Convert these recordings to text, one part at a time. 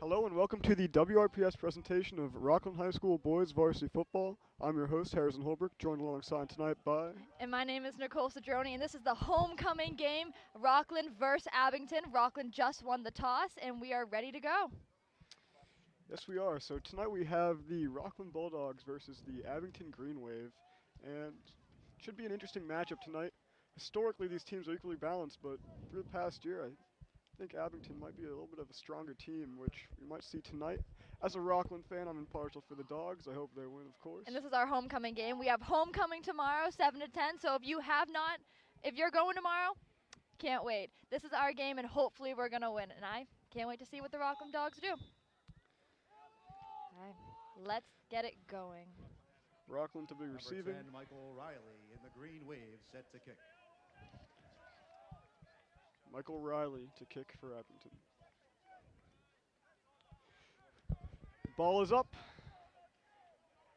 Hello and welcome to the WRPS presentation of Rockland High School Boys Varsity Football. I'm your host, Harrison Holbrook, joined alongside tonight by... And my name is Nicole Cedroni, and this is the homecoming game, Rockland versus Abington. Rockland just won the toss, and we are ready to go. Yes, we are. So tonight we have the Rockland Bulldogs versus the Abington Green Wave, and it should be an interesting matchup tonight. Historically, these teams are equally balanced, but through the past year, I think Abington might be a little bit of a stronger team, which we might see tonight. As a Rockland fan, I'm impartial for the Dogs. I hope they win, of course. And this is our homecoming game. We have homecoming tomorrow, 7 to 10. So if you're going tomorrow, can't wait. This is our game, and hopefully we're going to win. And I can't wait to see what the Rockland Dogs do. All right, let's get it going. Rockland to be receiving. Number 10, Michael Riley in the Green Wave, set to kick. Michael Riley to kick for Abington. Ball is up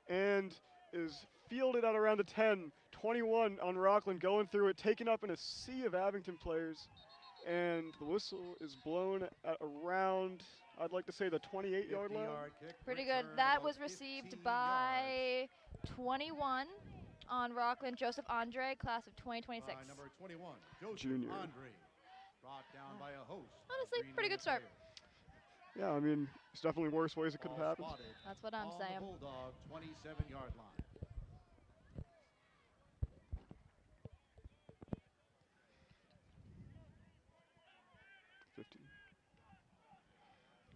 and is fielded at around the 10. 21 on Rockland going through it, taken up in a sea of Abington players. And the whistle is blown at around, I'd like to say, the 28-yard line. Pretty good. That was received by 21 on Rockland, Joseph Andre, class of 2026. Number 21, Joseph Junior. Andre, brought down by a host. Honestly, pretty good start. Yeah, I mean, it's definitely worse ways it could have happened. That's what I'm saying. Bulldog 27-yard line.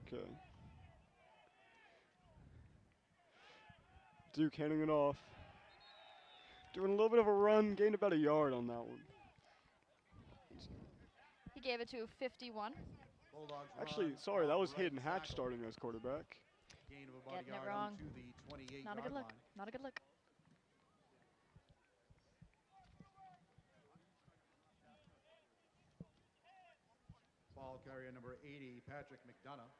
Okay. Duke handing it off. Doing a little bit of a run, gained about a yard on that one. He gave it to 51. Bulldogs Actually, run sorry, that on was the right Hayden Hatch side. starting as quarterback. Gain of about Getting a it yard wrong. to the 28-yard Not a good look. line. Not a good look. Ball carrier number 80, Patrick McDonough.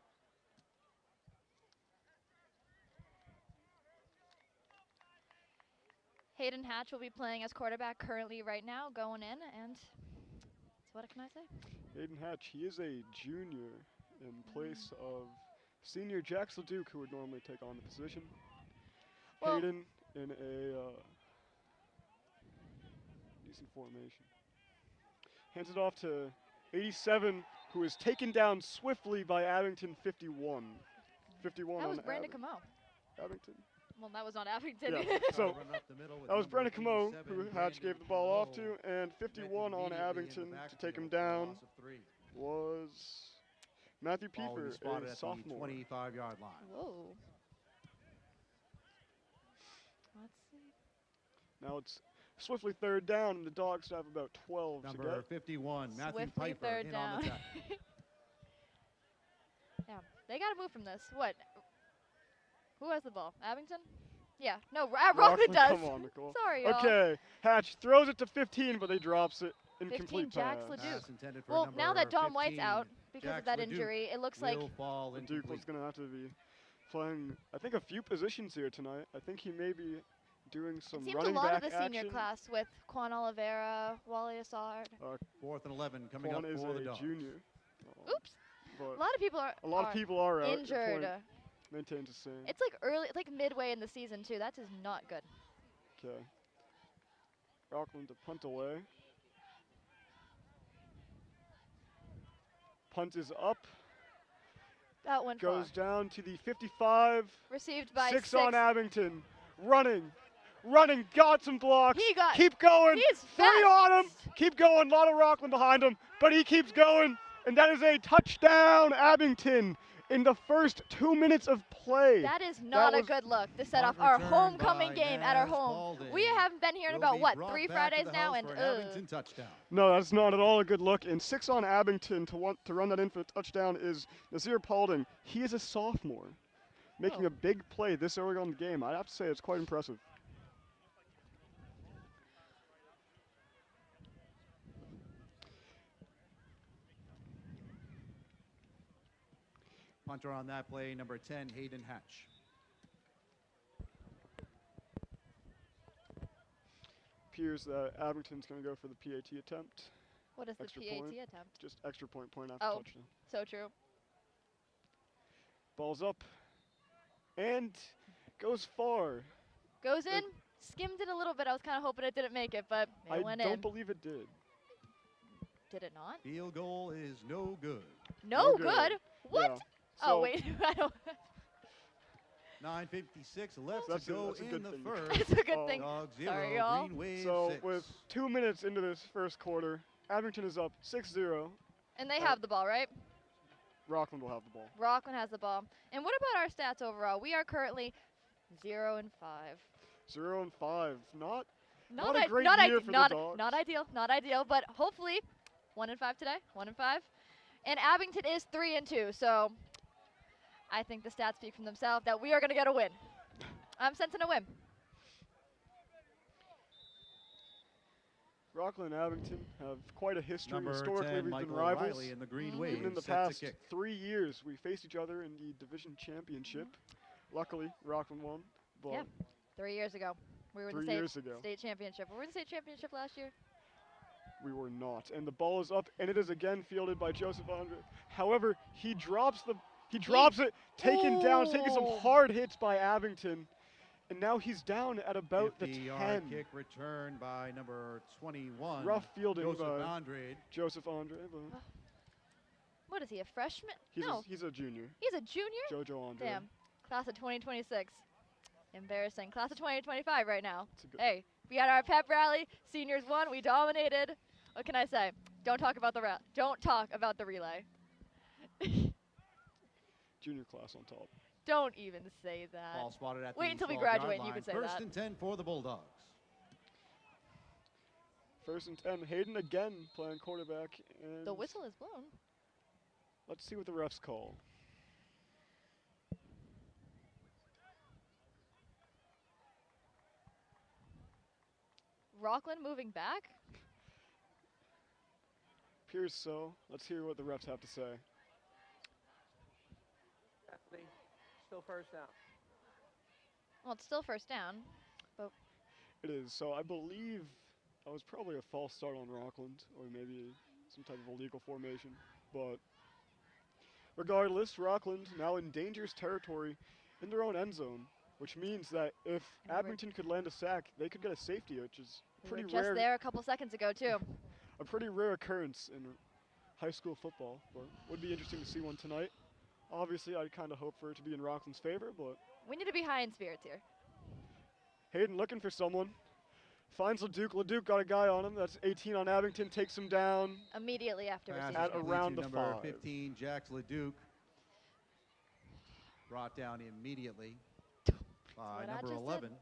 Hayden Hatch will be playing as quarterback currently right now, going in, and what can I say? Hayden Hatch, he is a junior in place of senior Jax LeDuc, who would normally take on the position. Well, Hayden in a decent formation. Hands it off to 87, who is taken down swiftly by Abington 51. 51 that was on Brandon Camo. Abington. Well, that was not Abington. Yeah, so Run up the middle with that was number Brandon Camo, 87, who Hatch Brandon gave the ball off Camo. to, and 51 Met on immediately in the Abington to take him backfield for a down loss of 3. was Matthew Ball will be Pieper, spotted a at sophomore. the 25-yard line. Whoa. Let's see. Now it's swiftly third down, and the Dogs have about 12 to Number get. 51, Matthew Swiftly Piper third in down. on the tackle. Yeah, they got to move from this. What? Who has the ball? Abington? Yeah. No, Rockland does. Come on, Nicole. Sorry, y'all. Okay, Hatch throws it to 15, but he drops it. 15, Incomplete Jax pass. LeDuc. Pass intended for Well, now number that Dom White's 15, out because of Jax that LeDuc injury, it looks like will fall Duke incomplete. was going to have to be playing, I think, a few positions here tonight. I think he may be doing some it seems running a lot back of the senior action. class with Quan Oliveira, Wally Assard. 4th and 11 coming Quan up is for the a Dogs. junior. Oops. But A lot of people are a lot of people are out. Your injured. point maintains the same. It's like early, it's like midway in the season too. That is not good. Okay. Rockland to punt away. Punt is up. That went Goes far. down to the 55. Received by 6 on Abington. Running. Got some blocks. He got. Keep going. He is 3 on him. fast. Keep going. A lot of Rockland behind him, but he keeps going. And that is a touchdown, Abington, in the first 2 minutes of play. That is not a was good look to set off Punt our return homecoming by game at our Naz home. Balding. We haven't been here in Will about be what, brought 3 back to Fridays the now, house and for an Abington touchdown. No, that's not at all a good look. And 6 on Abington to run that in for the touchdown is Nazir Paulding. He is a sophomore, making Oh. a big play this early on in the game. I'd have to say it's quite impressive. Punter on that play, number 10, Hayden Hatch. Appears that Abington's going to go for the PAT attempt. what is the Extra PAT point. attempt? Just extra point after Oh. touchdown. So true. Ball's up and goes far. Goes in, skimmed it a little bit. I was kind of hoping it didn't make it, but it I went don't in. believe it did. Did it not? Field goal is no good. No good. good? What? Yeah. Oh, So wait. I don't. 9:56 left That's to a- go that's a in good the thing. first. It's a good Oh. thing. Dogs Sorry, 0, y'all. Green Wave So 6. with 2 minutes into this first quarter, Abington is up 6-0. And they Oh. have the ball, right? Rockland will have the ball. Rockland has the ball. And what about our stats overall? We are currently 0-5. 0-5. Not Not, a great not year for the Dogs. Not ideal, not ideal, but hopefully 1-5 today, 1-5. And Abington is 3-2, so I think the stats speak for themselves that we are going to get a win. I'm sensing a win. Rockland and Abington have quite a history. Number Historically, 10, we've Michael been rivals. Riley in the Green Mhm. Wave. Even in the set to past kick. 3 years, we faced each other in the division championship. Luckily, Rockland won. But Yeah. 3 years ago. We were in 3 the years ago, state championship. Were we in the state championship last year? we were not. And the ball is up, and it is again fielded by Joseph Andre. However, he drops it, taken down, taking some Ooh. hard hits by Abington. And now he's down at about the 50-yard 10. kick returned by number 21. Rough fielding Joseph by Andrade. Joseph Andre. But What is he, a freshman? he's, no, he's a junior. he's a junior? Jojo Andre. Damn. Class of 2026. Embarrassing. Class of 2025 right now. It's a good- Hey, we had our pep rally. Seniors won. We dominated. What can I say? Don't talk about the don't talk about the relay. Junior class on top. Don't even say that. Ball spotted at Wait the until we 12-yard graduate and you line. can say First that. and 10 for the Bulldogs. 1st and 10. Hayden again playing quarterback. And The whistle is blown. let's see what the refs call. Rockland moving back? Appears so. Let's hear what the refs have to say. Definitely still first down. Well, it's still first down. It is. So I believe that was probably a false start on Rockland, or maybe some type of illegal formation. But regardless, Rockland now in dangerous territory in their own end zone, which means that if And we were- Abington could land a sack, they could get a safety, which is We were pretty just rare. there a couple seconds ago, too. A pretty rare occurrence in high school football, but would be interesting to see one tonight. Obviously, I'd kind of hope for it to be in Rockland's favor, but We need to be high in spirits here. Hayden looking for someone. Finds Leduc. Leduc got a guy on him. That's 18 on Abington. Takes him down. Immediately after Pass receiving. At is it. complete around to the number 5. 15, Jax Leduc. Brought down immediately by what I number just said. 11,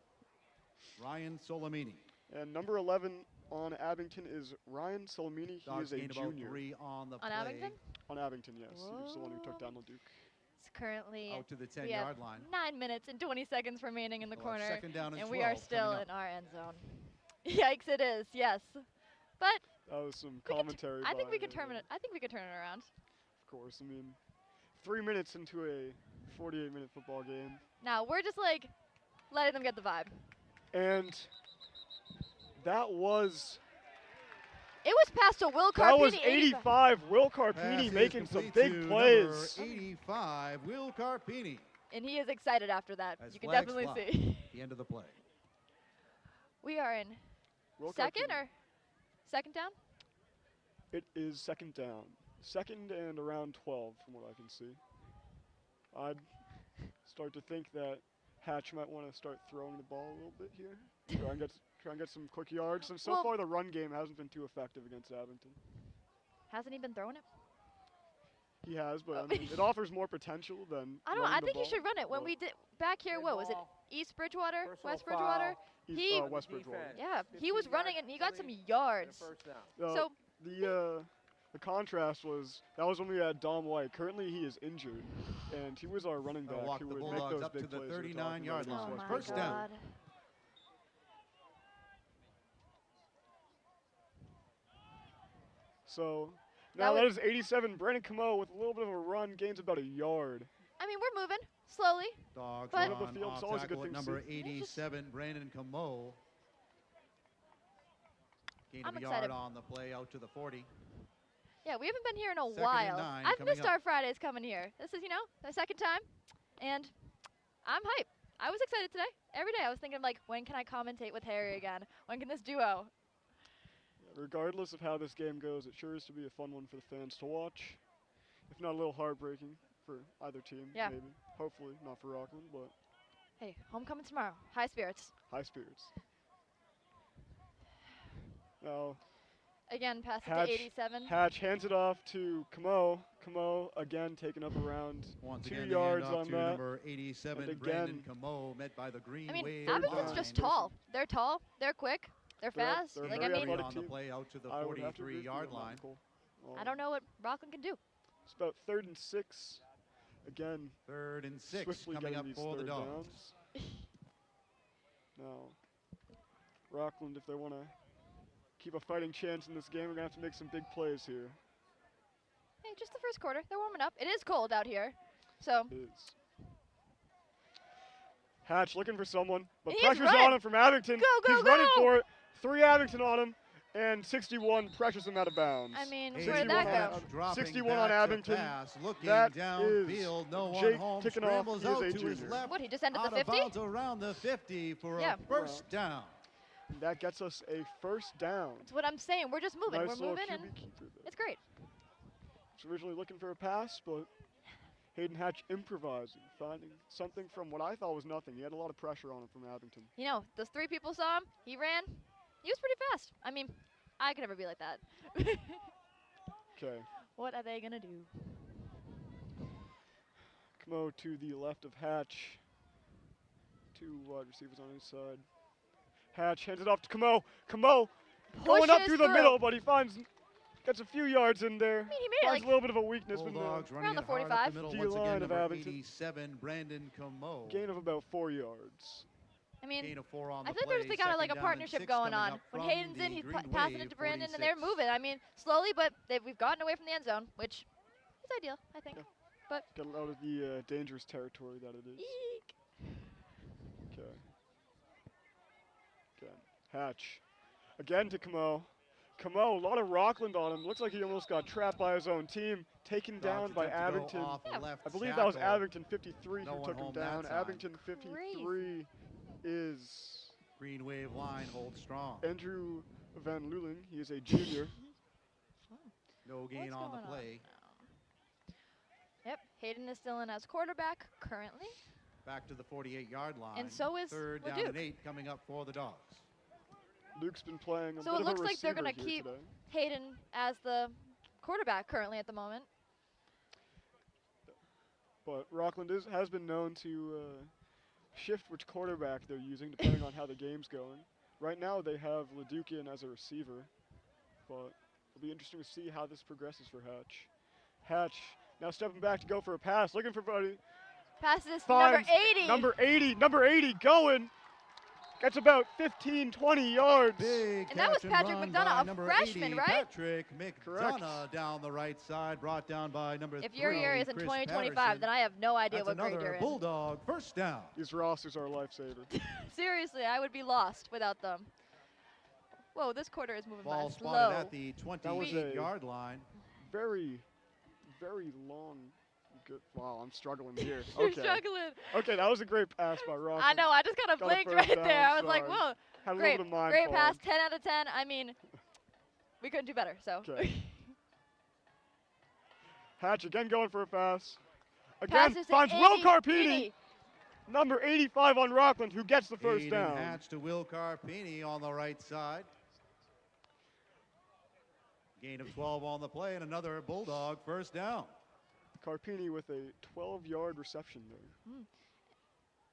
Ryan Solomini. And number 11 on Abington is Ryan Solomini. He Dogs is a gained about junior. 3 on the On play. Abington? On Abington, yes. He was the one who took down Leduc. It's currently Out to the we have 10-yard line. 9 minutes and 20 seconds remaining in the Well, corner. second down and And we are 12 still coming in our end zone. Yikes, it is, yes. But That was some we can commentary. I think by, we can turn it. I think we can turn it around. Of course. I mean, 3 minutes into a 48-minute football game. Now we're just like letting them get the vibe. And that was It was past to Will that Carpini. was 85. Will Pass Carpini is making some complete big to plays. Number 85, Will Carpini. And he is excited after that. As You can flags definitely fly. see. The end of the play. We are in Will second Carpini. or second down? It is second down. Second and around 12 from what I can see. I'd start to think that Hatch might want to start throwing the ball a little bit here. Try and get some quick yards. And so Well- far the run game hasn't been too effective against Abington. Hasn't he been throwing it? He has, but Oh. I mean, it offers more potential than I don't know. running I the think he ball, should run it. When but we did back here, Good what was it? ball. East Bridgewater, Personal West Bridgewater. foul. He's, he- West Defense. Bridgewater. Yeah, he was 15 running it yard and he got some penalty and a yards. first down. So The contrast was that was when we had Dom White. Currently he is injured, and he was our running They'll back walk who the would make Bulldogs those up to big the plays we were talking 39-yard about oh line. against my West First down. God. So That now that was- is 87. Brandon Camo with a little bit of a run gains about a yard. I mean, we're moving slowly. Dogs But- run Middle of the field, it's off always a good tackle at thing to number see. 87, Brandon Camo. Gain I'm of a excited. yard on the play out to the 40. Yeah, we haven't been here in a Second and while. 9 I've coming missed up. our Fridays coming here. This is, the second time. and I'm hyped. I was excited today. Every day I was thinking, like, when can I commentate with Harry again? When can this duo? Regardless of how this game goes, it sure is to be a fun one for the fans to watch. If not a little heartbreaking for either team, Yeah. maybe. Hopefully not for Rockland, but Hey, homecoming tomorrow. High spirits. high spirits. Now, Again, pass it Hatch, to 87. Hatch hands it off to Camo. Camo again taking up around Once 2 again, the yards handoff on to that. number 87, And Brandon again- Camo, met by the Green I mean, Wave. Abington's line. just tall. They're tall. They're quick. They're fast. they're Like, I very mean, athletic on the team. play out to the I would have to agree with you 43-yard on that, line. Nicole. I don't know what Rockland can do. It's about 3rd and 6. Again, 3rd and 6 swiftly coming getting up these for the third Dogs. downs. Now, Rockland, if they want to keep a fighting chance in this game, we're going to have to make some big plays here. Hey, just the first quarter. They're warming up. It is cold out here. So, Is Hatch looking for someone, but He's pressure's running. on him from Abington. Go, go, He's running go! for it. 3 Abington on him, and 61 pressures him out of bounds. I mean, Hey, where'd 61 that on go? dropping 61 on back to Abington. pass, looking That downfield, is no one Jake home, kicking off. scrambles He is out a to his junior. left, What, he just ended the out of 50? bounds around the 50 for Yeah. a first down. And that gets us a first down. That's what I'm saying. We're just moving. Nice We're little moving, QB and keeper there. it's great. Was originally looking for a pass, but Hayden Hatch improvising, finding something from what I thought was nothing. He had a lot of pressure on him from Abington. You know, those 3 people saw him. He ran. He was pretty fast. I mean, I could never be like that. Okay, What are they going to do? Camo to the left of Hatch. 2 wide receivers on each side. Hatch hands it off to Camo. Camo going up Pushes through the through. middle, but he gets a few yards in there. I mean, he made it Finds like a little bit of a weakness in the Bulldogs running Around the it hard up 45. the middle D once line again, of number Abington. 87, Brandon Camo. gain of about 4 yards. I mean, Gain of 4 on I the feel like there's play, kind of like a second down and partnership 6 going coming on. up When from Hayden's the in, he's Green passing Wave, it to Brandon, and they're 46. moving. I mean, slowly, but we've gotten away from the end zone, which is ideal, I think. Yeah. But Got out of the dangerous territory that it is. eek. Okay. Again, Hatch. Again to Camo. Camo, a lot of Rockland on him. Looks like he almost got trapped by his own team. Taken down Dogs by attempt to go Abington. off Yeah. left I believe that was tackle. Abington 53 No who one took him home that down. time. Abington 53 is Green Wave line holds strong. Andrew Van Luling. He is a junior. No gain What's on the going play. now? Yep, Hayden is still in as quarterback currently. Back to the 48-yard line. so is 3rd down Leduc. and 8 coming up for the Dogs. Luke's been playing a So bit it of a looks like they're receiver gonna here keep today. Hayden as the quarterback currently at the moment. But Rockland has been known to shift which quarterback they're using depending on how the game's going. Right now they have Leduc in as a receiver, but it'll be interesting to see how this progresses for Hatch. Hatch now stepping back to go for a pass, looking for buddy. Passes to Finds number 80. Number 80 going. Gets about 15, 20 yards. Big And that was catch and Patrick run McDonough, by a number freshman, 80, right? Patrick McDonough down the right side, brought down by number 3. If your year is in Chris 2025, Patterson. then I have no idea That's what grade another you're in. Bulldog first down. These rosters are a lifesaver. Seriously, I would be lost without them. Whoa, this quarter is moving Ball by spotted slow. at the That was a- 28-yard line. Very, very long. Good. Wow, I'm struggling here. You're Okay. struggling. Okay, that was a great pass by Rockland. I know, I just kind of Got a blinked first right down, there. I was like, sorry. whoa, Had a great, little bit of mind great pass, fog. 10 out of 10. I mean, we couldn't do better, so. Okay. Hatch again going for a pass. Again Passes to finds Will 80, Carpini, 80. number 85 on Rockland, who gets the first Hayden down. Hatch to Will Carpini on the right side. Gain of 12 on the play and another Bulldog first down. Carpini with a 12-yard reception there.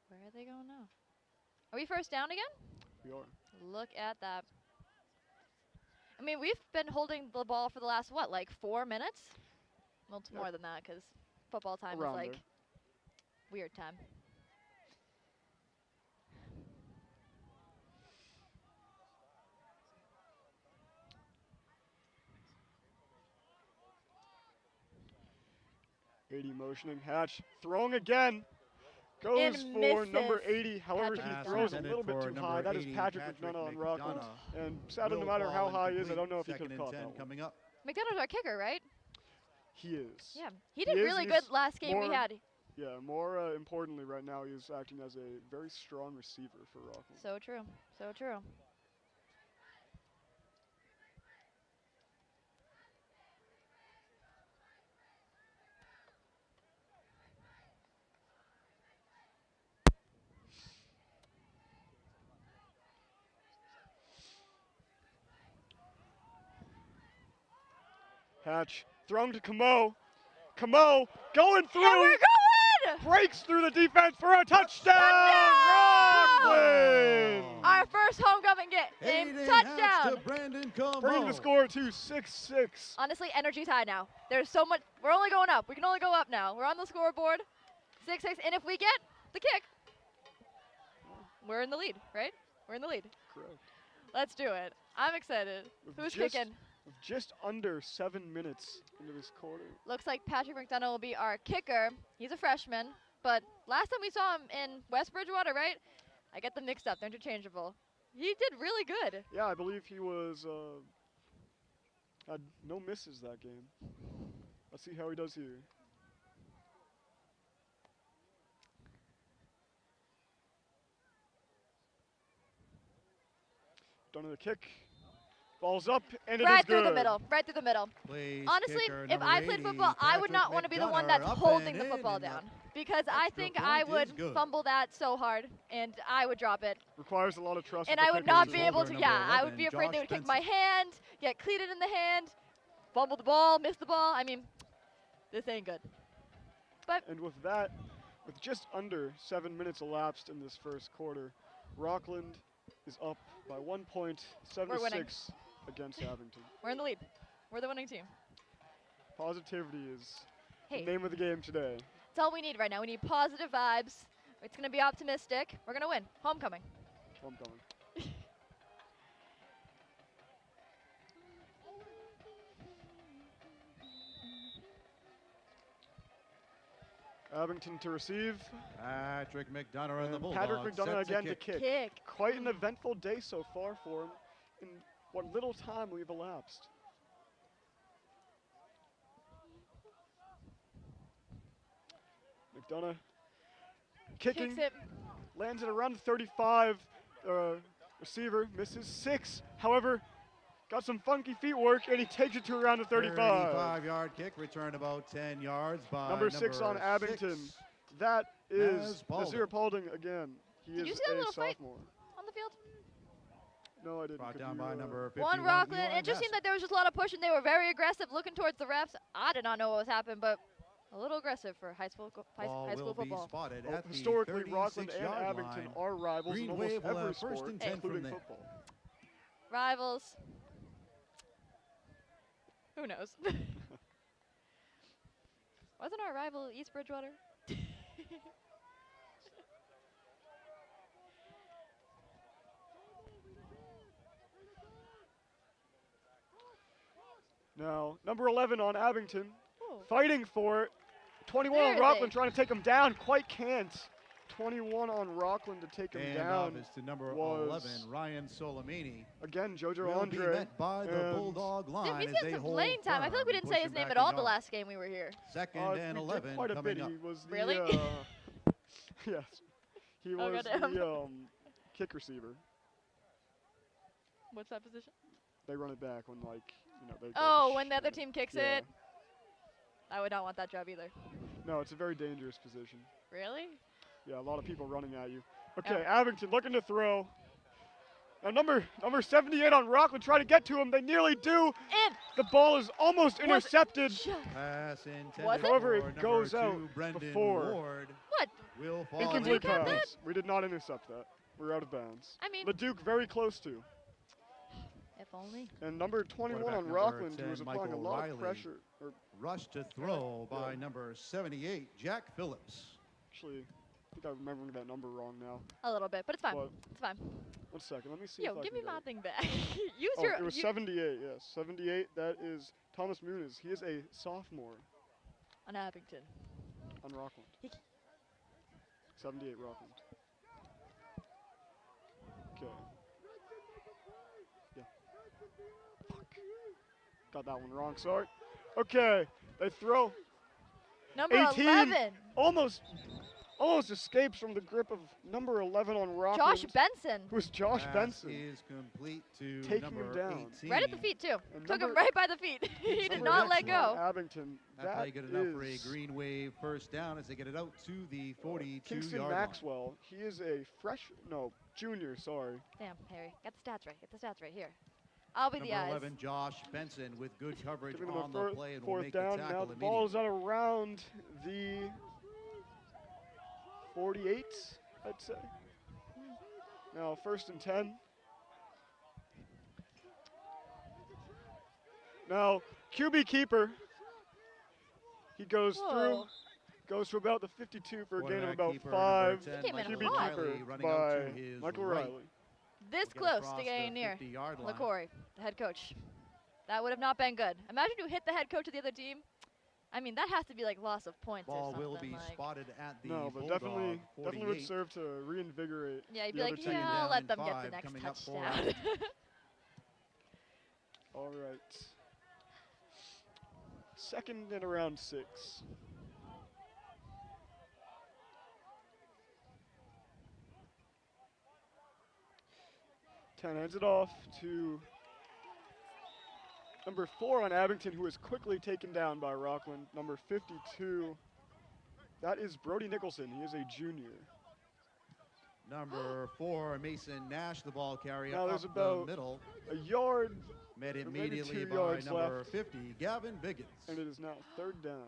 Where are they going now? Are we first down again? We are. Look at that. I mean, we've been holding the ball for the last, what, like 4 minutes? Well, it's Yeah. more than that because football time Around is like there. weird time. Motioning. Hatch throwing again. Goes And for number misses. 80. However, Patrick he Pass throws a intended little bit for too number high. That is 80, Patrick McDonough on Rockland. McDonough. And sadly, no Will matter how ball high he is, I incomplete. don't know if he could Second have and caught 10 that one. coming up. McDonough's our kicker, right? He is. Yeah. He did He is- really he good is last game we more- had. Yeah, more importantly right now, he is acting as a very strong receiver for Rockland. So true. So true. Hatch thrown to Camo. Camo going And through. we're going! Breaks through the defense for a touchdown! Rockland! Our first homecoming game touchdown! To Brandon Como. Bringing the score to 6-6. Honestly, energy's high now. There's so much. We're only going up. We can only go up now. We're on the scoreboard. 6-6. And if we get the kick, we're in the lead, right? We're in the lead. Correct. Let's do it. I'm excited. Who's kicking? With just under 7 minutes into this quarter. Looks like Patrick McDonough will be our kicker. He's a freshman, but last time we saw him in West Bridgewater, right? I get them mixed up. They're interchangeable. He did really good. Yeah, I believe he was had no misses that game. Let's see how he does here. Done the kick. Ball's up, and it is Right good. through the middle. Right through the middle. Plays Honestly, kicker if number I played 80, football, I would not Patrick want to be the one McDonough, that's up holding and the in, football and down. Because I extra think point I is would good. fumble that so hard, and I would drop it. Requires a lot of trust. And with the I would kicker not as be well. able to, Number yeah, I would 11, be afraid they Josh would kick my Benson. hand, get cleated in the hand, fumble the ball, miss the ball. I mean, this ain't good. But And with that, with just under 7 minutes elapsed in this first quarter, Rockland is up by 1 point, 7-6 against Abington. we're in the lead. We're the winning team. Positivity is Hey, the name of the game today. that's all we need right now. We need positive vibes. It's going to be optimistic. We're going to win. Homecoming. Homecoming. Abington to receive. Patrick McDonough and the And Bulldogs. Patrick McDonough set to again to kick. Kick. Quite an eventful day so far for him in what little time we've elapsed. McDonough kicking, Kicks it. lands it around the 35. Receiver misses 6. However, got some funky feet work, and he takes it to around the 35. 35-yard kick, returned about 10 yards by Number 6 on Abington. That is Naz Nazir Paulding again. He Did you is see that a little fight? sophomore. On the field. No, I didn't. Brought Could down you, by number 51. One Rockland. Eli It just seemed Bassett. like there was just a lot of push, and they were very aggressive, looking towards the refs. I did not know what was happening, but a little aggressive for high school Ball high school will be football. spotted Well, at the historically, Rockland and 36-yard Abington line. are rivals Green in almost Wave will every have first sport, and 10 from including there. football. Rivals. Who knows? Wasn't our rival East Bridgewater? Now, number 11 on Abington, Ooh. fighting for it. 21 on There Rockland they- trying to take him down. Quite can't. 21 on Rockland to take him And down. off is to number was 11, Ryan Solimini. Again, Jojo Will be Andre. met by the and Bulldog line Dude, he's as getting they some hold playing time. I feel like we firm, didn't say push his him name back at all in the yard. last game we were here. Second we and did 11 quite a coming bit. up. He was the, Really? yes. He Oh, was goddamn. the kick receiver. What's that position? They run it back when, like, they Oh, go when the other yeah. team kicks Yeah. it. I would not want that job either. No, it's a very dangerous position. Really? Yeah, a lot of people running at you. Okay, Oh. Abington looking to throw. Now number 78 on Rockland trying to get to him. They nearly do. And The ball is almost Was it intercepted. just- Pass intended Was it? However, for it number goes 2, out Brendan before. Ward. what? Will fall Incomplete Duke have pass. We did not intercept that. We're out of bounds. I mean, Leduc very close to. if only. And number 21 Quarterback on number Rockland, who 10, was applying Michael a lot Riley. of pressure. Or Rush to throw by Yeah. number 78, Jack Phillips. actually, I think I'm remembering that number wrong now. A little bit, but it's fine. But It's fine. 1 second, let me see Yo, if I give can me get my it. thing back. Use Oh, your. it was 78, yes. 78, that is Thomas Muniz. He is a sophomore on Abington. on Rockland. He- 78 Rockland. Okay. Yeah. Fuck. Got that one wrong, sorry. Okay, they throw. Number 18 11, almost escapes from the grip of number 11 on Rockland. Josh Benson. Who's Josh Pass Benson. is complete to Taking number him down. 18. Right at the feet, too. And Took him number- right by the feet. He did Number not let 18 go. Abington. That play good enough for a is Green Wave first down as they get it out to the 42-yard Kingston line. Maxwell. He is a junior, sorry. Damn, Harry. Get the stats right. Get the stats right here. I'll be the Number eyes. 11, Josh Benson with good coverage Giving them on a the play and will fourth make down. the Now tackle the ball is immediately. at around the 48, I'd say. Now 1st and 10. Now QB keeper. He goes Whoa. goes to about the 52 for a gain of Quarterback about keeper, 5. number 10, He came in Michael hot. QB Riley keeper running out by to his Michael right. Riley. This Get close across to the getting near 50-yard line. LaCory, the head coach. That would have not been good. Imagine you hit the head coach of the other team. I mean, that has to be like loss of points or Ball something. will be like. spotted at the No, but Bulldog definitely would 48. serve to reinvigorate. Yeah, you'd the be other like, team. yeah, I'll down let and them get the 5 next coming up for touchdown. All right. 2nd and around 6. Ten hands it off to number 4 on Abington, who is quickly taken down by Rockland. Number 52. That is Brody Nicholson. He is a junior. Number 4, Mason Nash, the ball carrier Now up there's the about middle. A yard, Met or maybe immediately 2 by yards number left. 50, Gavin Biggins. And it is now 3rd down.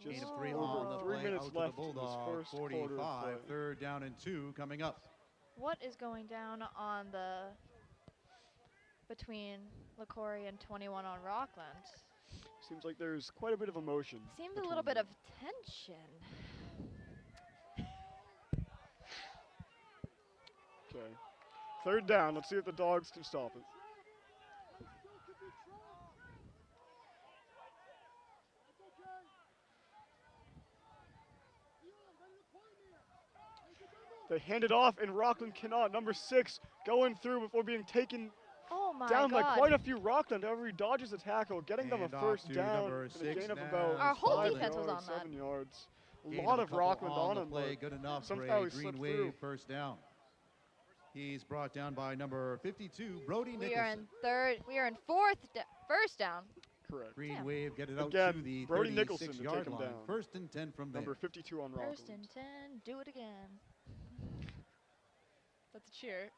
Gain Just of 3 over on the 3 play minutes out to the left in this Bulldog first quarter of 45. play. 3rd down and 2 coming up. What is going down on the between LaCory and 21 on Rockland? Seems like there's quite a bit of emotion. Seems a little between bit of them. tension. Okay. 3rd down. Let's see if the Dogs can stop it. They hand it off, and Rockland cannot. Number 6 going through before being taken Oh my down God. by quite a few Rockland. Every dodges a tackle, getting them a Hand off 1st to down number and a 6 gain of now. about Our whole 5 defense was yards, on that. 7 yards. A Gain lot a of couple Rockland on the him, play. but Good enough for somehow a he Green slipped Wave through. first down. He's brought down by number 52, Brody We are Nicholson. in 3rd. We are in 1st down. correct. Green Damn. Wave get it out Again, to the Brody Nicholson to 36-yard take him line. down. 1st and 10 from there. Number 52 on Rockland. 1st and 10. Do it again. That's a cheer.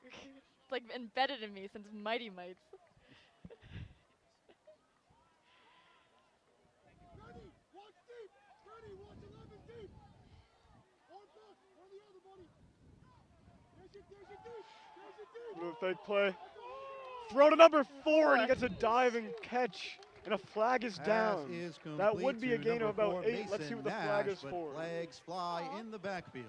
It's like embedded in me since Mighty Mites. Little fake play. Throw to number 4, and he gets a diving catch, and a flag is Pass down. is That would complete be a to gain of number about 4, 8. Let's see what the Mason flag Nash, is but for. Flags fly in the backfield.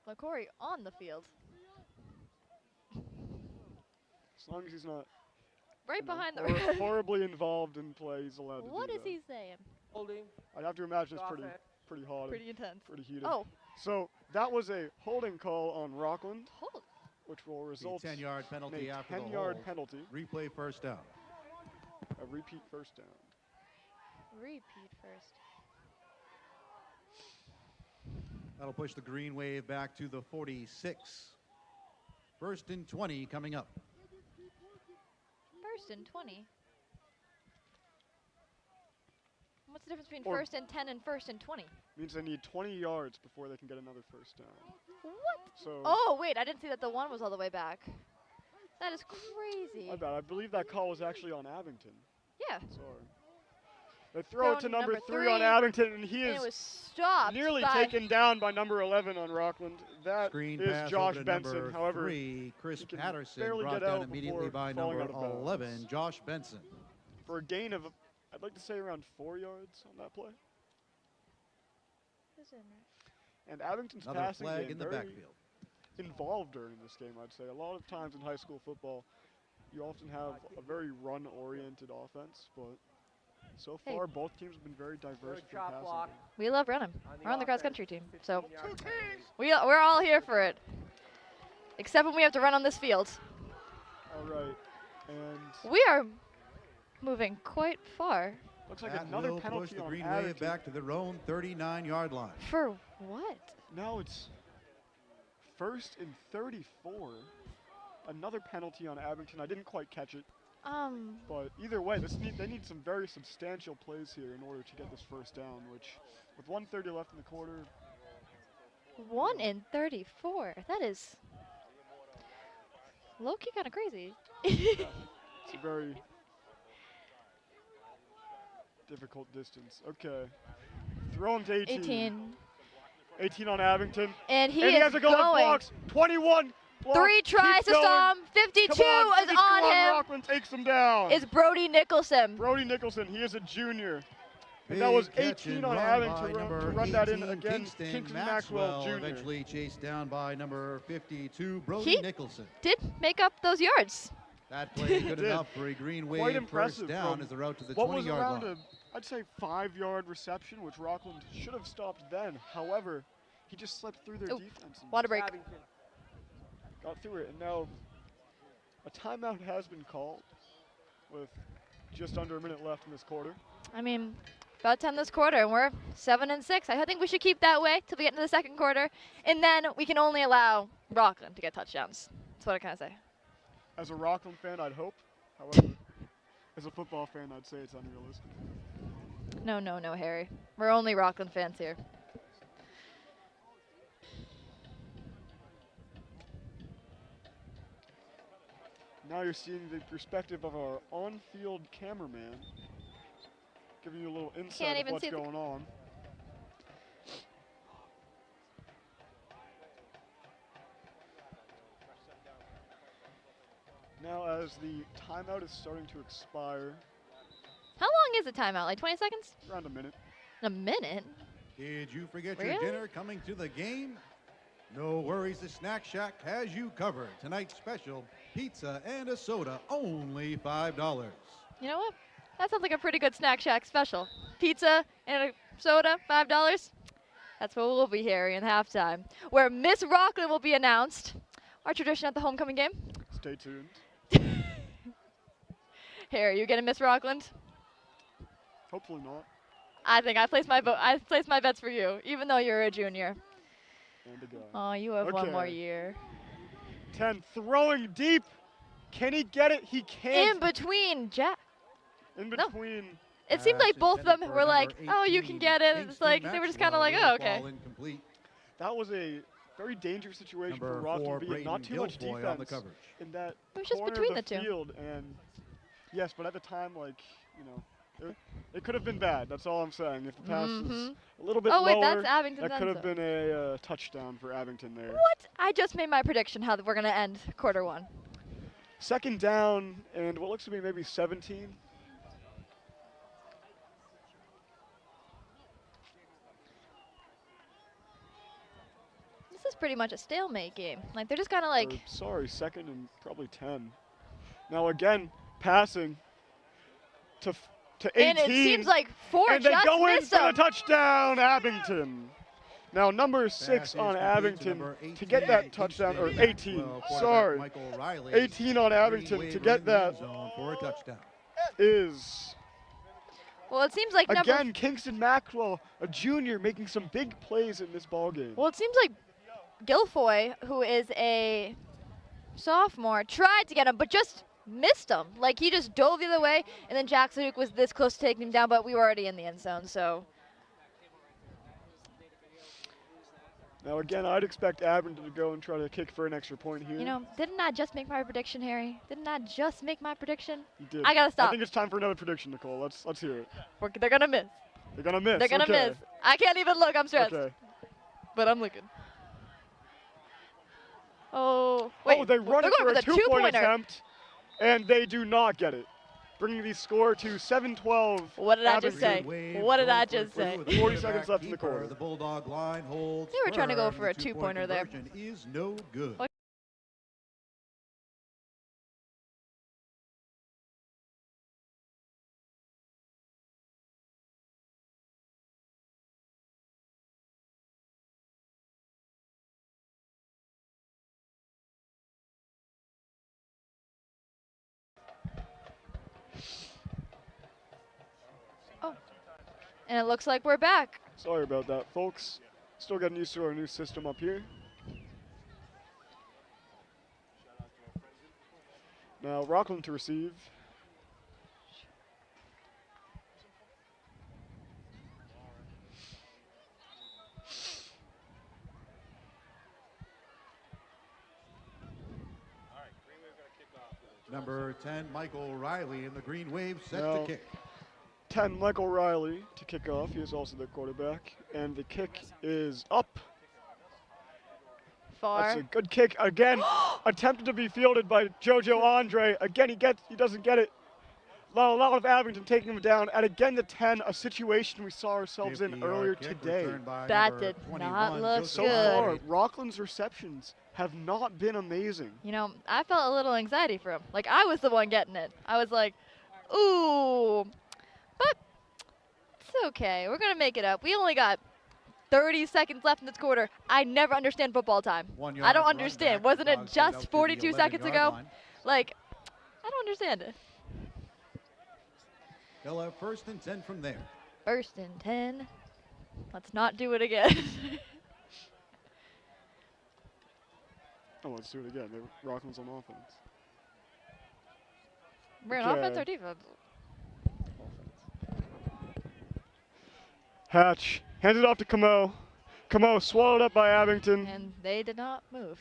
LaCory on the field. As long as he's not Right you know, behind the horribly involved in play, he's allowed to What do is that. he saying? Holding. I'd have to imagine it's Offense. pretty hot, and Pretty intense. pretty heated. Oh, So that was a holding call on Rockland, hold. which will The result 10-yard in penalty a after the 10-yard hold. penalty, Replay first down. a repeat 1st down. Repeat first. That'll push the Green Wave back to the 46. 1st and 20 coming up. 1st and 20. What's the difference between Or- 1st and 10 and 1st and 20? Means they need 20 yards before they can get another 1st down. What? So Oh, wait, I didn't see that the one was all the way back. That is crazy. my bad. I believe that call was actually on Abington. Yeah. Sorry. They throw it to Thrown number number 3 on three, Abington, and he And it is was stopped nearly by taken down by number 11 on Rockland. That Screen is pass Josh over to Benson. number However, 3, Chris he can Patterson barely brought get down out immediately before by falling number out of bounds. 11, Josh Benson. for a gain of, I'd like to say around 4 yards on that play. Is it right? And Abington's Another passing flag game in the very backfield. involved during this game, I'd say. A lot of times in high school football, you often have a very run-oriented offense, but so Hey. far both teams have been very diverse Good with their chop passing block. game. We love running. On We're on the cross offense, country team, so 15-yard penalty. we're all here for it. Except when we have to run on this field. All right. And We are moving quite far. looks like That another will push penalty the on Green Wave Abington. back to their own 39-yard line. For what? Now it's 1st and 34. Another penalty on Abington. I didn't quite catch it. But either way, they need some very substantial plays here in order to get this first down, which with 1:30 left in the quarter, 1 in 34. That is low-key kind of crazy. it's a very difficult distance. Okay. Throw him to 18. 18. 18 on Abington. And he and he is has to go in going. blocks. 21. Block. 3 tries to Keep stop him. going. 52 Come on, is 52 on him. Rockland takes him down. Is Brody Nicholson. Brody Nicholson. He is a junior. Big And that was catch 18 and on run Abington by to number run that in 18, again. Kingston Maxwell Jr. eventually chased down by number 52, Brody He Nicholson. did make up those yards. That play good Did. enough for a Green Quite Wave impressive first down from as the route to the what was 20-yard around line. I'd say 5-yard reception, which Rockland should have stopped then. However, he just slipped through their Ooh, defense and water break. Abington. got through it. And now a timeout has been called with just under a minute left in this quarter. I mean, about 10 this quarter, and we're 7 and 6. I think we should keep that way till we get into the second quarter, and then we can only allow Rockland to get touchdowns. That's what I kind of say. As a Rockland fan, I'd hope. However, as a football fan, I'd say it's unrealistic. No, no, no, Harry. We're only Rockland fans here. Now you're seeing the perspective of our on-field cameraman, giving you a little insight Can't of even what's see the going on. Now as the timeout is starting to expire, How long is the timeout? Like 20 seconds? around a minute. A minute? Did you forget Really? your dinner coming to the game? No worries, the Snack Shack has you covered. Tonight's special, pizza and a soda, only $5. You know what? That sounds like a pretty good Snack Shack special. Pizza and a soda, $5. That's what we'll be hearing in halftime, where Miss Rockland will be announced. Our tradition at the homecoming game. Stay tuned. Harry, you getting Miss Rockland? Hopefully not. I think I placed my vote. I placed my bets for you, even though you're a junior. And a guy. Oh, you have one more Okay. year. 10, throwing deep. Can he get it? He can't. In between, Jack. In no. between. It seemed like Pass both of them intended were for like, number oh, you 18, can get it. It's Kingston like they were just kind of like, Maxwell oh, okay. will fall incomplete. That was a very dangerous situation for Number Rockland 4, being Braden not too much Guilfoyle on the defense coverage. in that It was just corner between of the two. field. And yes, but at the time, like, you know, it could have been bad. That's all I'm saying. If the pass is a little bit Oh, wait, lower, that's Abington's that could end have zone. been a touchdown for Abington there. What? I just made my prediction how we're going to end quarter one. Second down and what looks to be maybe 17. This is pretty much a stalemate game. Like, they're just kind of like, Or, sorry, second and probably 10. Now again, passing to 18. and it seems like 4 and they just go in missed for the them. touchdown, Abington. Now number 6 Pass is on complete to Abington number to get that 18, touchdown, or Kingston 18, Maxwell, quarterback sorry. Michael Riley. 18 on Abington Green to Wave get in the that end zone for a touchdown. is, Well, it seems like number again, Kingston Maxwell, a junior, making some big plays in this ballgame. Well, it seems like Guilfoyle, who is a sophomore, tried to get him, but just missed him. Like, he just dove the other way, and then Jackson Duke was this close to taking him down, but we were already in the end zone, so. Now again, I'd expect Abington to go and try to kick for an extra point here. You know, didn't I just make my prediction, Harry? Didn't I just make my prediction? You did. I gotta stop. I think it's time for another prediction, Nicole. Let's hear it. They're gonna miss. They're gonna miss. They're gonna okay. miss. I can't even look, I'm stressed. Okay. But I'm looking. Oh, wait. Oh, they run they're it going for a the two-point two-pointer. attempt, and they do not get it, bringing the score to 7-12. What did I just say? Wave What did goes I for just two say? with the 40 quarterback seconds left in the keeper. quarter. The Bulldog line holds They were trying to go firm. for a The two-pointer two-point there. conversion is no good. What Oh. And it looks like we're back. Sorry about that, folks. Still getting used to our new system up here. Now Rockland to receive. Number 10, Michael Riley in the Green Wave set Now, to kick. 10, Michael Riley to kick off. He is also the quarterback. And the kick is up. Far. That's a good kick. Again, attempted to be fielded by JoJo Andre. Again, he doesn't get it. A lot of Abington taking him down. And again, the 10, a situation we saw ourselves in 50-yard earlier kick today. returned by That number did 21, not look Joseph So good. far, Riley. Rockland's receptions have not been amazing. You know, I felt a little anxiety for him. Like, I was the one getting it. I was like, ooh. But it's okay. We're going to make it up. We only got 30 seconds left in this quarter. I never understand football time. 1 I yard don't run understand. back. Wasn't it Dogs get out just to the 42 seconds 11-yard ago? line. Like, I don't understand it. They'll have 1st and 10 from there. 1st and 10. Let's not do it again. Oh, let's do it again. Rockland's on offense. We're on Okay. offense or defense? Hatch hands it off to Camo. Camo swallowed up by Abington. And they did not move.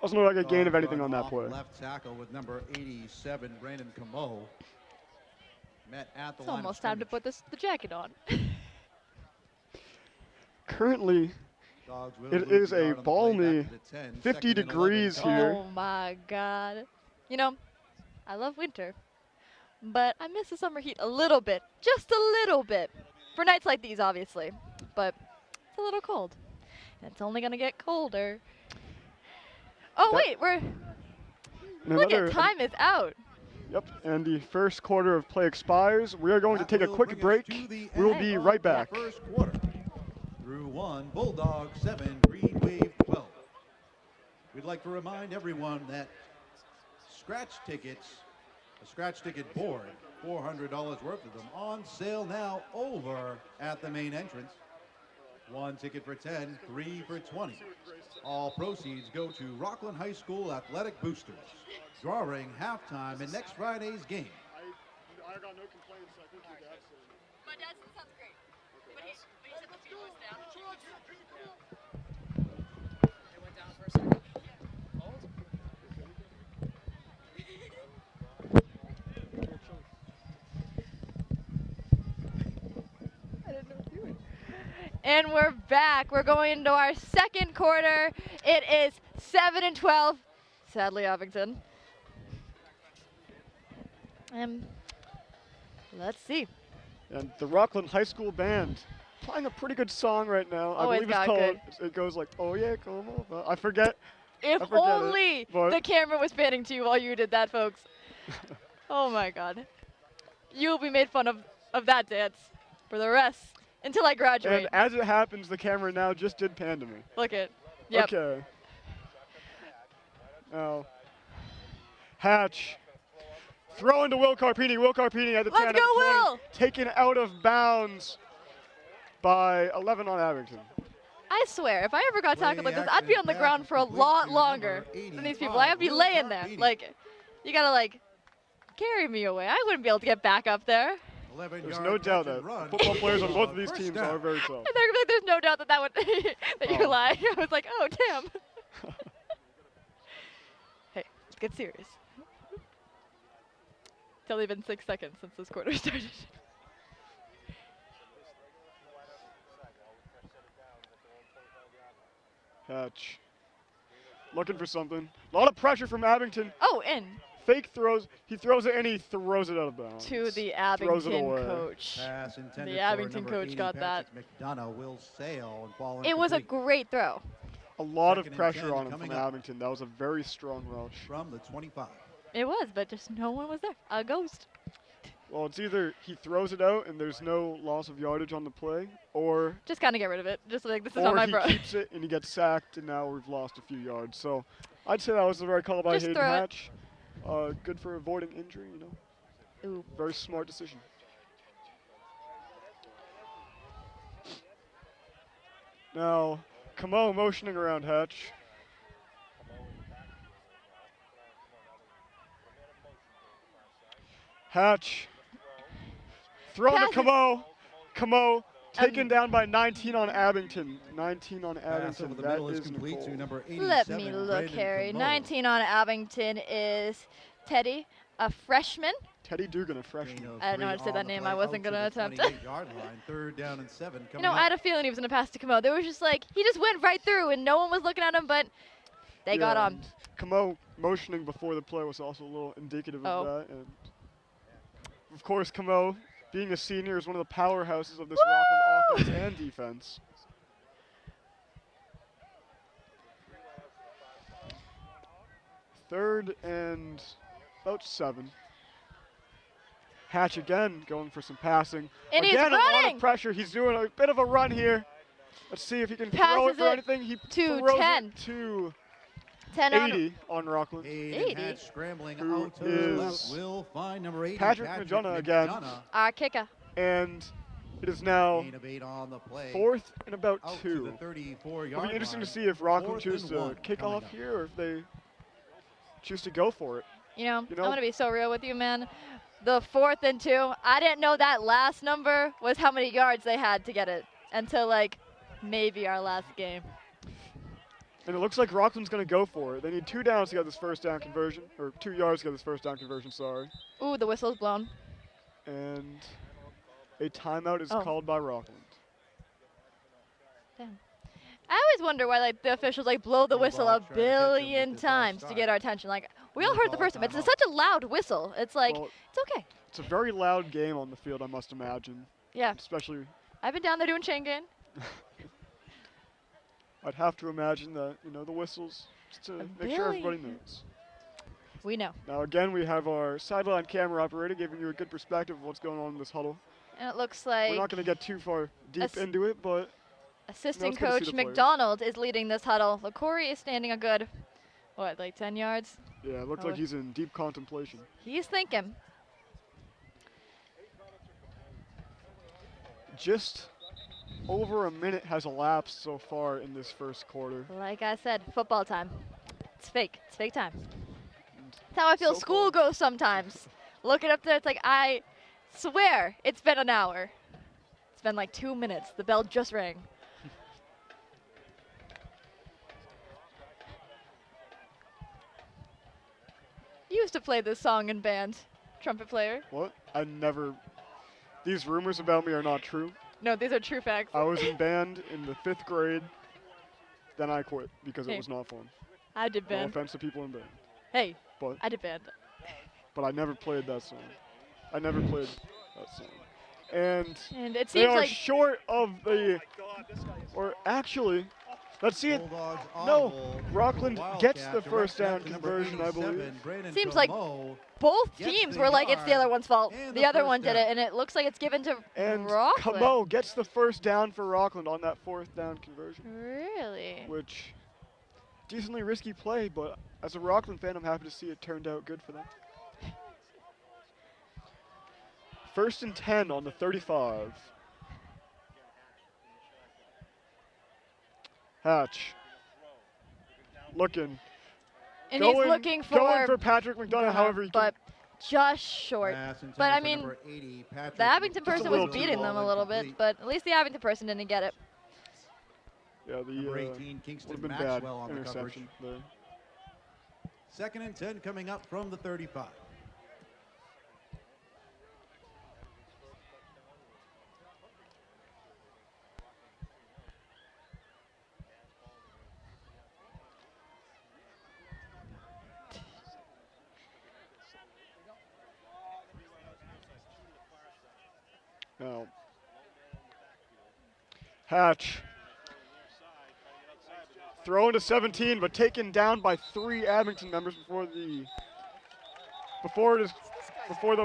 Doesn't look like a gain of Dogs anything run on that off play. Left tackle with number 87, Brandon Camo. Met at the It's line of almost time to scrimmage. put the jacket on. Currently, Dogs will it lose is the a yard on the play, balmy back to the 10, 50 2nd and degrees 11. here. Oh my God. You know, I love winter, but I miss the summer heat a little bit. Just a little bit. For nights like these, obviously. But it's a little cold. And it's only going to get colder. Oh, That- wait. We're. And Look another- at time is out. Yep, and the first quarter of play expires. We are going to That take a will quick bring us break. to the We will end be of right the back. First quarter. Through 1, Bulldogs 7, Green Wave 12. We'd like to remind everyone that scratch tickets, a scratch ticket board, $400 worth of them, on sale now over at the main entrance. 1 ticket for 10, 3 for 20. All proceeds go to Rockland High School Athletic Boosters, drawing halftime in next Friday's game. I got no complaints. I think your dad said. My dad sounds great. But he said the speed was down. It went down for a second. And we're back. We're going into our second quarter. It is 7-12. Sadly, Abington. Let's see. And the Rockland High School band playing a pretty good song right now. I Oh, believe it's it's got called. good. It goes like, "Oh yeah, come on." I forget. If I forget it, only but- the camera was panning to you while you did that, folks. Oh my God. You'll be made fun of that dance for the rest until I graduate. And as it happens, the camera now just did pan to me. Look it. Yep. Okay. Now, Hatch. Throw into Will Carpini. Will Carpini at the 10 Let's at the go, 20, Will! taken out of bounds by 11 on Abington. I swear, if I ever got tackled like Play this, I'd be on the action ground pass for a complete lot to longer number than these people. 85, I'd be Will laying there. Carpini. Like, you gotta, like, carry me away. I wouldn't be able to get back up there. 11 There's yard no doubt catch and that run. football players on both of these First teams down. are very tough. And they're gonna be like, there's no doubt that would that you're Oh. lying. I was like, oh damn. Hey, let's get serious. It's only been 6 seconds since this quarter started. Hatch. Looking for something. A lot of pressure from Abington. Oh, and Fake throws. He throws it and he throws it out of bounds. to the Throws it Abington away. coach. Pass intended The for Abington number coach 80, got that. Patrick McDonough will sail and fall It was a incomplete great throw. A lot of Second and pressure 10 on him coming from up. Abington. That was a very strong rush. from the 25. It was, but just no one was there. A ghost. Well, it's either he throws it out and there's no loss of yardage on the play, or Just kind of get rid of it. Just like, this is not or my he bro. keeps it and he gets sacked, and now we've lost a few yards. So I'd say that was the right call by Just Hayden throw it. Hatch. Good for avoiding injury, you know. Ooh. Very smart decision. Now, Camo motioning around Hatch. Hatch. Thrown to Pass it. Camo. Camo taken down by 19 on Abington. 19 on Pass Abington. over the That middle is is complete to Nicole. number 87. Let me look, Brandon Harry. Camo. 19 on Abington is Teddy, a freshman. Teddy Dugan, a Gain freshman. of I don't know how to 3 say that on the name. play, I wasn't out to gonna the attempt. 28-yard line. 3rd down and 7 You coming know, up. I had a feeling he was going to pass to Camo. There was just like, he just went right through and no one was looking at him, but they got on. and Camo motioning before the play was also a little indicative of that. And of course, Camo, being a senior, is one of the powerhouses of this Rockland offense and defense. Third and about 7. Hatch again going for some passing. And he's again, a lot running! of pressure. He's doing a bit of a run here. Let's see if he can throw Passes it for it anything. He to throws 10. it to 10 on 80 on Rockland. 80. Hatch scrambling Who out to the left. is Will find number 80. Patrick McDonough again. our kicker. And it is now Gain of 8 on the play. 4th and about Out to 2. the 34-yard It'll be interesting line. to see if Rockland 4th chooses and to 1 kick coming off up. here or if they choose to go for it. You know, You know- I'm going to be so real with you, man. The 4th and 2, I didn't know that last number was how many yards they had to get it until like maybe our last game. And it looks like Rockland's going to go for it. They need 2 downs to get this first down conversion, or 2 yards to get this first down conversion, sorry. Ooh, the whistle's blown. And a timeout is Oh. called by Rockland. Damn. I always wonder why like the officials like blow the whistle a Bulldogs trying to catch him with billion this last times to start. get our attention. Like we all heard the Call first time. It's timeout. such a loud whistle. It's like Well, it's okay. it's a very loud game on the field, I must imagine. Yeah, Especially, I've been down there doing chain gang. I'd have to imagine that, you know, the whistles, just to make sure everybody knows. We know. Now again, we have our sideline camera operator giving you a good perspective of what's going on in this huddle. And it looks We're like not going to get too far deep Ass- into it, but assistant it's good to see coach the players. McDonald is leading this huddle. LaCory is standing a good, what, like 10 yards? yeah, it looks Oh. like he's in deep contemplation. He's thinking. Just over a minute has elapsed so far in this first quarter. Like I said, football time. It's fake. It's fake time. That's how I feel So school goes sometimes. Look it up there. It's like, I swear it's been an hour. It's been like 2 minutes. The bell just rang. You used to play this song in band, trumpet player. What? I never. These rumors about me are not true. No, these are true facts. I was in band in the 5th grade. Then I quit because Hey. it was not fun. I did No band. offense to people in band, Hey, but I did band. I never played that song. I never played that song. And And it they seems are like short of the. Or actually, let's see it. Bulldogs No, audible. Rockland Wildcat gets the directs first out down to number conversion, I 87, believe. Brandon Seems like Camo. both Gets teams the were like, it's the yard other one's fault. and The the other first one did down. it, and it looks like it's given to And Rockland. Camo gets the first down for Rockland on that 4th down conversion, Really? which decently risky play, but as a Rockland fan, I'm happy to see it turned out good for them. 1st and 10 on the 35. Hatch. Looking. And going, he's looking going for, for Patrick McDonough, however he but just short. Pass intended But I for mean, number 80, Patrick The Abington Just a person little was too beating them a little bit, incomplete. but at least the Abington person didn't get it. can. Yeah, the Number would 18, have Kingston been bad Maxwell on the coverage. interception there. 2nd and 10 coming up from the 35. Now, Hatch thrown to 17, but taken down by 3 Abington members before the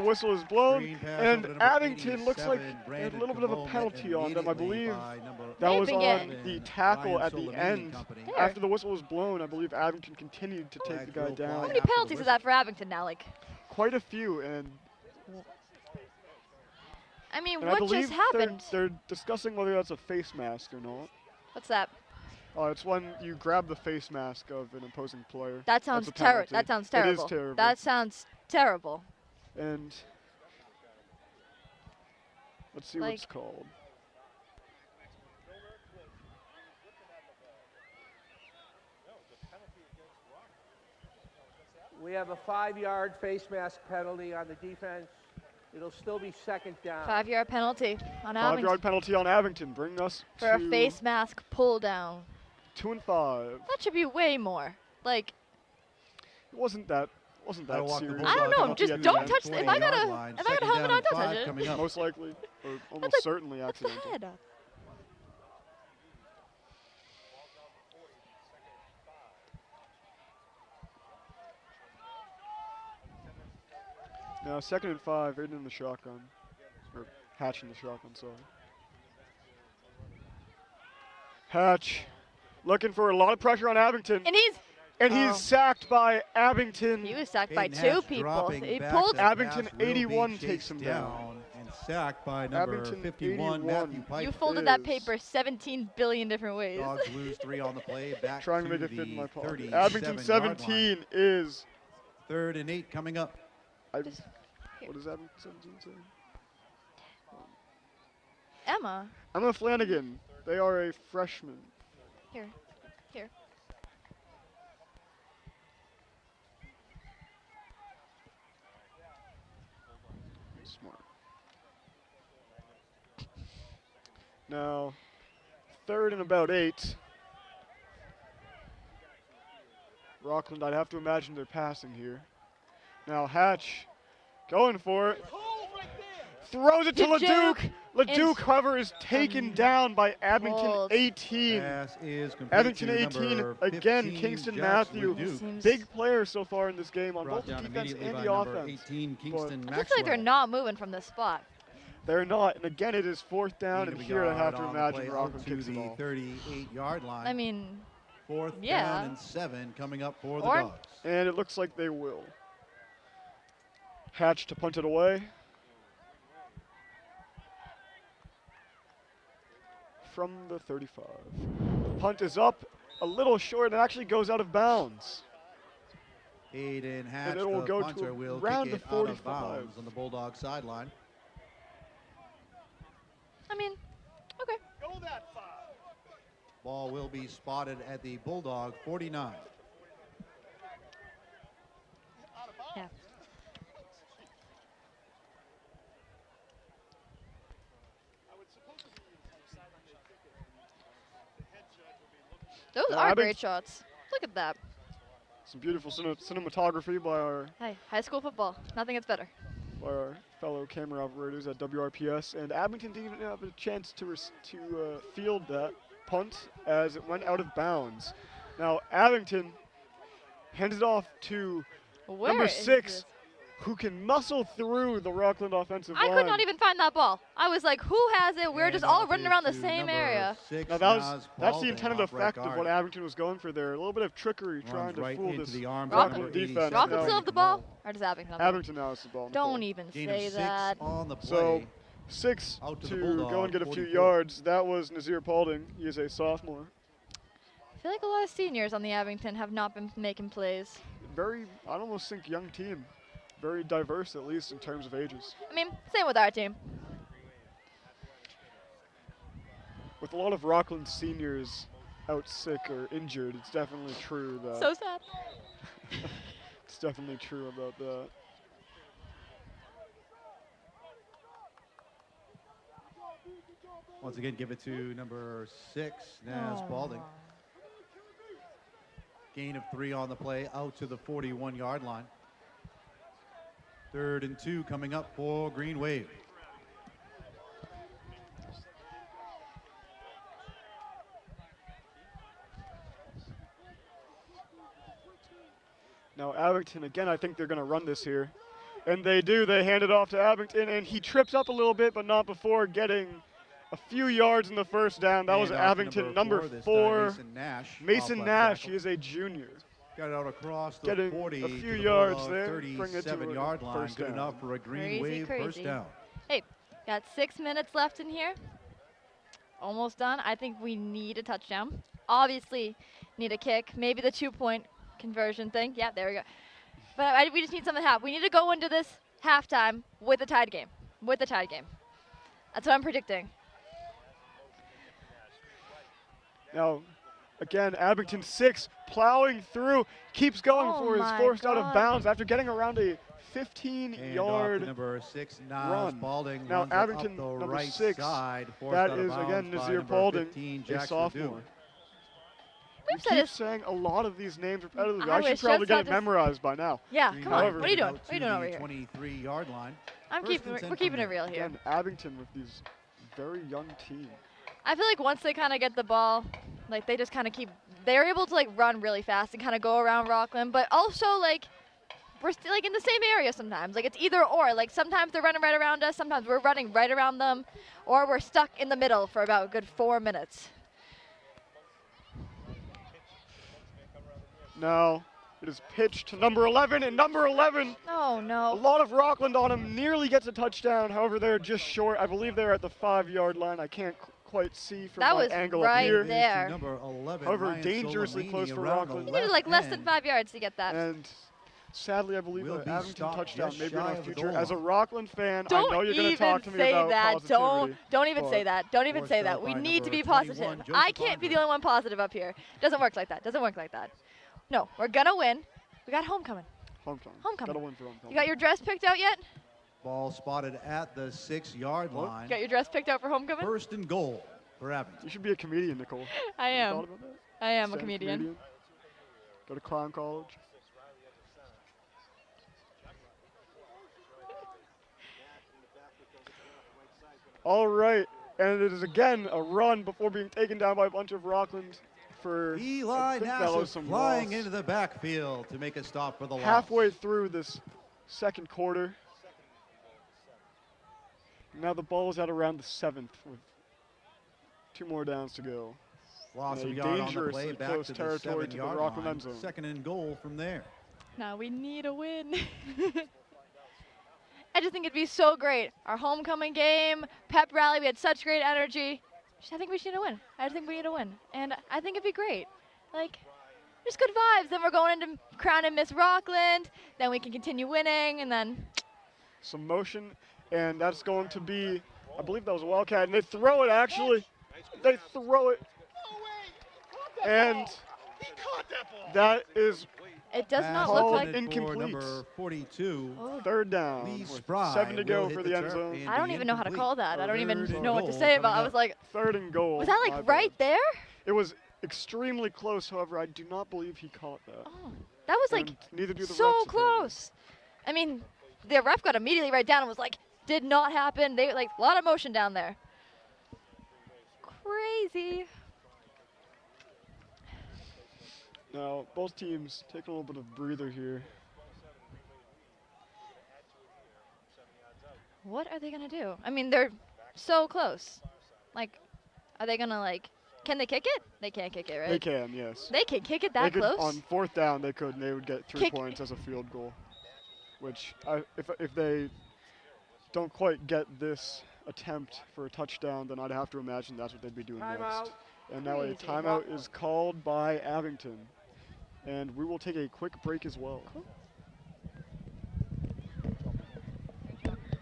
whistle is blown. Screen pass And over to number Abington looks like 87, they had a Brandon little bit of a Camo, penalty met on them, I immediately believe. by number That was Maybe on get- the tackle Ryan at the Solimini end. company. There. After the whistle was blown, I believe Abington continued to take Flag the guy will fly down. How after many the penalties is whistle. that for Abington now? Like, Quite a few, and I mean, I what believe just happened? they're discussing whether that's a face mask or not. What's that? It's when you grab the face mask of an opposing player. That sounds That's a penalty. That sounds It terrible. is terrible. That sounds terrible. And let's see what it's called. We have a 5-yard face mask penalty on the defense. It'll still be second down. 5-yard penalty on Abington. 5-yard penalty on Abington, bringing us for to a face mask pull down. 2 and 5. That should be way more. Like, it wasn't that serious. I don't know. Just don't touch. If I got a helmet on, don't touch it. Most likely, or almost like, certainly What's the accidental. head? Now 2nd and 5, Aiden in the shotgun, or Hatch in the shotgun. Sorry. Hatch, looking for a lot of pressure on Abington. And he's sacked by Abington. He was sacked by 2 people. He pulled. Abington 81 takes him down. And sacked by number Abington 51, Matthew Pipe. You folded that paper 17 billion different ways. Dogs lose 3 on the play. Back Trying to to make it fit in the my pocket. 37 Abington yard 17 line. is. 3rd and 8 coming up. What does Abington 17 say? Emma Flanagan. They are a freshman. Here. Smart. Now, 3rd and about 8. Rockland, I'd have to imagine they're passing here. Now Hatch, going for it. Throws it to LeDuc. LeDuc, however, is taken down by Abington 18. Pass is complete Abington to 18, number again, 15, Kingston Jax Matthew. LeDuc. Big player so far in this game on Brought both the down defense immediately and by the number offense. 18, Kingston I feel like they're not moving from this spot. They're not, and again, it is 4th down, and here I have to on the imagine play Rockland out to kicks the the ball. 38-yard line. I mean, 4th yeah. down and 7 coming up for the Or- Dogs. And it looks like they will. Hatch to punt it away. From the 35. Punt is up, a little short, and actually goes out of bounds. Aiden Hatch, And it will the go punter, to will around kick the it out of 45. bounds on the Bulldog sideline. I mean, okay. Ball will be spotted at the Bulldog 49. Yeah. Those are great shots. Look at that. Some beautiful cinematography by our Hey, high school football. Nothing gets better. fellow camera operators at WRPS, and Abington didn't even have a chance to field that punt as it went out of bounds. Now Abington hands it off to number Where is 6, this? who can muscle through the Rockland offensive line. I could not even find that ball. I was like, who has it? We're just all running around the same area. Now that's the intended effect of what Abington was going for there. A little bit of trickery trying to fool this Rockland defense. Rockland Now still have the ball? Or does Abington have the ball? Abington now has the ball. Don't even say that. On the play. So 6 Out to to the Bulldog, go and get a few 44. yards. That was Nazir Paulding. He is a sophomore. I feel like a lot of seniors on the Abington have not been making plays. I'd almost think young team. Very diverse, at least in terms of ages. I mean, same with our team. With a lot of Rockland seniors out sick or injured, it's definitely true that. So sad. It's definitely true about that. Once again, give it to number 6, Naz Balding. Gain of 3 on the play, out to the 41-yard line. 3rd and 2 coming up for Green Wave. Now Abington, again, I think they're going to run this here. And they do. They hand it off to Abington, and he trips up a little bit, but not before getting a few yards in the first down. That was Abington, number 4, Mason Nash. He is a junior. Got it out across the Getting 40 a few to the yards Bulldog there, bring it to a 37-yard line. first Good down. enough for a Green Wave first down. Hey, got 6 minutes left in here. almost done. I think we need a touchdown. Obviously, need a kick. Maybe the 2-point conversion thing. Yeah, there we go. But we just need something to happen. We need to go into this halftime with a tied game. With a tied game. That's what I'm predicting. Now, again, Abington 6 plowing through, keeps going Oh for his my forced out of God. bounds after getting around a And off to 15-yard number 6, Nas run. Balding. Now runs it Abington, up the number right 6, side, forced that out of is again bounds by Nazir number Balding, 15, a Jack sophomore. Perdue. We We've said keep it's saying a lot of these names repetitively. I I should wish probably that's get not it just- memorized by now. Yeah, Green come on. Wave What are you doing? out What are you to doing the over here? 23-yard line. I'm First and 10 we're keeping from it real here. Again, Abington with these very young team. I feel like once they kind of get the ball, like they just kind of they're able to like run really fast and kind of go around Rockland, but also like we're still like in the same area sometimes. Like it's either or. Like sometimes they're running right around us, sometimes we're running right around them, or we're stuck in the middle for about a good 4 minutes. Now it is pitched to number 11, and number 11, Oh a no. lot of Rockland on him, nearly gets a touchdown. However, they're just short. I believe they're at the 5-yard line. I can't quite see from That my was angle right up here. It is to there. number 11, However, Ryan dangerously Solimini close for around Rockland. the You needed left like less than end. 5 yards to get that. And sadly, I believe Will an be Abington stopped touchdown just may be in shy our of the future. goal As a line. Rockland fan, Don't I know you're going to even talk to me say about that. positivity. Don't even but say that. Don't even Forced say out that. We by need to be number positive. 21, I Joseph can't be the Andre. only one positive up here. Doesn't work like that. Doesn't work like that. No, we're gonna win. We got homecoming. Homecoming. Homecoming. Gotta win for homecoming. You got your dress picked out yet? Ball spotted at the 6-yard What? line. You got your dress picked out for homecoming? First and goal for Abington. You should be a comedian, Nicole. I You am. thought about that? I am a Stand-up comedian. Go to clown college. All right, and it is again a run before being taken down by a bunch of Rockland for Eli I think that was Nassif some flying loss. into the backfield to make a stop for the loss. Halfway through this second quarter. Now the ball is at around the 7th with 2 more downs to go. Loss in of a yard on the dangerously play back close to the territory to the 7-yard Rockland line. end zone. Second and goal from there. Now we need a win. I just think it'd be so great. Our homecoming game, pep rally, we had such great energy. I think we should need a win. I think we need a win. And I think it'd be great. Like, just good vibes. Then we're going into crowning Miss Rockland. Then we can continue winning. And then Some motion, and that's going to be, I believe that was a Wildcat, and they throw it actually. They throw it. And that is it does not Pass look Called like. intended for incomplete. number 42. Oh, 3rd down. Lee with Spry 7 to go will for hit the end turf zone. and I don't be even know how to incomplete. call that. I don't even Third know what to goal say about. coming I was up. like, 3rd and goal. was that my like bad. right there? It was extremely close, however, I do not believe he caught that. Oh, that was like And neither do the so refs, apparently. close. I mean, the ref got immediately right down and was like, did not happen. They like a lot of motion down there. Crazy. Now, both teams taking a little bit of breather here. What are they gonna do? I mean, they're so close. Like, are they gonna like? Can they kick it? They can't kick it, right? They can, yes. They can kick it They that could, close. on 4th down, they could, and they would get 3 Kick- points as a field goal. Which, if they don't quite get this attempt for a touchdown, then I'd have to imagine that's what they'd be doing Timeout. next. And now a Crazy. timeout is called by Abington. And we will take a quick break as well.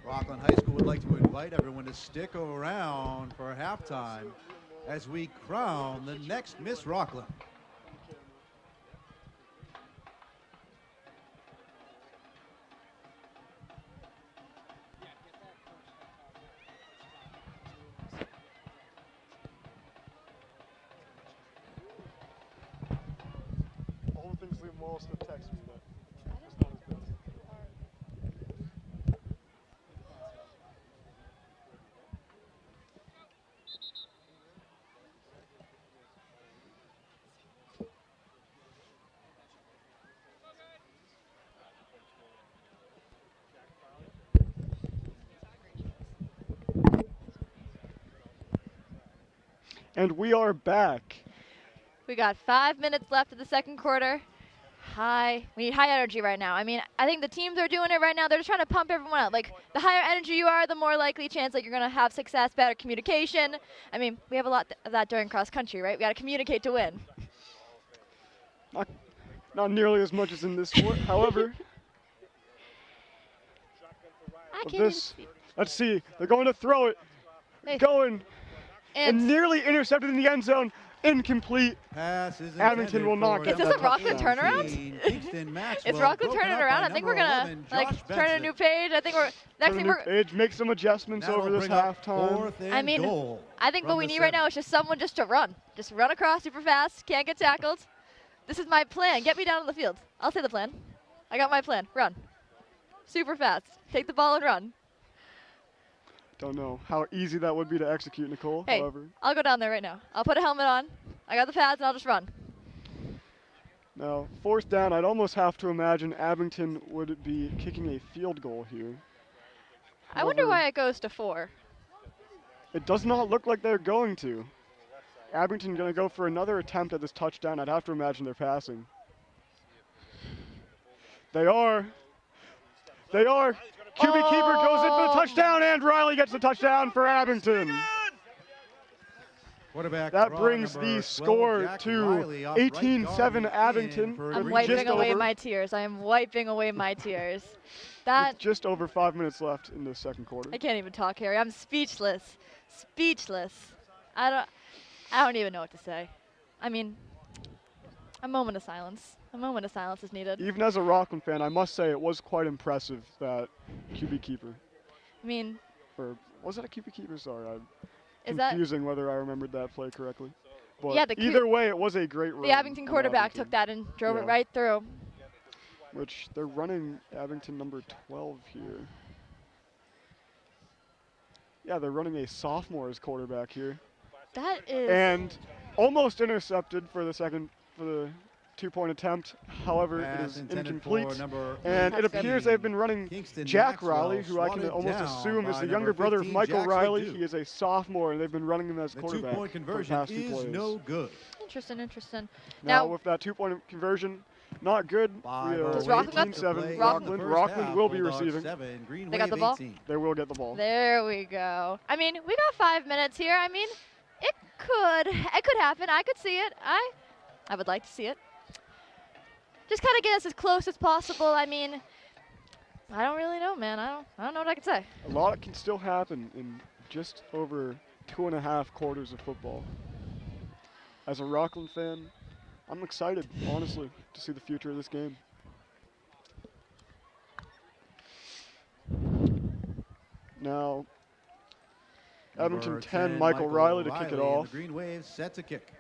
Rockland High School would like to invite everyone to stick around for halftime as we crown the next Miss Rockland. All the things Liam Wallace have texted me that it's not as good. And we are back. We got 5 minutes left of the second quarter. high energy right now. I mean, I think the teams are doing it right now. They're just trying to pump everyone out. Like, the higher energy you are, the more likely chance that you're going to have success, better communication. I mean, we have a lot of that during cross country, right? We got to communicate to win. Not nearly as much as in this sport. However, I with can't this, let's see. They're going to throw it. Hey. Going. And And nearly intercepted in the end zone. Incomplete. Pass is Abington will not get Is this that a Rockland touchdown. turnaround? Is Rockland turning it around? I think we're gonna turn a new page. I think we're next thing we're. Page, make some adjustments over this halftime. I mean, I think what we need right now is just someone just to run across super fast. Can't get tackled. This is my plan. Get me down on the field. I'll say the plan. I got my plan. Run. Super fast. Take the ball and run. Don't know how easy that would be to execute, Nicole. Hey, However, I'll go down there right now. I'll put a helmet on. I got the pads and I'll just run. now 4th down. I'd almost have to imagine Abington would be kicking a field goal here. I wonder However, why it goes to 4. It does not look like they're going to. Abington going to go for another attempt at this touchdown. I'd have to imagine they're passing. They are. They are. QB keeper goes in for the touchdown, and Riley gets the touchdown for Abington. That brings the score to 18-7 Abington. I'm with wiping away over- my tears. I am wiping away my tears. That with just over 5 minutes left in the second quarter. I can't even talk, Harry. I'm speechless. Speechless. I don't even know what to say. I mean, a moment of silence. A moment of silence is needed. Even as a Rockland fan, I must say it was quite impressive that QB keeper. I mean, Or was that a QB keeper? Sorry, I'm is that confusing whether I remembered that play correctly. But Yeah, the either way, it was a great run. the Abington from quarterback Abington, took that and drove it Yeah. right through. Which they're running Abington number 12 here. Yeah, they're running a sophomore as quarterback here. That is And almost intercepted for the 2-point attempt. However, it is incomplete. And it That's appears good. they've been running Kingston Jack Maxwell Riley, who I can swatted almost down assume is by the younger number brother of 15, Michael Jackson Riley. Duke. He is a sophomore, and they've been running him as The quarterback. two-point for the conversion past 2 is plays. no good. interesting. Now, Now, with that 2-point conversion, not good. Five We are Does Rockland got- 18-7 Rockland- Rockland will be Bulldogs receiving. 7, Green They got Wave the ball? 18. They will get the ball. there we go. I mean, we got 5 minutes here. I mean, it could happen. I could see it. I would like to see it. Just kind of get us as close as possible. I mean, I don't really know, man. I don't know what I can say. A lot can still happen in just over 2.5 quarters of football. As a Rockland fan, I'm excited, honestly, to see the future of this game. Now, Abington Number 10, Michael Riley to kick it and off. The Green Wave set to kick.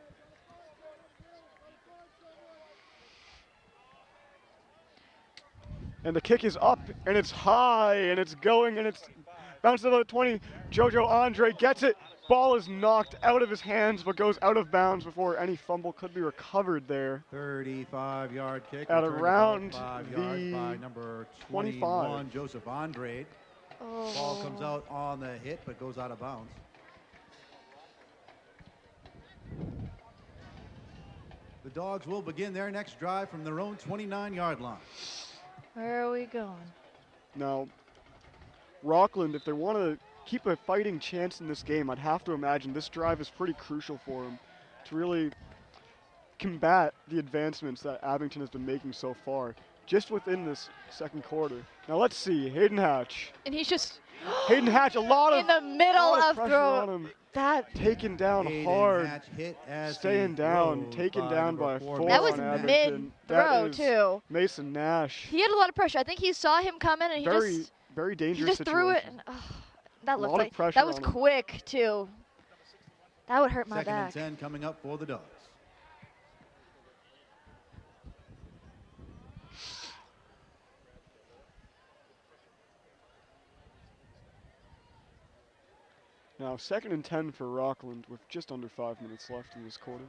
And the kick is up, and it's high, and it's going, and it's bounced about 20. Jojo Andre gets it. Ball is knocked out of his hands, but goes out of bounds before any fumble could be recovered there. 35-yard kick. At returned around about 5 yards the by number 25. 21, Joseph Andre. Oh. Ball comes out on the hit, but goes out of bounds. The Dogs will begin their next drive from their own 29-yard line. Where are we going? Now, Rockland, if they want to keep a fighting chance in this game, I'd have to imagine this drive is pretty crucial for them to really combat the advancements that Abington has been making so far, just within this second quarter. Now let's see, Hayden Hatch. And he's just Hayden Hatch, a lot of in the middle lot of pressure on throw. him. That Taken down Hayden hard, Hatch hit as staying he down, rode taken by down number by 4, 4 that was on Abington. mid That throw is too. Mason Nash. He had a lot of pressure. I think he saw him coming and Very, very he dangerous just threw it. situation. And, that looked lot of like pressure that was on him. quick too. That would hurt my Second back. and 10 coming up for the Dogs. Now, 2nd and 10 for Rockland with just under 5 minutes left in this quarter.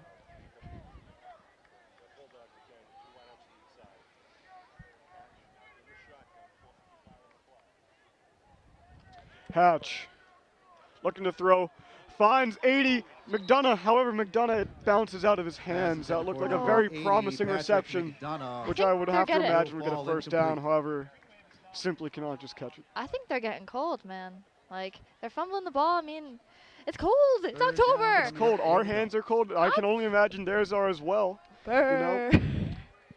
Hatch looking to throw, finds 80. McDonough, however, McDonough, it bounces out of his hands. That looked like a very promising reception, which I would have to imagine would get a first down. However, simply cannot just catch it. I think they're getting cold, man. Like, they're fumbling the ball. I mean, it's cold. It's October. It's cold. Our hands are cold. I can only imagine theirs are as well. Brr. You know,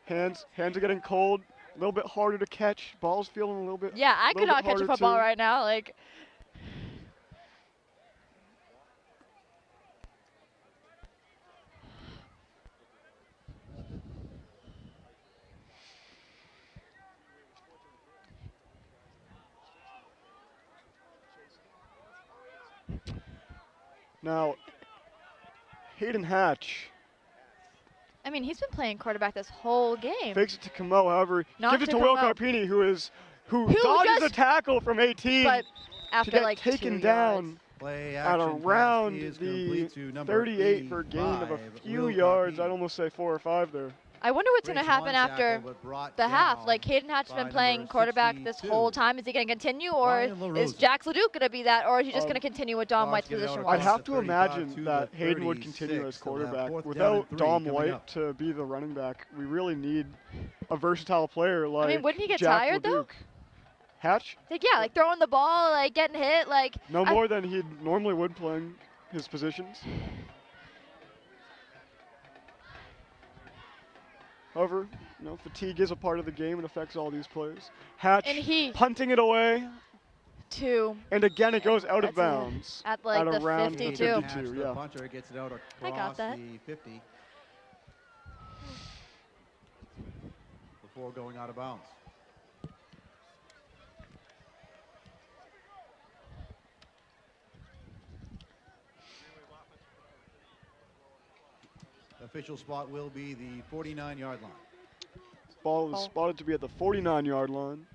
hands are getting cold. A little bit harder to catch. Ball's feeling a little bit. Yeah, I could not catch a football right now. Like. Now, Hayden Hatch. I mean, he's been playing quarterback this whole game. Fakes it to Camo, however, gives it to Will Carpini, who dodges a tackle from 18 but after to get like taken 2 down Play at action around pass is the complete to number 38 for a gain of a 85, few Will yards. Carpini. I'd almost say 4 or 5 there. I wonder what's going to Breaks happen one after tackle, but brought the half. down Like, Hayden Hatch has by been playing number quarterback this 62. whole time. Is he going to continue, or Ryan is LaRosa. Jax Leduc going to be that, or is he just Um, going to continue with Dom Dogs White's get it out position? across I'd the have to 35 imagine to that the Hayden would continue 36, as so now quarterback. 4th down Without and 3 Dom coming White up. to be the running back, we really need a versatile player like I mean, wouldn't he get Jack tired, though? Leduc. Hatch? Like, yeah, like throwing the ball, like getting hit, like. No more than he normally would playing his positions. However, you know, fatigue is a part of the game and affects all these players. Hatch And he- punting it away, 2 and again it goes out of That's bounds. at like the around the 52. 52, The yeah. punter gets it out I got across that. the 50 before going out of bounds. The official spot will be the 49-yard line. Ball is spotted to be at the 49-yard line.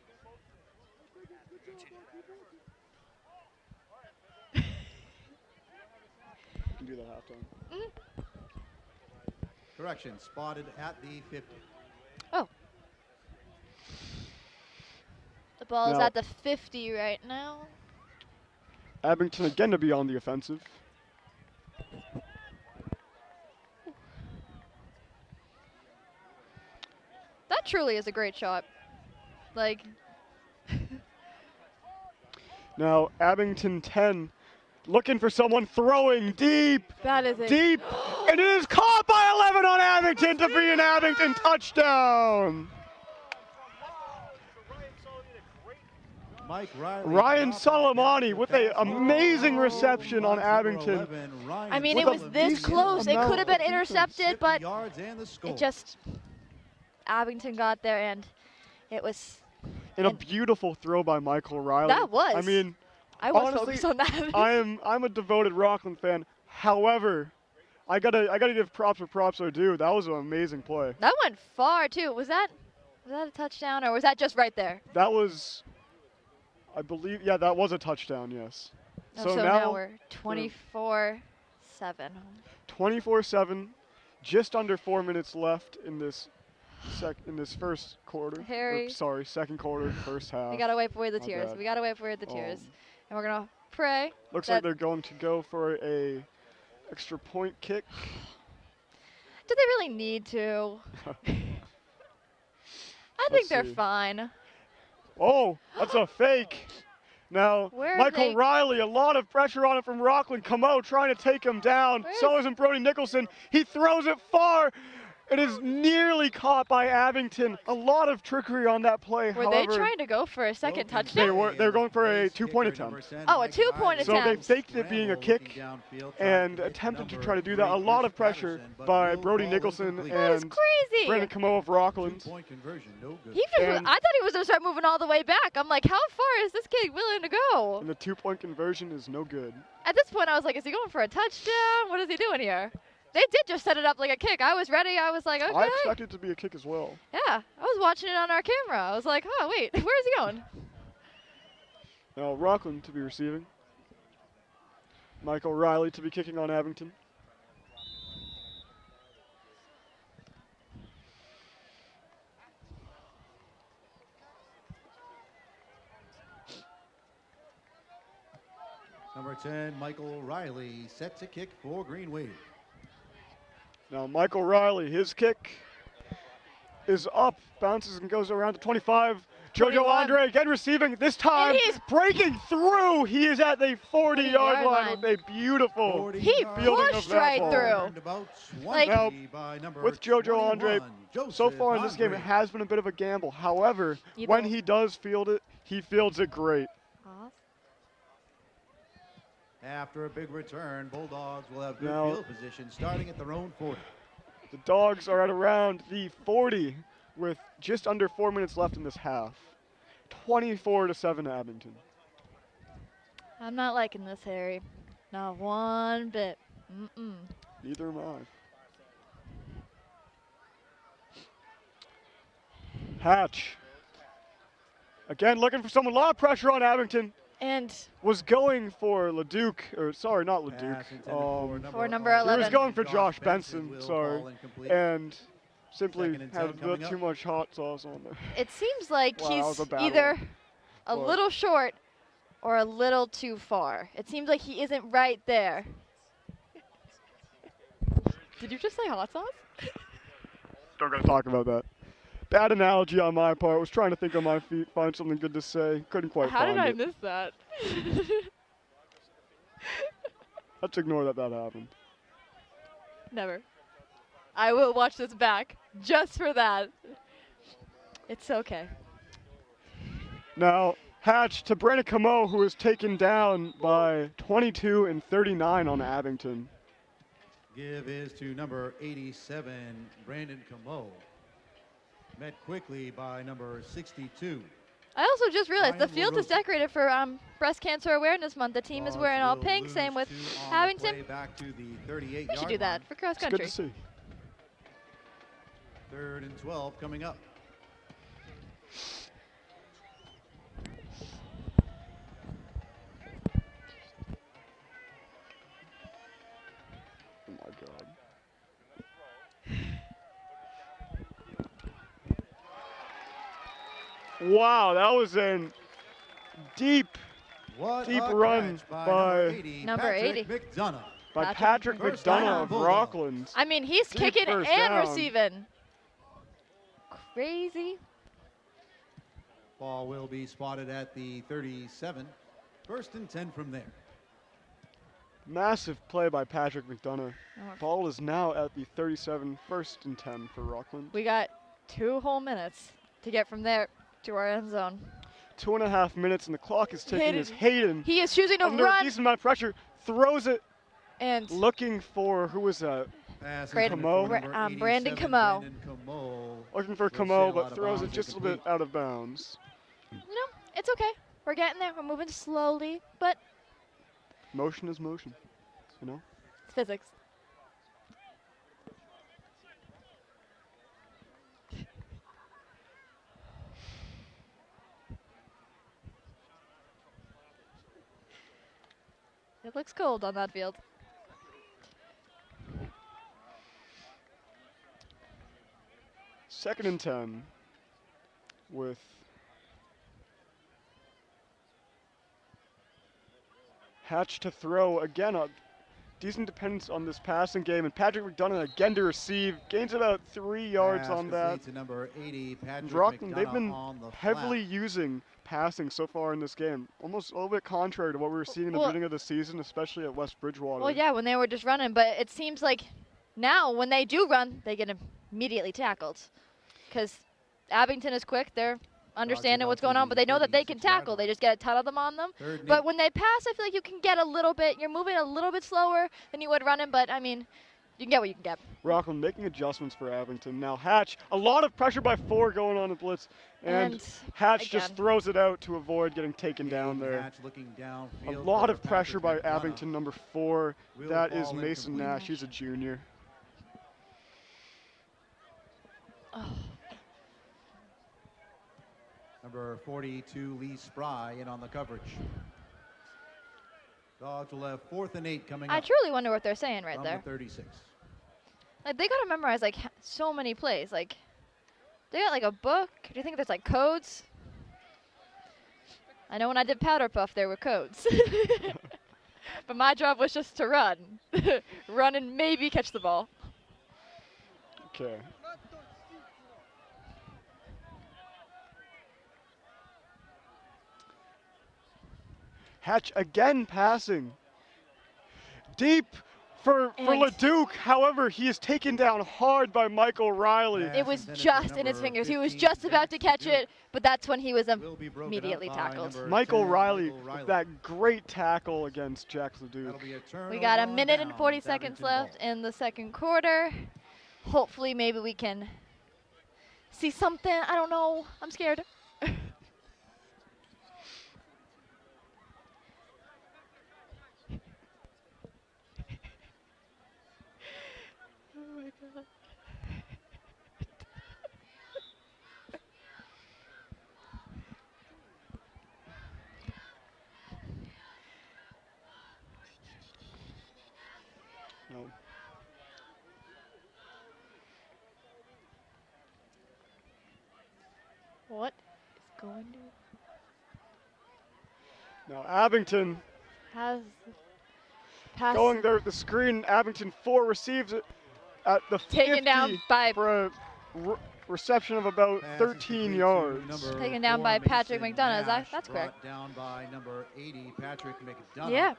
You can do that halftime. Correction, spotted at the 50. Oh. The ball is Now- at the 50 right now. Abington again to be on the offensive. That truly is a great shot. Like, Now Abington 10 looking for someone throwing deep, that is a deep, and it is caught by 11 on Abington to be an Abington touchdown. Mike Riley Ryan dropping back Soleimani to with pass. an amazing reception on Number Abington. 11, Ryan I mean, it with was a this decent close. It amount could have been of intercepted, 50 but yards and the score. it just, Abington got there, and it was, And a And- beautiful throw by Michael Riley. That was. I mean, I was honestly, focused on that. I'm a devoted Rockland fan. However, I gotta give props where props are due. That was an amazing play. That went far, too. Was that a touchdown, or was that just right there? That was, I believe, yeah, that was a touchdown. Yes. Oh, So so now now we're 24-7. 24-7, just under 4 minutes left in this first quarter. Harry. Second quarter, first half. We gotta wipe away the My tears. bad. We gotta wipe away the tears. Um, And we're gonna pray. Looks that- like they're going to go for a extra point kick. Do they really need to? I Let's think they're see. fine. Oh, that's a fake. Now, Where are Michael they- Riley, a lot of pressure on him from Rockland. Camo trying to take him down. Where So is- isn't Brody Nicholson. He throws it far. It is nearly caught by Abington. A lot of trickery on that play. Were However, they trying to go for a second Broken touchdown? They're going for a Place two-point kicker attempt. number 10, Oh, a Mike two-point Riley. So they attempt. faked it being a Scramble kick looking downfield, and trying to attempted to number try to do that. A 3, lot of Chris pressure Patterson, but by no Brody ball Nicholson incomplete. That is and crazy. Brandon Camo of Rockland. Two-point conversion, no good. He just, And- I thought he was gonna start moving all the way back. I'm like, how far is this kid willing to go? And the two-point conversion is no good. At this point, I was like, is he going for a touchdown? What is he doing here? They did just set it up like a kick. I was ready. I was like, okay. I expected it to be a kick as well. Yeah, I was watching it on our camera. I was like, oh, wait, where is he going? Now Rockland to be receiving. Michael Riley to be kicking on Abington. Number 10, Michael Riley, set to kick for Green Wave. Now Michael Riley, his kick is up, bounces and goes around to 25. Jojo 21. Andre again receiving, this time he's breaking through. He is at the 40-yard line with a beautiful 40 He yards. fielding of pushed that right ball. through. Turned about Like- 20 by number With Jojo Andre, 21, so Joseph far in this game, it Andre. has been a bit of a gamble. However, Either when way. he does field it, he fields it great. After a big return, Bulldogs will have good Now- field position starting at their own 40. The Dogs are at around the 40 with just under 4 minutes left in this half. 24-7 Abington. I'm not liking this, Harry. Not one bit. Neither am I. Hatch. Again, looking for someone. A lot of pressure on Abington. And Was going for Leduc, or sorry, not Leduc. Pass intended for For number He was 11. going for Josh Benson, will sorry. fall incomplete. And simply Second and 10 had a bit coming too up. much hot sauce on there. it seems like Wow, that was he's a bad either one. a But- little short or a little too far. It seems like he isn't right there. Did you just say hot sauce? Don't gotta talk about that. Bad analogy on my part. Was trying to think on my feet, find something good to say. Couldn't quite How find did I it. miss that? Let's ignore that happened. Never. I will watch this back just for that. It's okay. Now, Hatch to Brandon Camo, who was taken down by 22 and 39 on Abington. Give is to number 87, Brandon Camo. Met quickly by number 62. I also just realized the Ryan field is LaRosa. decorated for Breast Cancer Awareness Month. The team is Dogs wearing all will pink, lose same with 2 on the Abington. play back to the 38 We should yard do that line. for cross It's good country. to see. 3rd and 12 coming up. Oh my God. Wow, that was a deep What Deep a run catch by by number 80, Number Patrick 80. McDonough. by Patrick Patrick First McDonough down, of Bulldogs. Rockland. I mean, he's Deep kicking first and down. receiving. Crazy. Ball will be spotted at the 37. 1st and 10 from there. Massive play by Patrick McDonough. Oh, Ball is now at the 37, 1st and 10 for Rockland. We got 2 whole minutes to get from there to our end zone. 2.5 minutes and the clock is ticking Hayden. as Hayden, He is choosing to under a run decent amount of pressure, throws it, and looking for, who was that? Pass Brandon- intended for Bra- number Brandon 87, Camo. Brandon Camo. Looking for Will Camo, sail out but of throws it bounds, just a bit incomplete. out of bounds. no, it's okay. We're getting there. We're moving slowly, but Motion is motion, you know? it's physics. It looks cold on that field. Second and 10 with Hatch to throw. Again, a decent dependence on this passing game. And Patrick McDonough again to receive. Gains about 3 yards Pass on that. complete to number 80, Patrick Rockland, they've McDonough been on the heavily flat. using passing so far in this game. Almost a little bit contrary to what we were seeing in the Well- beginning of the season, especially at West Bridgewater. Well, yeah, when they were just running, but it seems like now when they do run, they get immediately tackled. Because Abington is quick, they're understanding about what's going on, but they know that they can 36-yard tackle. line. They just get a ton of them on them. 3rd and But 8. when they pass, I feel like you can get a little bit, you're moving a little bit slower than you would running, but I mean, you can get what you can get. Rockland making adjustments for Abington. Now Hatch, a lot of pressure by 4 going on in blitz. And Hatch just again. throws it out to avoid getting taken down Hayden there. Hatch looking A downfield lot for of pressure by Patrick McDonough. Abington, number 4. Will That is fall Mason incomplete. Nash. He's a junior. Number 42, Lee Spry, in on the coverage. Dogs will have 4th and 8 coming I up truly wonder what they're saying right from there. the 36. Like, they gotta memorize, like, so many plays. Like, they got, like, a book. Do you think there's, like, codes? I know when I did Powder Puff, there were codes. But my job was just to run. Run and maybe catch the ball. Okay. Hatch again passing. Deep for And- LeDuc. However, he is taken down hard by Michael Riley. Yeah. It was intended for just in his number fingers. He was 15, just about to Dennis catch it, but that's when he was Will be broken up immediately by tackled. number Michael 10, Riley Michael Riley. with that great tackle against Jack LeDuc. That'll be a We turnover got a on minute and downs, 40 seconds Abington left ball. in the second quarter. Hopefully, maybe we can see something. I don't know. I'm scared. Oh my God. No. What is going to Now Abington has pass going there with the screen. Abington 4 receives it at the 50 taken down by for a reception of about Pass is 13 complete to yards. number Taken down 4, by Patrick Mason McDonough. Is that- Nash, that's correct. brought down by number 80, Patrick McDonough. yeah.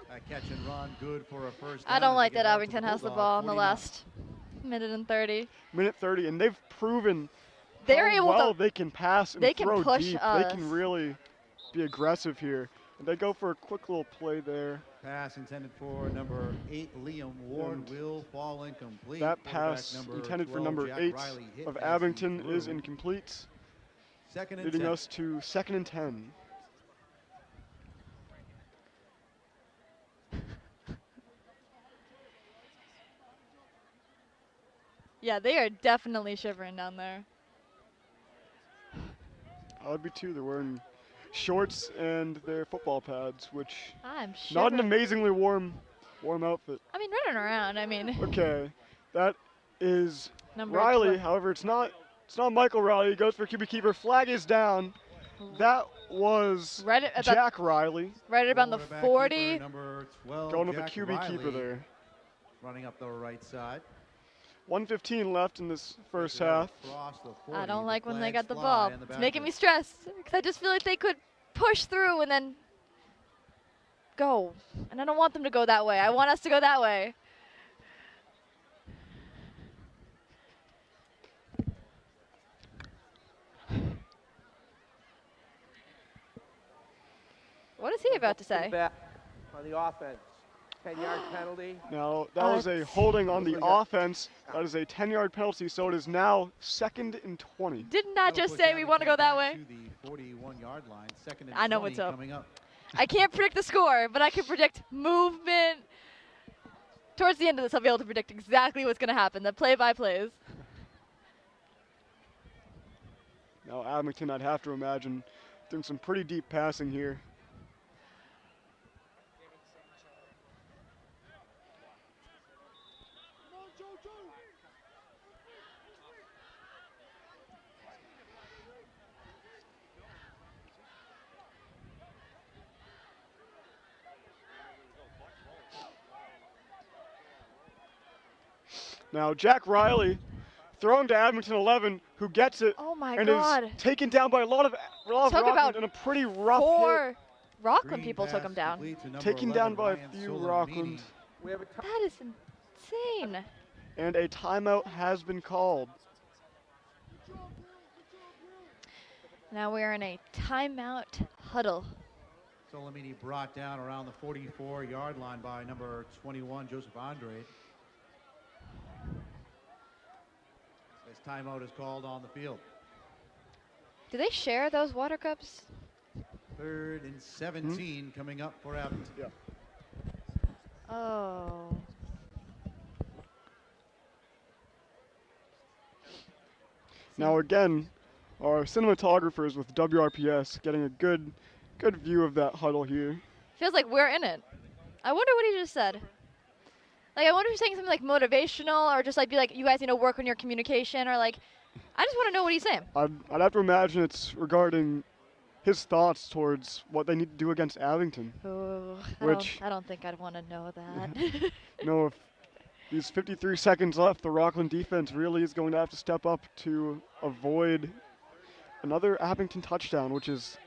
That catch and run, good for a first I down don't as like they get that out to Abington the has the Bulldogs, ball in the 49. last minute and 30. Minute 30, and they've proven They're how able well to. they can pass and they can throw push deep. They us. can really be aggressive here. And they go for a quick little play there. Pass intended for number 8, Liam Ward, And will fall incomplete. That Quarterback pass number intended for 12, number Jack 8 Riley, hit of as he Abington is threw. incomplete, Second and leading 10. us to 2nd and 10. Yeah, they are definitely shivering down there. I would be too. They're wearing shorts and their football pads, which I'm shivering. not an amazingly warm outfit. I mean, running around. I mean, Okay, that is number Riley. 12. However, it's not Michael Riley. He goes for QB keeper. Flag is down. That was Right at about, Jack Riley right at about the Quarterback 40. keeper, number 12, going with a Jack QB keeper Riley, there. running up the right side. 1:15 left in this first Takes it out half. across the 40. I don't like when they Flags got the fly ball. in the It's making me backfield. stressed because I just feel like they could push through and then go. And I don't want them to go that way. I want us to go that way. What is he about to say? Back on the offense. 10-yard penalty. Now, that was a holding on the offense. That is a 10-yard penalty, so it is now 2nd and 20. Did not That'll just push say we want to go Abington that way. back to the 41-yard line. Second and I know 20 what's up. coming up. I can't predict the score, but I can predict movement. Towards the end of this, I'll be able to predict exactly what's going to happen, the play-by-plays. Now, Abington, I'd have to imagine, doing some pretty deep passing here. Now, Jack Riley thrown to Abington 11, who gets it Oh my and God. is taken down by a lot of Talk Rockland about in a pretty rough hit. 4 Rockland Green people took pass him down. complete to number Taken 11, down by a Ryan few Solomini. Rockland. We have a That is insane. And a timeout has been called. Now we're in a timeout huddle. Solomini brought down around the 44-yard line by number 21, Joseph Andre. This timeout is called on the field. Do they share those water cups? 3rd and 17 coming up for Abington. Yeah. Oh. Now again, our cinematographers with WRPS getting a good view of that huddle here. Feels like we're in it. I wonder what he just said. Like, I wonder if he's saying something like motivational or just like be like, you guys need to work on your communication or like, I just want to know what he's saying. I'd have to imagine it's regarding his thoughts towards what they need to do against Abington. Oh, Which- I don't think I'd want to know that. You know, if these 53 seconds left, the Rockland defense really is going to have to step up to avoid another Abington touchdown, which is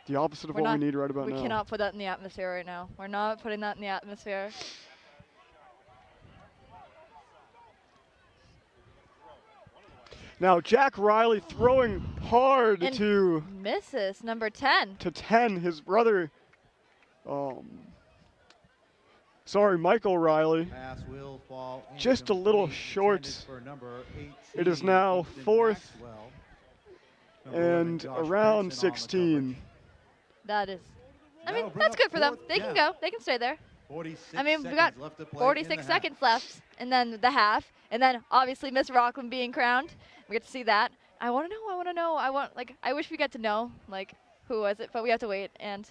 the opposite of We're what not- we need right about We now. cannot put that in the atmosphere right now. We're not putting that in the atmosphere. Now Jack Riley throwing hard And to Misses, number 10. 10. His brother, Michael Riley. Pass will fall Just a little incomplete, short. intended for number 18, It is now Ethan 4th Maxwell. Number 11, and Josh around Benson on the 16. coverage. That is. I That'll mean, bring that's up good for them. fourth They can down. go. They can stay there. 46 I mean, we got seconds left to play in 46 the seconds half. left, and then the half, and then obviously Miss Rockland being crowned. We get to see that. I want to know. I wish we got to know, like, who was it, but we have to wait. And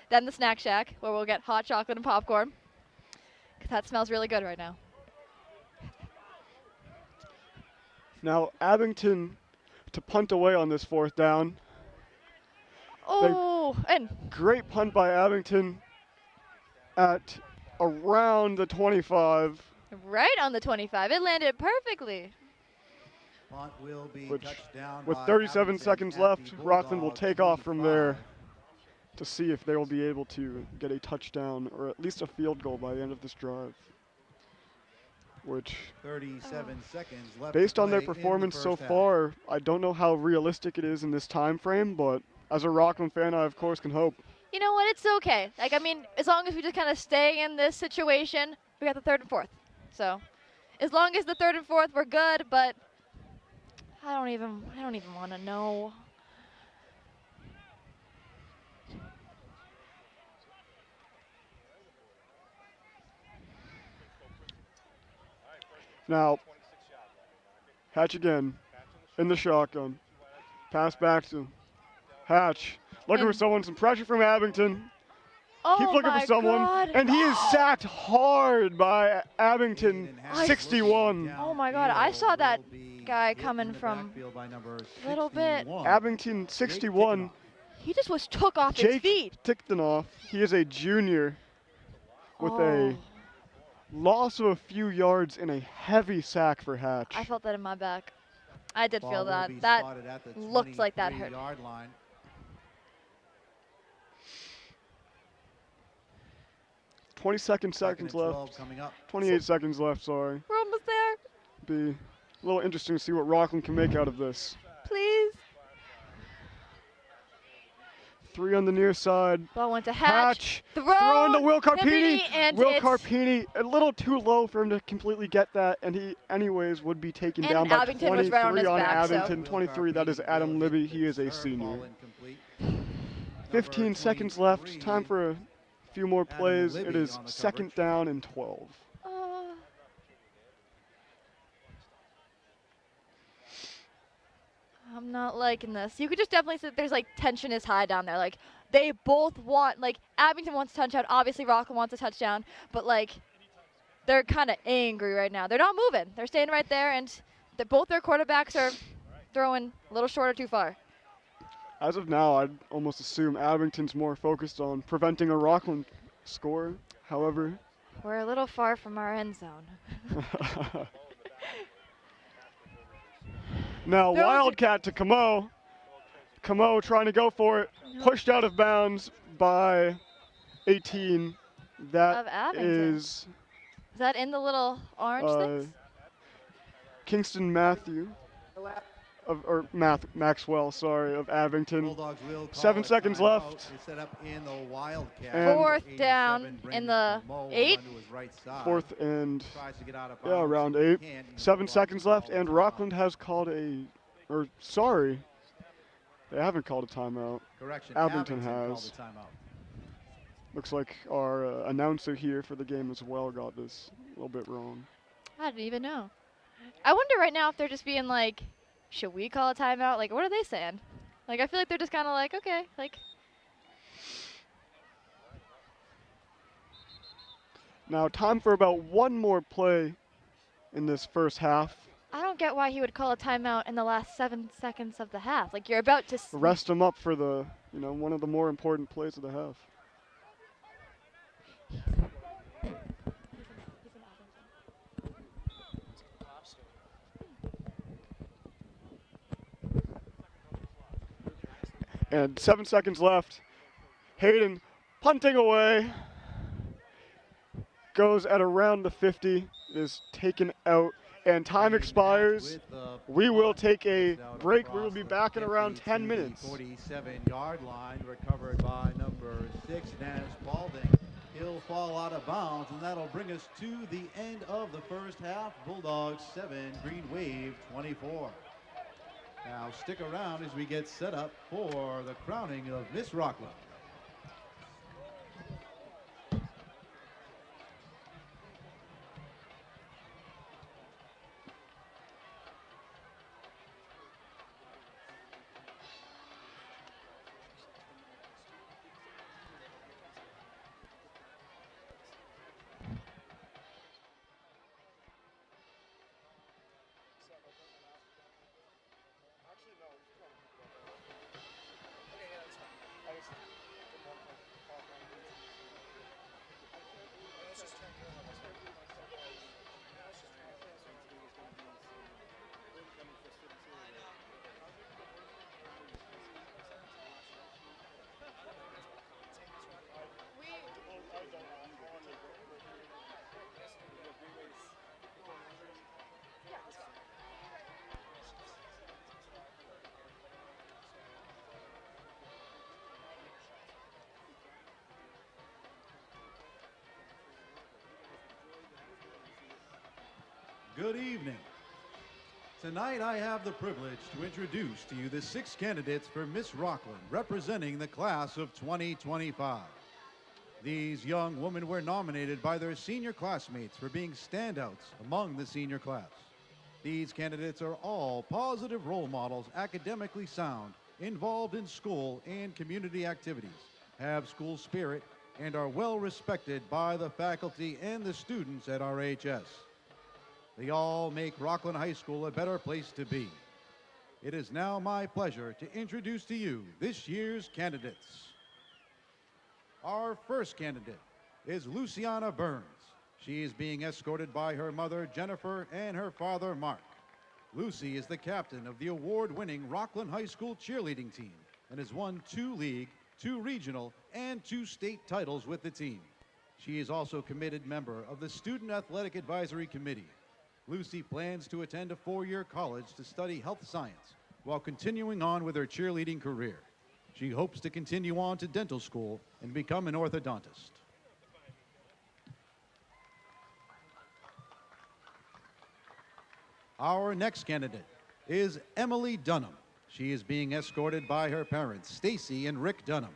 then the snack shack, where we'll get hot chocolate and popcorn, 'cause that smells really good right now. Now Abington to punt away on this 4th down. Oh, and Great punt by Abington at around the 25, right on the 25. It landed perfectly. Punt will be which touched down with by 37 Abington seconds at left, the Rockland will Bulldog take off from there 25. to see if they will be able to get a touchdown or at least a field goal by the end of this drive. Which, 37 seconds left. based to on their play in the performance so first half. far, I don't know how realistic it is in this time frame, but as a Rockland fan, I of course can hope. You know what? It's okay. Like, I mean, as long as we just kind of stay in this situation, we got the 3rd and 4th. So, as long as the 3rd and 4th, we're good. But I don't even want to know. Now, Hatch again in the shotgun. Pass back to Hatch. Looking for And- someone, some pressure from Abington. Oh Keep looking my for someone, God. and he is sacked hard by Abington, Aiden Hatch 61. looking Oh my God, I downfield saw that will be guy hit in coming the from backfield by number little bit. 61. Abington, 61. He just was took off his Jake feet. Tichtenoff, he is a junior with a Oh, loss of a few yards and a heavy sack for Hatch. I felt that in my back. I did Ball feel will that. be That spotted at the looked like that hurt. 23-yard line. Second Second seconds and 12 left. coming up. 28 seconds left, sorry. we're almost there. Be a little interesting to see what Rockland can make out of this. Please. 3 on the near side. Ball went to Hatch. Throwing to Will Carpini. and Will it's- Carpini, a little too low for him to completely get that, and he anyways would be taken And down by Abington 23 was right on his back, so- Abington. 23, that is Adam Libby. He is a senior. 15 Number seconds left. 23, Time for a few more Adam plays. Libby It is on the 2nd coverage. down and 12. I'm not liking this. You could just definitely see that there's like tension is high down there. Like they both want, like Abington wants a touchdown. Obviously Rockland wants a touchdown, but like they're kind of angry right now. They're not moving. They're staying right there, and both their quarterbacks are throwing a little short or too far. As of now, I'd almost assume Abington's more focused on preventing a Rockland score. However, We're a little far from our end zone. now Throws it- Wildcat to Camo. Camo trying to go for it. Pushed out of bounds by 18. That Of Abington. is Is that in the little orange things? Kingston Matthew. Maxwell, sorry, of Abington. Bulldogs will call 7 a seconds timeout. left. They set up in the Wildcat. And- 4th down 87, in Brandon the Camo will 8. run to his right side. 4th and Tries to get out of yeah, bounds. around He 8. can't. The 7 Bulldogs seconds left, call a and timeout. Rockland has called sorry, they haven't called a timeout. Correction. Abington called has. a timeout. Looks like our announcer here for the game as well got this a little bit wrong. I didn't even know. I wonder right now if they're just being like, should we call a timeout? Like, what are they saying? Like, I feel like they're just kind of like, okay, like. Now time for about one more play in this first half. I don't get why he would call a timeout in the last 7 seconds of the half. Like, you're about to Rest them up for the, one of the more important plays of the half. And 7 seconds left. Hayden punting away. Goes at around the 50, is taken out, and time expires. We will take a break. We will be back in around 10 minutes. 47-yard line, recovered by number 6, Dennis Balding. He'll fall out of bounds, and that'll bring us to the end of the first half. Bulldogs 7, Green Wave 24. Now stick around as we get set up for the crowning of Miss Rockland. Good evening. Tonight I have the privilege to introduce to you the 6 candidates for Miss Rockland representing the class of 2025. These young women were nominated by their senior classmates for being standouts among the senior class. These candidates are all positive role models, academically sound, involved in school and community activities, have school spirit, and are well respected by the faculty and the students at RHS. They all make Rockland High School a better place to be. It is now my pleasure to introduce to you this year's candidates. Our first candidate is Luciana Burns. She is being escorted by her mother, Jennifer, and her father, Mark. Lucy is the captain of the award-winning Rockland High School cheerleading team and has won 2 league, 2 regional, and 2 state titles with the team. She is also a committed member of the Student Athletic Advisory Committee. Lucy plans to attend a 4-year college to study health science while continuing on with her cheerleading career. She hopes to continue on to dental school and become an orthodontist. Our next candidate is Emily Dunham. She is being escorted by her parents, Stacy and Rick Dunham.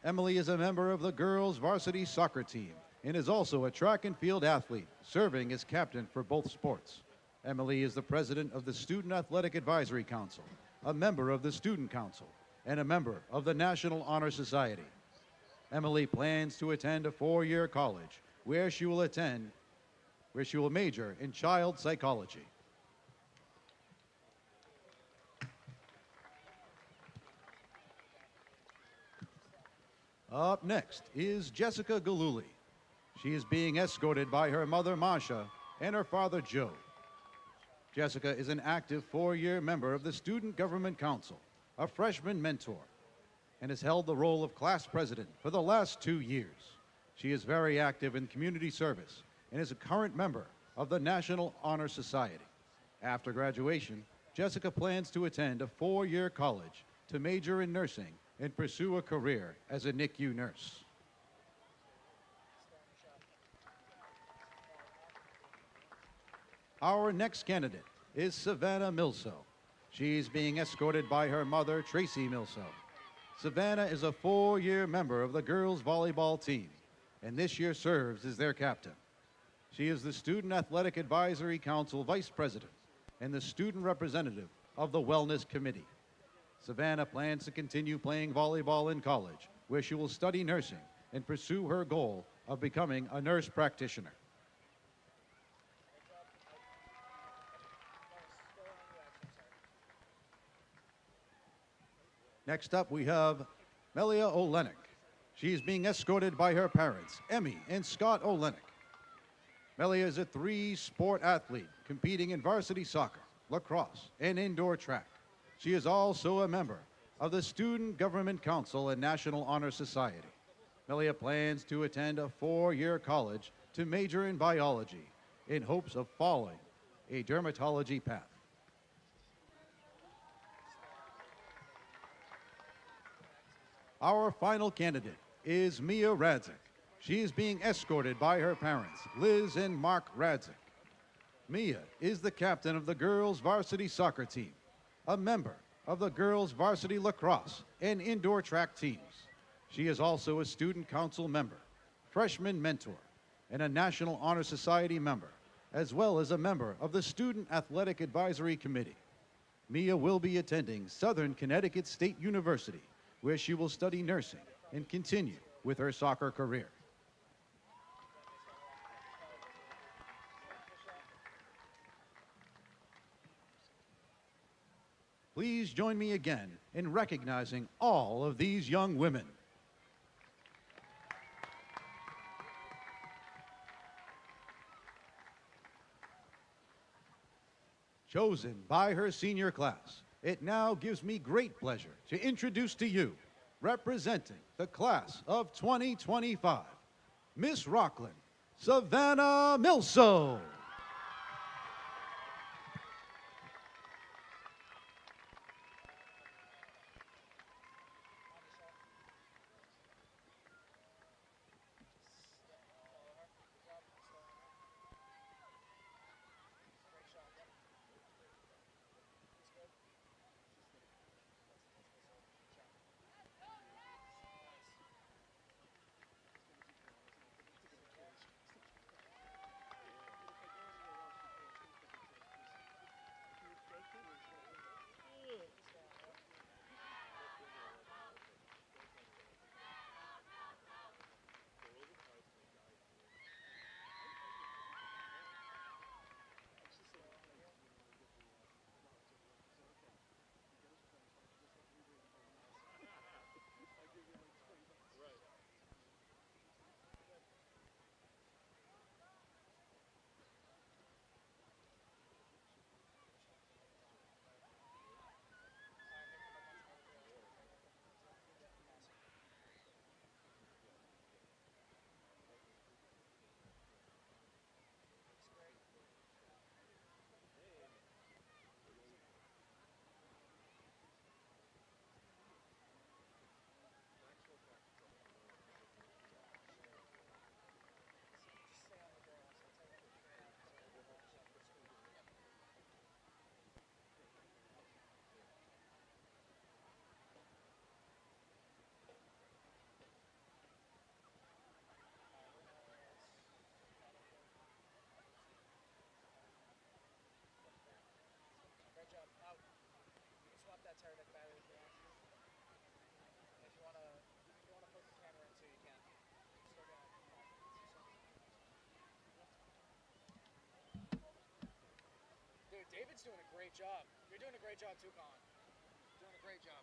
Emily is a member of the girls' varsity soccer team and is also a track and field athlete, serving as captain for both sports. Emily is the president of the Student Athletic Advisory Council, a member of the Student Council, and a member of the National Honor Society. Emily plans to attend a 4-year college where she will major in child psychology. Up next is Jessica Galuli. She is being escorted by her mother, Masha, and her father, Joe. Jessica is an active 4-year member of the Student Government Council, a freshman mentor, and has held the role of class president for the last 2 years. She is very active in community service and is a current member of the National Honor Society. After graduation, Jessica plans to attend a 4-year college to major in nursing and pursue a career as a NICU nurse. Our next candidate is Savannah Milso. She's being escorted by her mother, Tracy Milso. Savannah is a 4-year member of the girls' volleyball team, and this year serves as their captain. She is the Student Athletic Advisory Council Vice President and the student representative of the Wellness Committee. Savannah plans to continue playing volleyball in college, where she will study nursing and pursue her goal of becoming a nurse practitioner. Next up, we have Melia Olenek. She is being escorted by her parents, Emmy and Scott Olenek. Melia is a three-sport athlete competing in varsity soccer, lacrosse, and indoor track. She is also a member of the Student Government Council and National Honor Society. Melia plans to attend a 4-year college to major in biology in hopes of following a dermatology path. Our final candidate is Mia Radzik. She is being escorted by her parents, Liz and Mark Radzik. Mia is the captain of the girls' varsity soccer team, a member of the girls' varsity lacrosse and indoor track teams. She is also a student council member, freshman mentor, and a National Honor Society member, as well as a member of the Student Athletic Advisory Committee. Mia will be attending Southern Connecticut State University, where she will study nursing and continue with her soccer career. Please join me again in recognizing all of these young women. Chosen by her senior class, it now gives me great pleasure to introduce to you, representing the class of 2025, Miss Rockland, Savannah Milso. Great job. Out. You can swap that tire deck battery if you want to. If you wanna put the camera in so you can. Still got 5 minutes. Dude, David's doing a great job. You're doing a great job too, Colin. Doing a great job.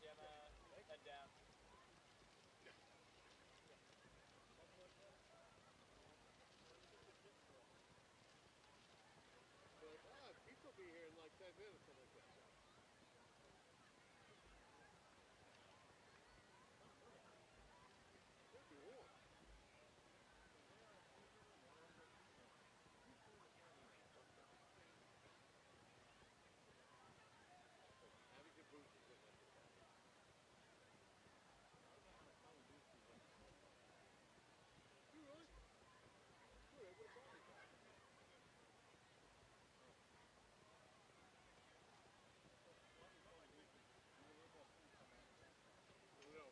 Gemma, head down. Pizza will be here in like 10 minutes, something like that. Should be warm. Abington boots is good. You really? Good, I would have thought of that. No.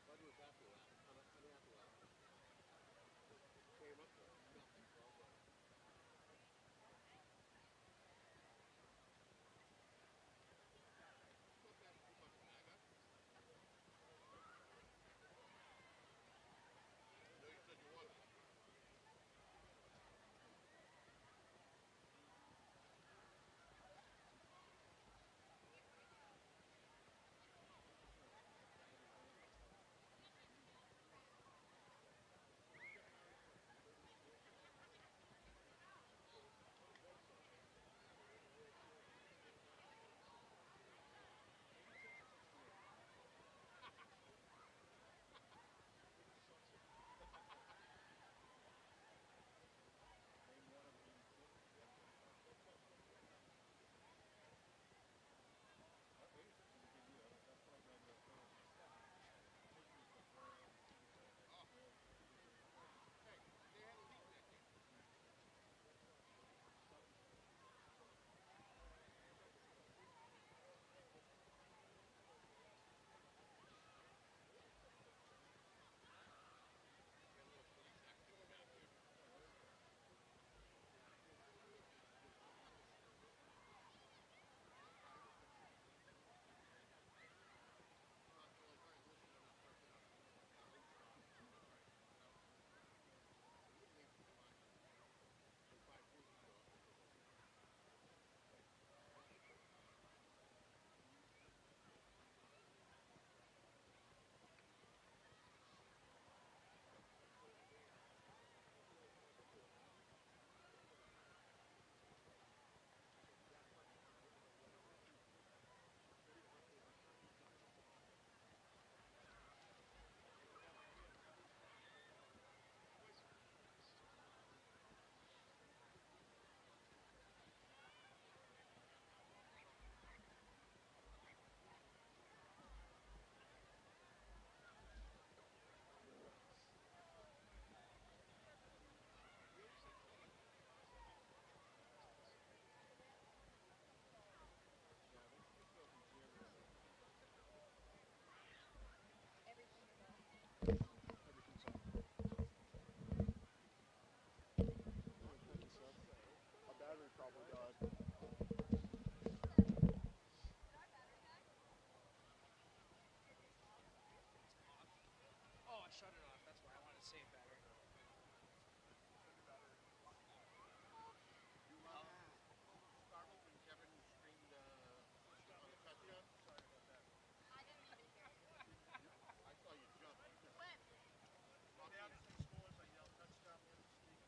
Bud was after that. Honey after that. Came up there. Nothing. So I was like, not that too much bag, huh? No, you said you wanted it. Oh, I shut it off. That's why I wanted to save battery. Startled when Kevin screamed on the touchdown? Sorry about that. I didn't even hear you. I saw you jump. When? When the Abington scores, I yelled touchdown, Winter Steve.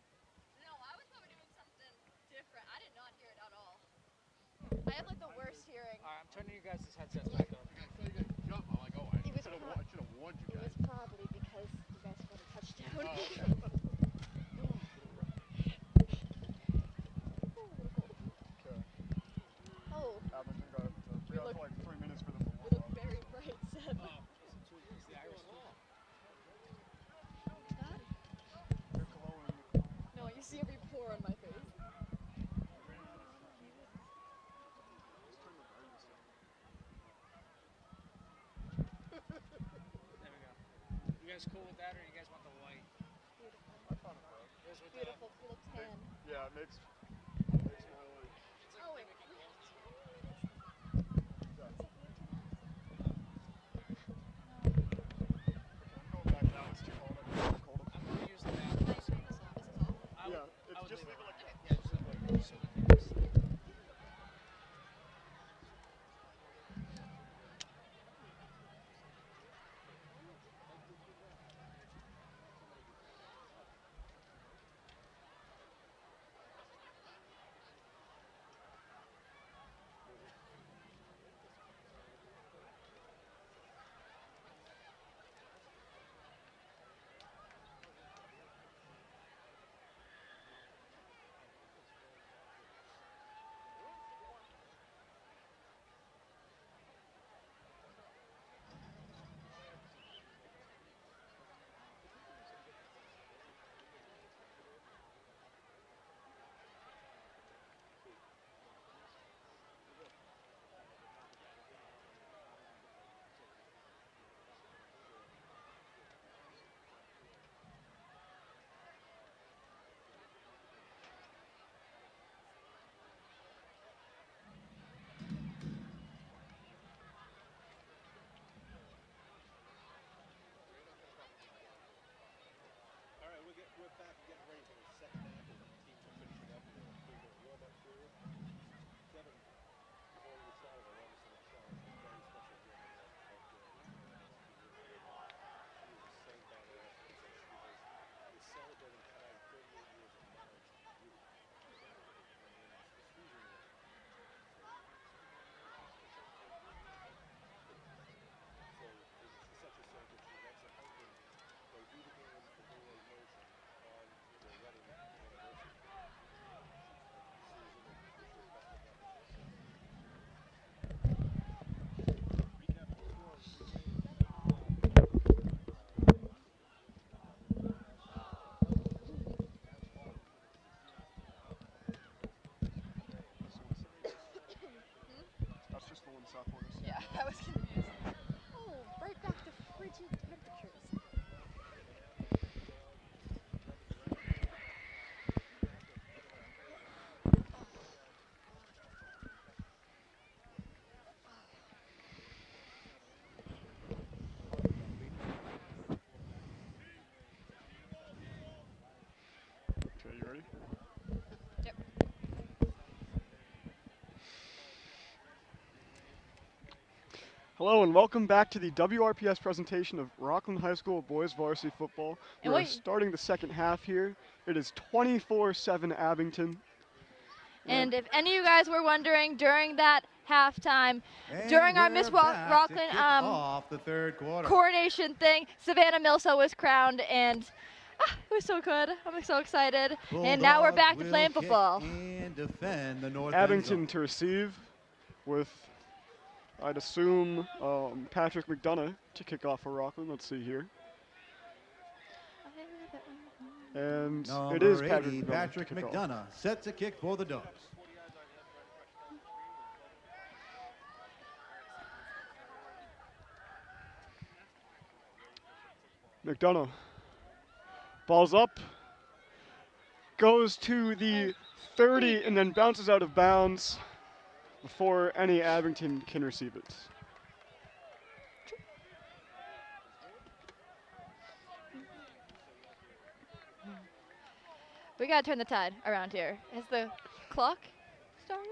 No, I was probably doing something different. I did not hear it at all. I have like the worst hearing. Alright, I'm turning you guys' headsets back up. I saw you guys jump. I'm like, oh, I It was should pro- have warned you It guys. was probably because you guys got a touchdown. Oh, okay. Okay. Oh, Abington got it. We You got look- like 3 minutes for them to you warm look up. very bright, Seb. Oh, it's the Irish food. They're glowing. No, you see every pore on my face. Let's turn the brightness down. There we go. You guys cool with that, or you guys want the white? Beautiful. I thought it was. You guys with Beautiful, full of tan. Yeah, it makes my like. Oh, wait. Going back now, it's too cold. It's cold. I'm going to use the bathroom. This is all. I would, Yeah, I it's would just leave leave it like that. Yeah, just leave it like that. So we can just- Hello and welcome back to the WRPS presentation of Rockland High School Boys Varsity Football. And We're wait- starting the second half here. It is 24-7 Abington. And if any of you guys were wondering during that halftime, And during our we're Miss back to Rockland kick off the third quarter. coronation thing, Savannah Milso was crowned, and it was so good. I'm so excited. And now we're Bulldogs back to will playing kick football. And defend the north end Abington zone. to receive with, I'd assume, Patrick McDonough to kick off for Rockland. Let's see here. And it is Number Patrick 80, McDonough. Patrick to kick off. McDonough set to kick for the Dogs. McDonough. Ball's up. Goes to the 30 and then bounces out of bounds before any Abington can receive it. We gotta turn the tide around here. Has the clock started?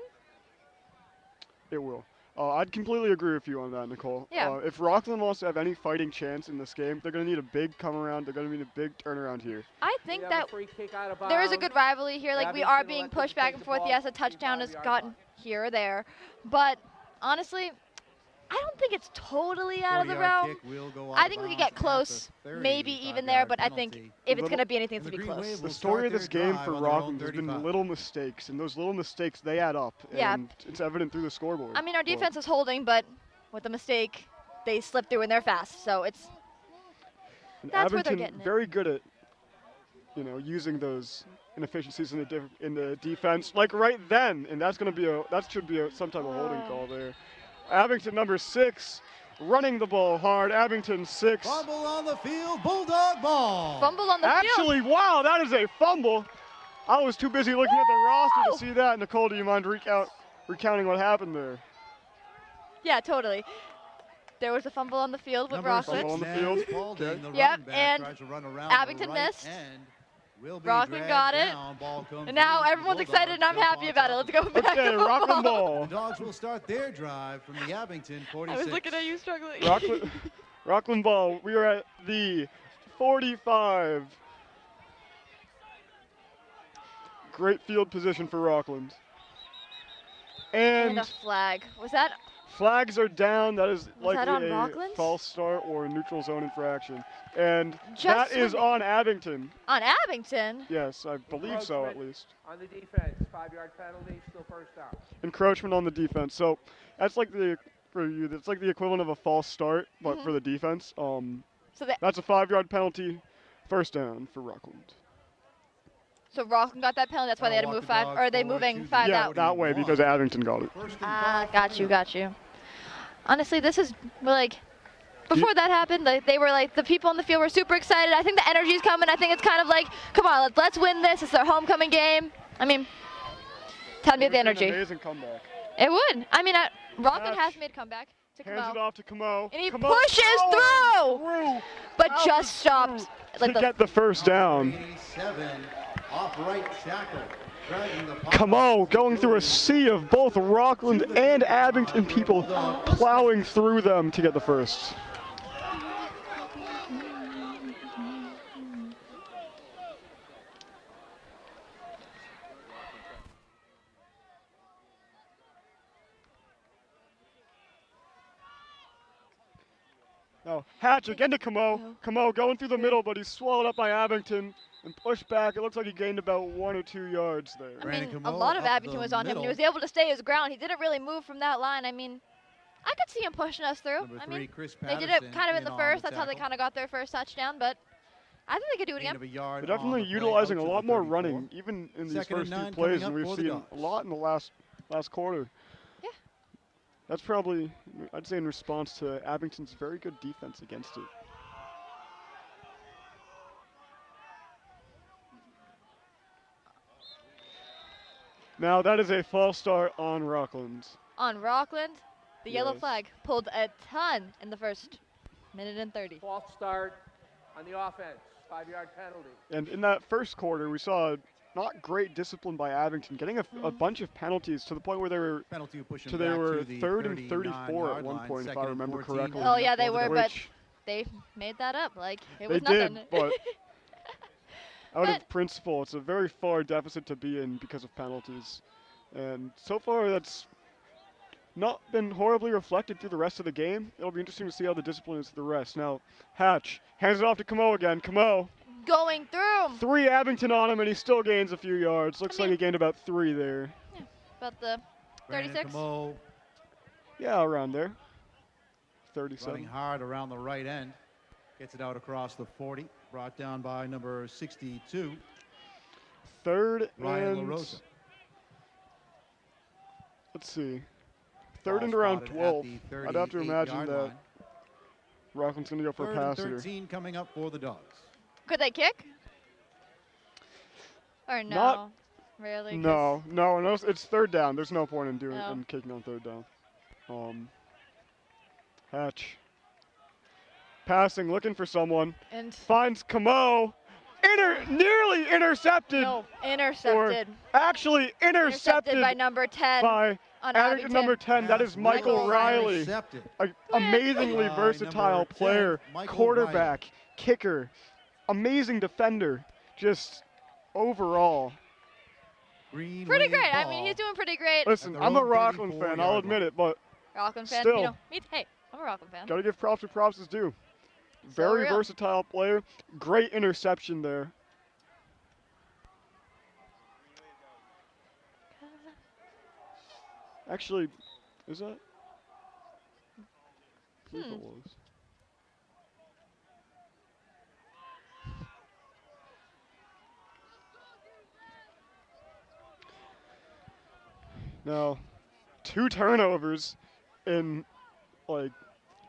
It will. I'd completely agree with you on that, Nicole. Yeah. If Rockland wants to have any fighting chance in this game, they're going to need a big come around. They're going to need a big turnaround here. I We think have that a free kick out of there is a bounds. good rivalry here. Like, we Abington are will being let them pushed back take and the forth. ball Yes, a from the touchdown has 5-yard gotten line. here or there. But honestly, I don't think it's totally out of the 40-yard realm. kick will go out I of think we could bounds get at the close, 30, maybe even 5-yard there, but I think penalty. if it's Little- going to be anything, it's And going to the be Green close. Wave The will story of start this their game drive for on their own Rockland has been 35. little mistakes, and those little mistakes, they add up, Yeah. and it's evident through the scoreboard. I mean, our But- defense is holding, but with the mistake, they slipped through and they're fast. So it's And That's where they're Abington getting it. very good at, using those inefficiencies in the defense, like right then, and that should be some type of holding call there. Abington number 6, running the ball hard. Abington 6. Fumble on the field, Bulldog ball. fumble on the field. Actually, wow, that is a fumble. I was too busy looking at the roster to see that. Nicole, do you mind recounting what happened there? Yeah, totally. There was a fumble on the field with Number Rockland. Fumble on the 6, field. Nance Paulding, the Yep, running back, and tries to run around Abington the right missed. end. Will be Rockland dragged got it. down. Ball comes And now loose. The everyone's Bulldogs excited and I'm jump happy on about it. top Let's of go back Okay, to Rockland football. ball. The Dogs will start their drive from the Abington 46. I was looking at you struggling. Rockland ball. We are at the 45. Great field position for Rockland. And And a flag. Was that flags are down. That is Was that on likely a Rockland? false start or a neutral zone infraction. And Just that is when on Abington. on Abington? Yes, I believe so at Encroachment. least. On the defense, 5-yard penalty, still first down. Encroachment on the defense. So that's like that's like the equivalent of a false start, but for the defense. So That's a 5-yard penalty, first down for Rockland. so Rockland got that penalty. That's why they had to Walk move the 5. Dogs Or are they forward moving to 5 the Yeah, out? that way because Abington got it. First and Ah, 5 got you. Honestly, this is like before that happened. Like, they were like the people on the field were super excited. I think the energy's coming. I think it's kind of like, come on, let's win this. It's their homecoming game. I mean, time to get the It would be an energy. amazing comeback. It would. I mean, Rockland Catch. has made a comeback to Hands it Camo, off to Camo. and he Camo pushes through, through but Out just stopped. to Like the get the first down. 87, off right tackle. Dragging the puck. Camo going through a sea of both Rockland and Abington people plowing through them to get the first. Now, Hatchick into Camo. Camo going through the middle, but he's swallowed up by Abington and pushed back. It looks like he gained about 1 or 2 yards there. I Brandon mean, a Camo lot of up Abington the was on him, and he middle. was able to stay his ground. He didn't really move from that line. I mean, I could see him pushing us through. Number I 3, mean, Chris they did it Patterson kind of in the on first. That's how they tackle. kind of got their first touchdown, but I think they could do it Gain again. of a yard They're on definitely the play, utilizing out a to lot the more 34. running, even in these Second first and few 9 plays, coming and up we've for the seen Dogs. a lot in the last quarter. Yeah. That's probably, I'd say, in response to Abington's very good defense against it. Now that is a false start on Rockland. On Rockland, the yellow Yes. flag pulled a ton in the first minute and 30. False start on the offense, 5-yard penalty. And in that first quarter, we saw not great discipline by Abington, getting a bunch of penalties to the point where they were Penalty of pushing to they back were to the 3rd and 34 at 39-yard one line, point, if second I and remember 14 correctly. Oh, yeah, they for the were, Dogs. but they made that up. Like, it They was did, nothing. but out But- of principle, it's a very far deficit to be in because of penalties. And so far, that's not been horribly reflected through the rest of the game. It'll be interesting to see how the discipline is through the rest. Now, Hatch hands it off to Camo again. Camo, Going through. 3 Abington on him, and he still gains a few yards. Looks like he gained about 3 there. About the Brandon 36. Camo Yeah, around there. running 37. hard around the right end. Gets it out across the 40. Brought down by number 62, 3rd Ryan and LaRosa. let's see. 3rd Ball and around spotted at 12. the I'd have to imagine 38-yard that line. Rockland's going to go for a 3rd pass and here. 13 coming up for the Dogs. Could they kick? Or no? Not- Really? 'Cause No, it's 3rd down. There's no point in doing No. in kicking on 3rd down. Hatch. Passing, looking for someone. And Finds Camo. Nearly intercepted. no, intercepted. Actually intercepted by number 10 by on Abington Abington. number 10. That is Michael Michael Riley. Intercepted. An amazingly By versatile number 10, player, Michael quarterback, kicker, amazing defender, just overall. Green Pretty Wave great. I ball. mean, he's doing pretty great. Listen, their I'm a own Rockland fan, 34-yard I'll line. admit it, but Rockland fan. still. You know, hey, I'm a Rockland fan. gotta give props where props is due. Very real. versatile player, great interception there. Actually, is that? I believe it was. Now, 2 turnovers in like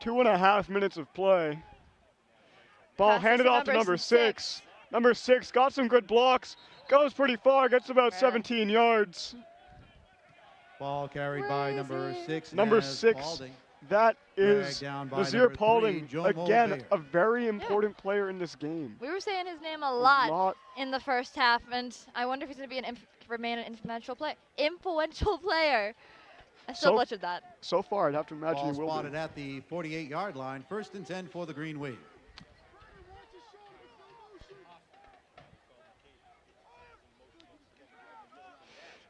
2.5 minutes of play. Ball Passes handed to off to number number 6. Number 6 got some good blocks, goes pretty far, gets about Yeah. 17 yards. Ball carried by number Crazy. 6. Number Naz 6. Paulding. That is Dragged down by Nazir number 3, Paulding, Jomo again, Bayer. a very important player in this game. We were saying his name a A lot in the first half, and I wonder if he's going to be remain an influential player. Influential player. I still So- butchered that. So far, I'd have to imagine Ball he will spotted be. at the 48-yard line. 1st and 10 for the Green Wave.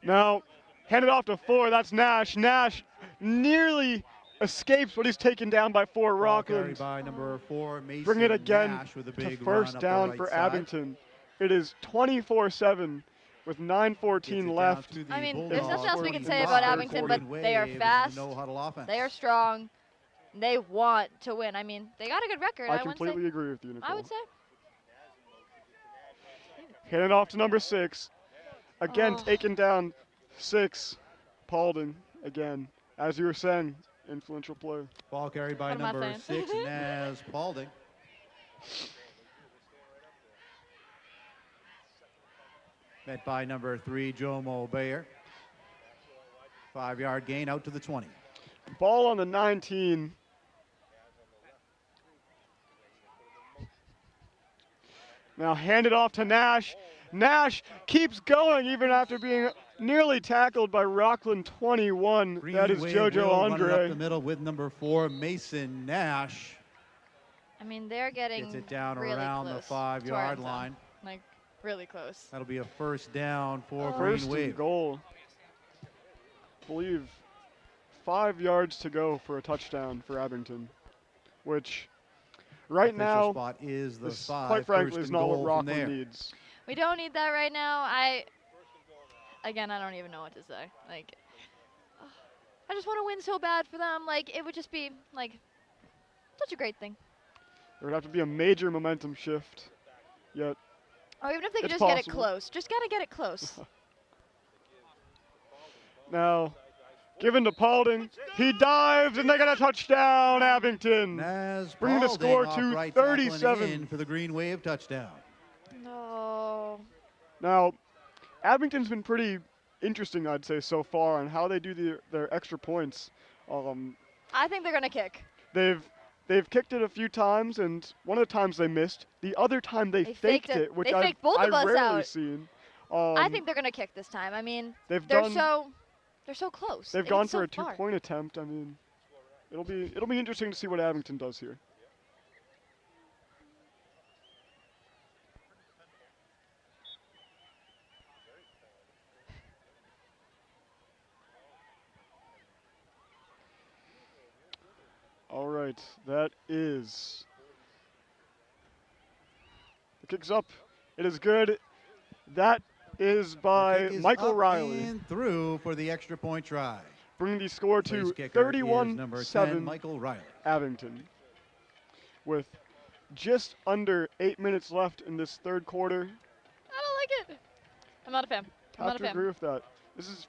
Now, handed off to 4, that's Nash. Nash nearly escapes, but he's taken down by 4 Ball carried Rockland. by number 4, Mason Bring it again Nash with a to big first run up down the for right side. Abington. It is 24-7 with Gets 9:14 it down left. to the I mean, Bulldogs. there's nothing else we can say 45, about Abington, but 40 they are Wave in fast. the no-huddle offense. They are strong. They want to win. I mean, they got a good record. I wouldn't completely say. agree with you, Nicole. I would say. Handed off to number 6. Again, Oh. taken down 6. Paulding, again. As you were saying, influential player. Ball carried by What am I number saying? 6, Naz Paulding. Met by number 3, Jomo Bayer. 5-yard gain out to the 20. Ball on the 19. Now handed off to Nash. Nash keeps going even after being nearly tackled by Rockland 21. Green That is Wave JoJo will run it up the Andre. middle with number 4, Mason Nash. I mean, they're getting Gets it down really around close the to our 5-yard end zone. line. Like, really close. That'll be a first down for Oh. Green First and Wave. goal. I believe 5 yards to go for a touchdown for Abington, which right Official now, spot is the this, 5. quite frankly, First is and not what goal from Rockland there. needs. We don't need that right now. I don't even know what to say. Like, I just want to win so bad for them. Like, it would just be, like, such a great thing. There would have to be a major momentum shift. Yet, Or even if they could It's just get it possible. close. Just got to get it close. now, given to Paulding, he dives and they got a touchdown, Abington. Naz Bringing the Paulding score off to right tackle and 37. in for the Green Wave touchdown. No. Now, Abington's been pretty interesting, I'd say, so far on how they do their extra points. I think they're going to kick. They've kicked it a few times, and one of the times they missed. The other time they They faked it. which They I've faked both of us rarely out. seen. I think they're gonna kick this time. I mean, they're so close. They've and gone it's for so a far. two-point attempt. I mean, it'll be interesting to see what Abington does here. All right, that is the kick's up. It is good. That is by Kick is Michael up Riley, and through for the extra point try. bringing the score Place to kicker is number 10, 31-7 Michael Riley. Abington. With just under 8 minutes left in this third quarter. I don't like it. I'm not a fan. I'm I not have a to fan. agree with that. This is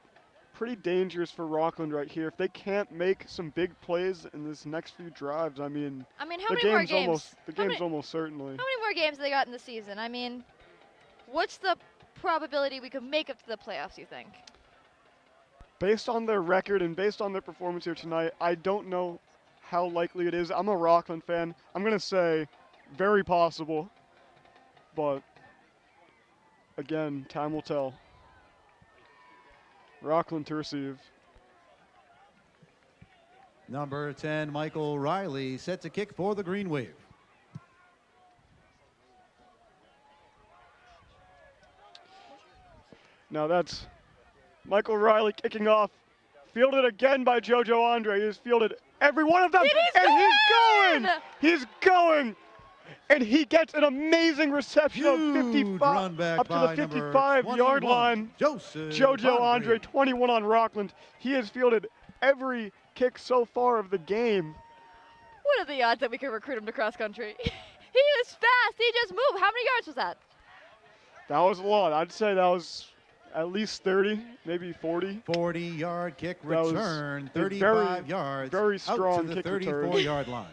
pretty dangerous for Rockland right here. If they can't make some big plays in this next few drives, I mean, I mean, how the many more game's games? almost almost certainly. How many more games have they got in the season? I mean, what's the probability we could make it to the playoffs, you think? Based on their record and based on their performance here tonight, I don't know how likely it is. I'm a Rockland fan. I'm going to say very possible. But again, time will tell. Rockland to receive. Number 10, Michael Riley, set to kick for the Green Wave. Now that's Michael Riley kicking off. Fielded again by JoJo Andre. He has fielded every one of them. And he's going! He's going! And he gets an amazing reception of Huge 55 run back up to by the number 55-yard 21, line. Joseph JoJo Andre, Andre. 21 on Rockland. He has fielded every kick so far of the game. What are the odds that we could recruit him to cross country? He is fast. He just moved. How many yards was that? That was a lot. I'd say that was at least 30, maybe 40. 40-yard kick That was return, a 35 yards very strong out to the kick return. 34-yard line.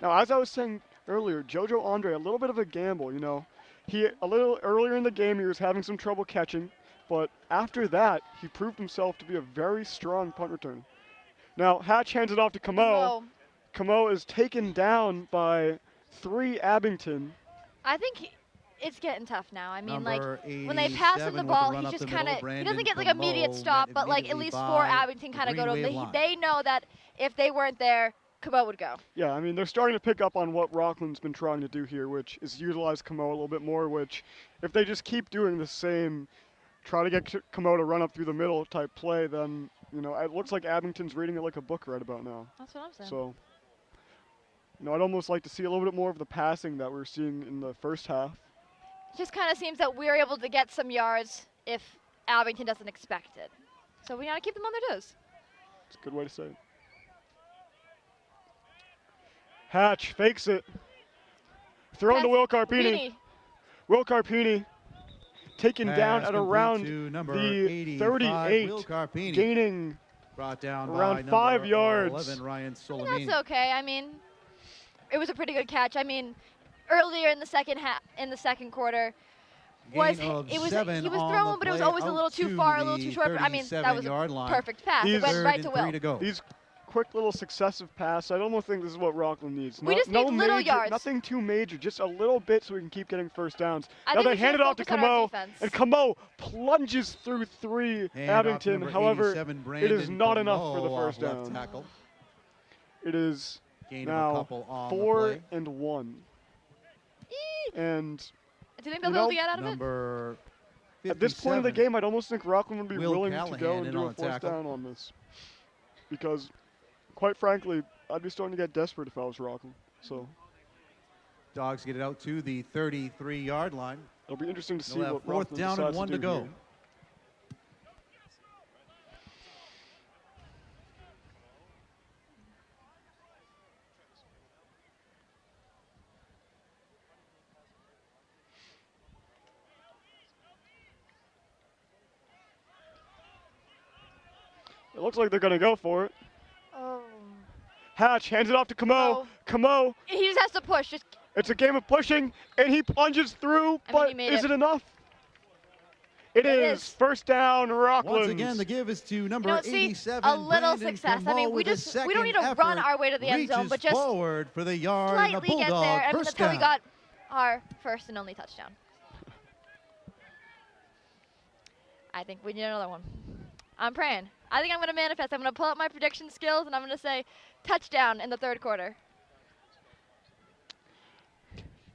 Now, as I was saying earlier, JoJo Andre, a little bit of a gamble, you know. A little earlier in the game, he was having some trouble catching, but after that, he proved himself to be a very strong punt return. Now, Hatch hands it off to Camo. Camo is taken down by 3 Abington. I think it's getting tough now. I mean, Number like, when they pass him 87 the with ball, run he up just the kind of, middle, he doesn't get like Brandon immediate Camo stop, met but like at immediately least by 4 Abington the kind of go to Green him. Wave line. They know that if they weren't there, Camo would go. Yeah, I mean, they're starting to pick up on what Rockland's been trying to do here, which is utilize Camo a little bit more, which if they just keep doing the same, try to get Camo to run up through the middle type play, then, you know, it looks like Abington's reading it like a book right about now. That's what I'm saying. So, you know, I'd almost like to see a little bit more of the passing that we're seeing in the first half. It just kind of seems that we're able to get some yards if Abington doesn't expect it. So we got to keep them on their toes. It's a good way to say it. Hatch fakes it. Thrown to Will Carpini. Will Carpini taken down Pass at complete around to number the 85, 38, Will Carpini. gaining Brought down around by 5 number yards. 11, Ryan I mean, Solimini. that's okay. I mean, it was a pretty good catch. I mean, earlier in the second quarter, Gain of he was 7 throwing, on the but it was play always a out little too to far, a little the too short. I mean, that was a 37-yard line. perfect pass. These- It went Third right and to 3 Will. to go. These quick little successive pass. I almost think this is what Rockland needs. We just need little major, yards. Nothing too major, just a little bit so we can keep getting first downs. I Now think they we should hand it off to focus on our Camo, defense. and Camo plunges through 3 Hand off Abington. number However, 87, it is Brandon not enough for the Camo first off left down. tackle. It is Gain of a now couple on the 4 play. and 1. Eee. And Do you think they'll You be able know, to get out of it? Number at this point in the 57, game, I'd almost think Rockland would be Will willing to Callahan go and in do on a the fourth tackle. down on this. Because, quite frankly, I'd be starting to get desperate if I was Rockland. So Dogs get it out to the 33-yard line. it'll be interesting to see They'll have what 4th Rockland down and decides 1 to to do go. here. It looks like they're going to go for it. Oh. Hatch hands it off to Camo. Oh. Camo, He just has to push. Just it's a game of pushing, and he plunges through, I mean, he but made is it. it enough? It is. is. First down, Rockland. Once again, the give is to number You know, see, 87, a little Brandon success. I Camo mean, we with a don't need to second run effort, our way to the end zone, reaches but just forward for the yard and the slightly get Bulldog there. And first that's how we down. got our first and only touchdown. I think we need another one. I'm praying. I think I'm going to manifest. I'm going to pull up my prediction skills, and I'm going to say touchdown in the third quarter.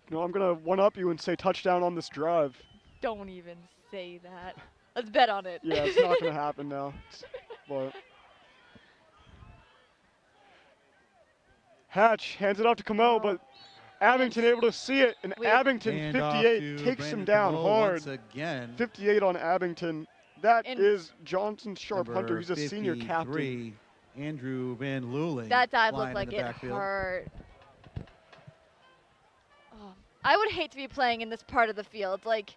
No, I'm going to one-up you and say touchdown on this drive. Don't even say that. Let's bet on it. Yeah, it's not going to happen now. But Hatch hands it off to Camo, but Abington able to see it, and Abington 58 takes him down hard. Again. 58 on Abington. That And is Johnson Sharp Number Hunter. He's a senior 53, captain. Andrew Van Luling. that dive flying looked like in the it backfield. hurt. Oh, I would hate to be playing in this part of the field. Like,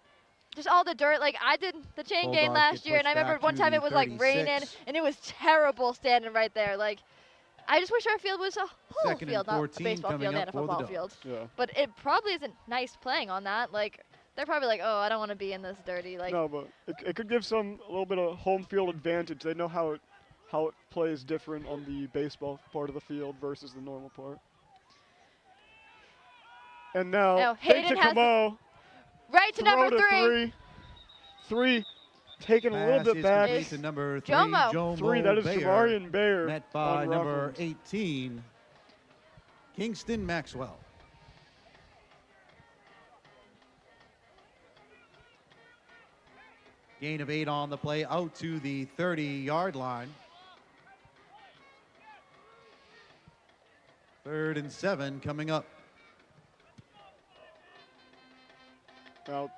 just all the dirt. Like, I did the chain game Bulldogs last get year, and I pushed remember back one to time the it was like raining, 36. and it was terrible standing right there. Like, I just wish our field was a whole Second and field, not a 14 baseball coming field up and a for the football Dogs. field. Yeah. But it probably isn't nice playing on that. Like, they're probably like, oh, I don't want to be in this dirty. Like, No, but it could give some a little bit of home field advantage. They know how it plays different on the baseball part of the field versus the normal part. And now Now fake Hayden to has Camo, right to throw number to 3. Three, taken a little Pass bit is back. complete to number 3, Jomo. Jomo 3, that is Bayer, Jamarian Bayer. met by on number Rockland. 18, Kingston Maxwell. Gain of 8 on the play, out to the 30-yard line. 3rd and 7 coming up. Now,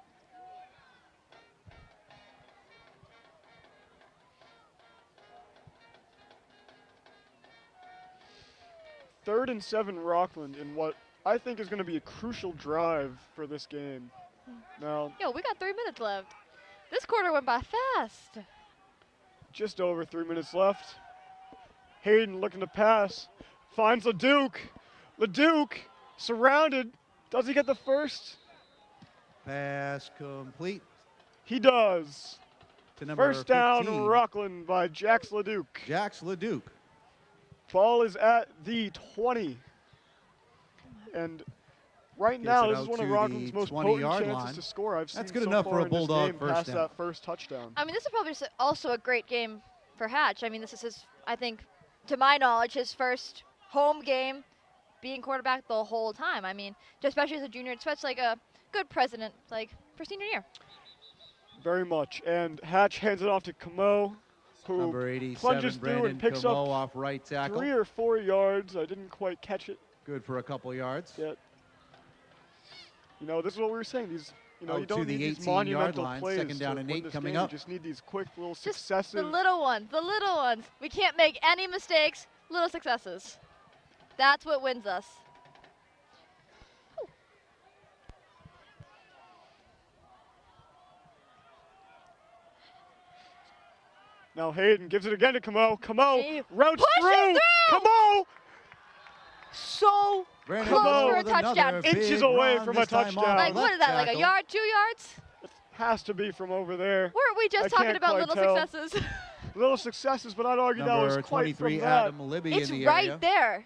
third and 7 Rockland in what I think is going to be a crucial drive for this game. Now, Yo, we got 3 minutes left. This quarter went by fast. just over 3 minutes left. Hayden looking to pass, finds LeDuc. LeDuc surrounded. Does he get the first? Pass complete He does. to number First down, 15, Rockland by Jax LeDuc. Jax LeDuc. Ball is at the 20. And right Gets now, it this is out one of to Rockland's the most potent 20-yard chances line. to score I've seen That's good so enough far for a in this Bulldog game first past down. that first touchdown. I mean, this is probably also a great game for Hatch. I mean, this is his, I think, to my knowledge, his first home game being quarterback the whole time. I mean, especially as a junior, it's such like a good president, like, for senior year. Very much. And Hatch hands it off to Camo, who Number 87, plunges through Brandon and picks Camo up off right tackle. 3 or 4 yards. I didn't quite catch it Good for a couple yards. yet. You know, this is what we were saying. These, you know, Out you to don't the need these 18-yard monumental line, plays second down to and win 8 this coming game. up. You just need these quick little Just successive. the little ones, the little ones. We can't make any mistakes, little successes. That's what wins us. Now Hayden gives it again to Camo. Camo He routes pushes through. through! Camo So Brandon close Camo for a with another touchdown. big Inches away run, from a this time touchdown. off like, the what is left that, like a tackle. yard, 2 yards? has to be from over there. Weren't we I just talking can't about quite little tell. successes? Little successes, but I'd argue that Number was quite 23, from that. Adam Libby It's in the right area. there.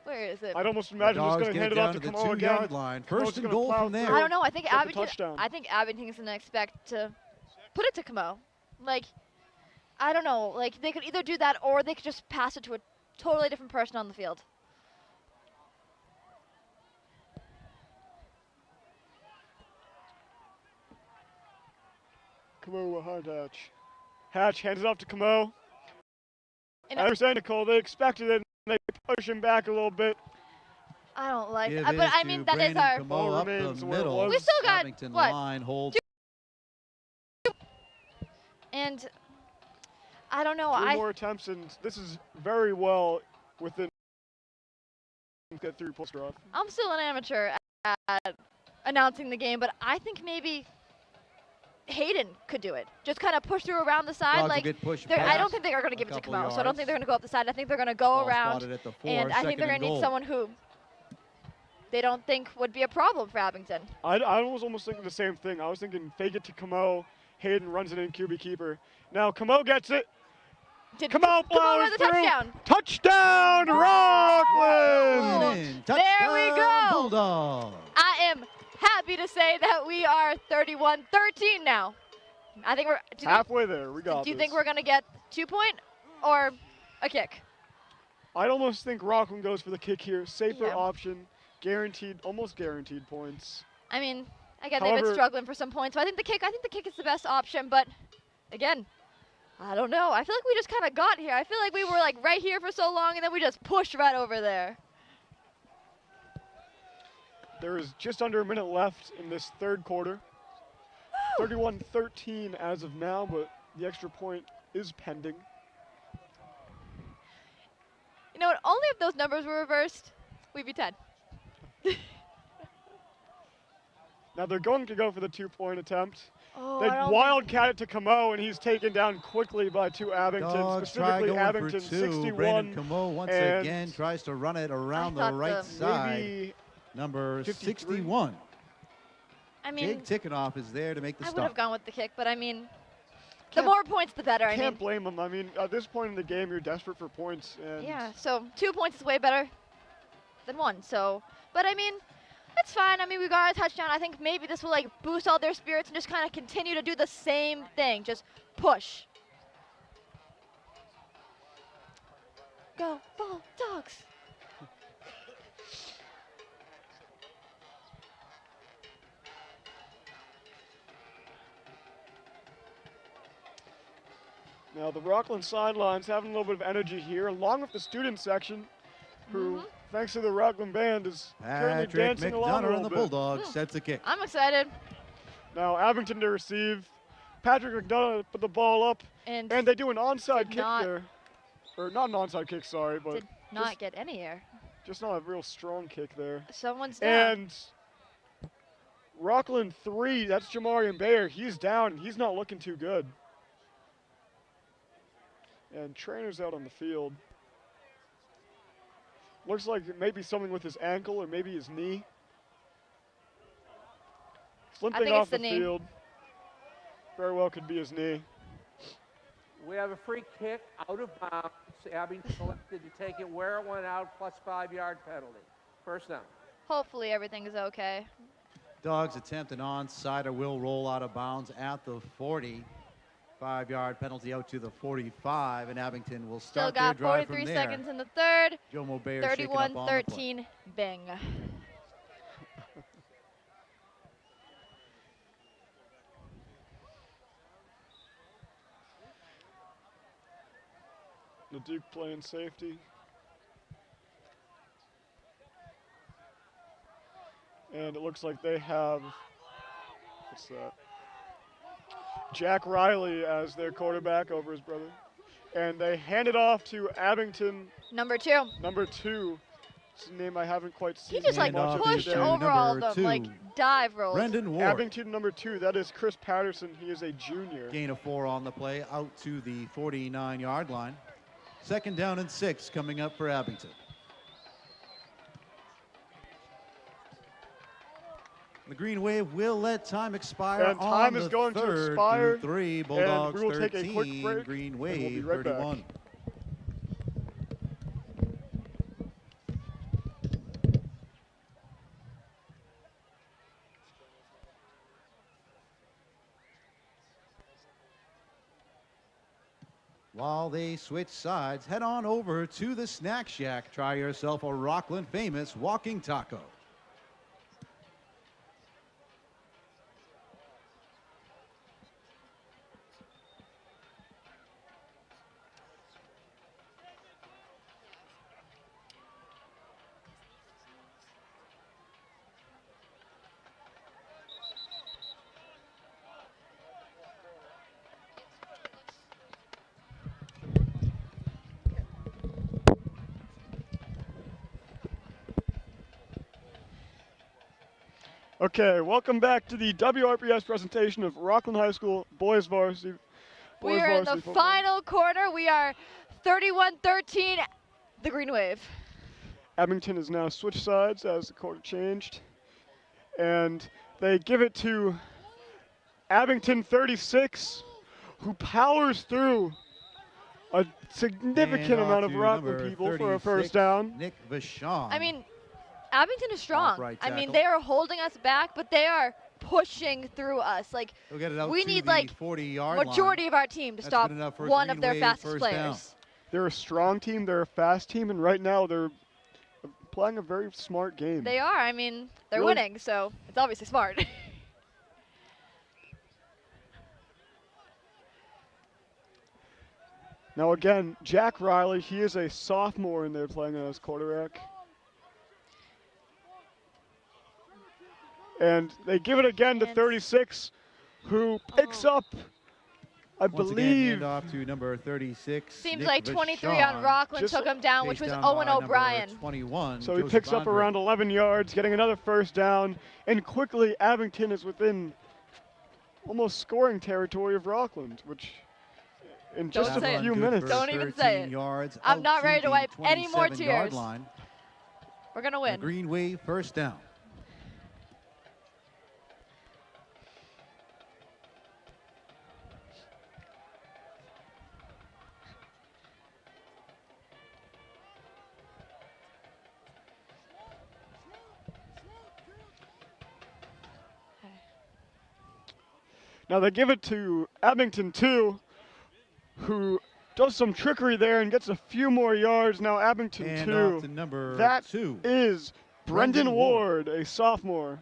Where is it? I'd almost The imagine just Dogs going to get hand it it down off to to the Camo again. 2-yard line. Camo's First and gonna goal plow from there. through. I don't know. I think Get the Abington. touchdown. I think Abington's gonna expect to put it to Camo. Like, I don't know. Like, they could either do that or they could just pass it to a totally different person on the field. Camo behind Hatch. Hatch hands it off to Camo. And I understand, Nicole. They expected it, and they push him back a little bit. I don't like. Give But it I to mean, that is Brandon our. Camo Ball up remains the where it middle. was. We still got, Abington what, line holds. And I don't know. 3 more attempts, and this is very well within. Get through post draw. I'm still an amateur at announcing the game, but I think maybe Hayden could do it. Just kind of push through around the side. Dogs will Like, get pushed I back don't think they're going to a give it to couple Camo, so I don't think yards. they're going to go up the side. I think they're going to go Ball around, spotted at the 4, and I think they're second going to and need goal. someone who they don't think would be a problem for Abington. I was almost thinking the same thing. I was thinking fake it to Camo. Hayden runs it in, QB keeper. Now Camo gets it. Did Camo Camo plows with a through. touchdown? Touchdown, Rockland! In. There we Touchdown, go. Bulldogs. I am happy to say that we are 31-13 now. I think we're Halfway there. We got do you this. think we're gonna get 2-point or a kick? I'd almost think Rockland goes for the kick here. Safer Yeah. option, guaranteed, almost guaranteed points. I mean, again, they've been However- struggling for some points. So I think the kick is the best option. But again, I don't know. I feel like we just kind of got here. I feel like we were like right here for so long, and then we just pushed right over there. There is just under a minute left in this third quarter. 31-13 as of now, but the extra point is pending. You know what? Only if those numbers were reversed, we'd be 10. Now they're going to go for the 2-point attempt. Oh, They I don't wildcat it to Camo, and he's taken down quickly by 2 Abington, Dogs try specifically going Abington for 2. 61. Brandon Camo once and again tries to run it around the thought right the- side. Maybe Number 53. 61. I mean, Jake Tickenoff is there to make the I would have stop. gone with the kick, but I mean, the Can't- more points, the better. I Can't mean, blame him. I mean, at this point in the game, you're desperate for points. And yeah. So 2 points is way better than 1. So, but I mean, it's fine. I mean, we got a touchdown. I think maybe this will like boost all their spirits and just kind of continue to do the same thing. Just push. Go Bulldogs! Now the Rockland sidelines having a little bit of energy here, along with the student section, who, thanks to the Rockland band, is currently Patrick dancing along a McDonough and little the bit. Bulldogs sets a kick. I'm excited. Now Abington to receive. Patrick McDonough put the ball up, And they do an onside did kick not- there. Or not an onside kick, sorry, but did not get any air. just not a real strong kick there. Someone's down. And Rockland 3, that's Jamarian Bayer. He's down, and he's not looking too good. And Trainer's out on the field. Looks like it may be something with his ankle or maybe his knee. He's limping think off it's the the knee. field. Very well could be his knee. We have a free kick out of bounds. Abington elected to take it where it went out, plus 5-yard penalty. First down. Hopefully everything is okay. Dogs attempt an onside or will roll out of bounds at the 40. 5-yard penalty out to the 45, and Abington will Still start their got drive 43 from there. seconds in the third. Jomo Bayer shaking up on the play. 31-13, bing. The Duke playing safety. And it looks like they have, what's that? Jack Riley as their quarterback over his brother. And they hand it off to Abington, Number 2. number 2. It's a name I haven't quite He seen. just like Hand off pushed to over all of number them, like 2. dive rolls. Brendan Ward. Abington number 2, that is Chris Patterson. He is a junior. Gain of 4 on the play, out to the 49-yard line. Second down and 6 coming up for Abington. The Green Wave will let time expire And time on is the going to third expire, through 3. and Bulldogs we will take a 13, quick break, Green and we'll be Wave right back. 31. While they switch sides, head on over to the Snack Shack. Try yourself a Rockland famous walking taco. Okay, welcome back to the WRPS presentation of Rockland High School Boys Varsity. We are in the Football. final quarter. We are 31-13, the Green Wave. Abington has now switched sides as the quarter changed. And they give it to Abington 36, who powers through a significant Hand amount off of to Rockland number people for a 36, first down. Nick Vachon. I mean, Abington is strong. right I mean, tackle. they are holding us back, but they are pushing through us. Like, They'll get it out we to need the like 40-yard line. majority of our team to That's stop good enough for a one of Green their Wave fastest first players. down. They're a strong team. They're a fast team, and right now they're playing a very smart game. They are. I mean, they're Really? winning, so it's obviously smart. Now again, Jack Riley, he is a sophomore and they're playing as quarterback. And they give it again to And- 36, who picks Oh. up, I Once believe, again, handoff to number 36. Seems Nick like 23 on Vachon, Rockland Just took him down, which chased was down Owen by number O'Brien. 21. so he Joseph picks up Andre. around 11 yards, getting another first down, and quickly Abington is within almost scoring territory of Rockland, which in just Don't say a it. few Good minutes. for Don't even say 13 it. Yards I'm out not ready to the wipe any more 27-yard tears. line. We're going to The win. Green Wave first down. Now they give it to Abington 2, who does some trickery there and gets a few more yards. Now Abington And 2. off to number That 2. is Brendan Brendan Ward, a sophomore.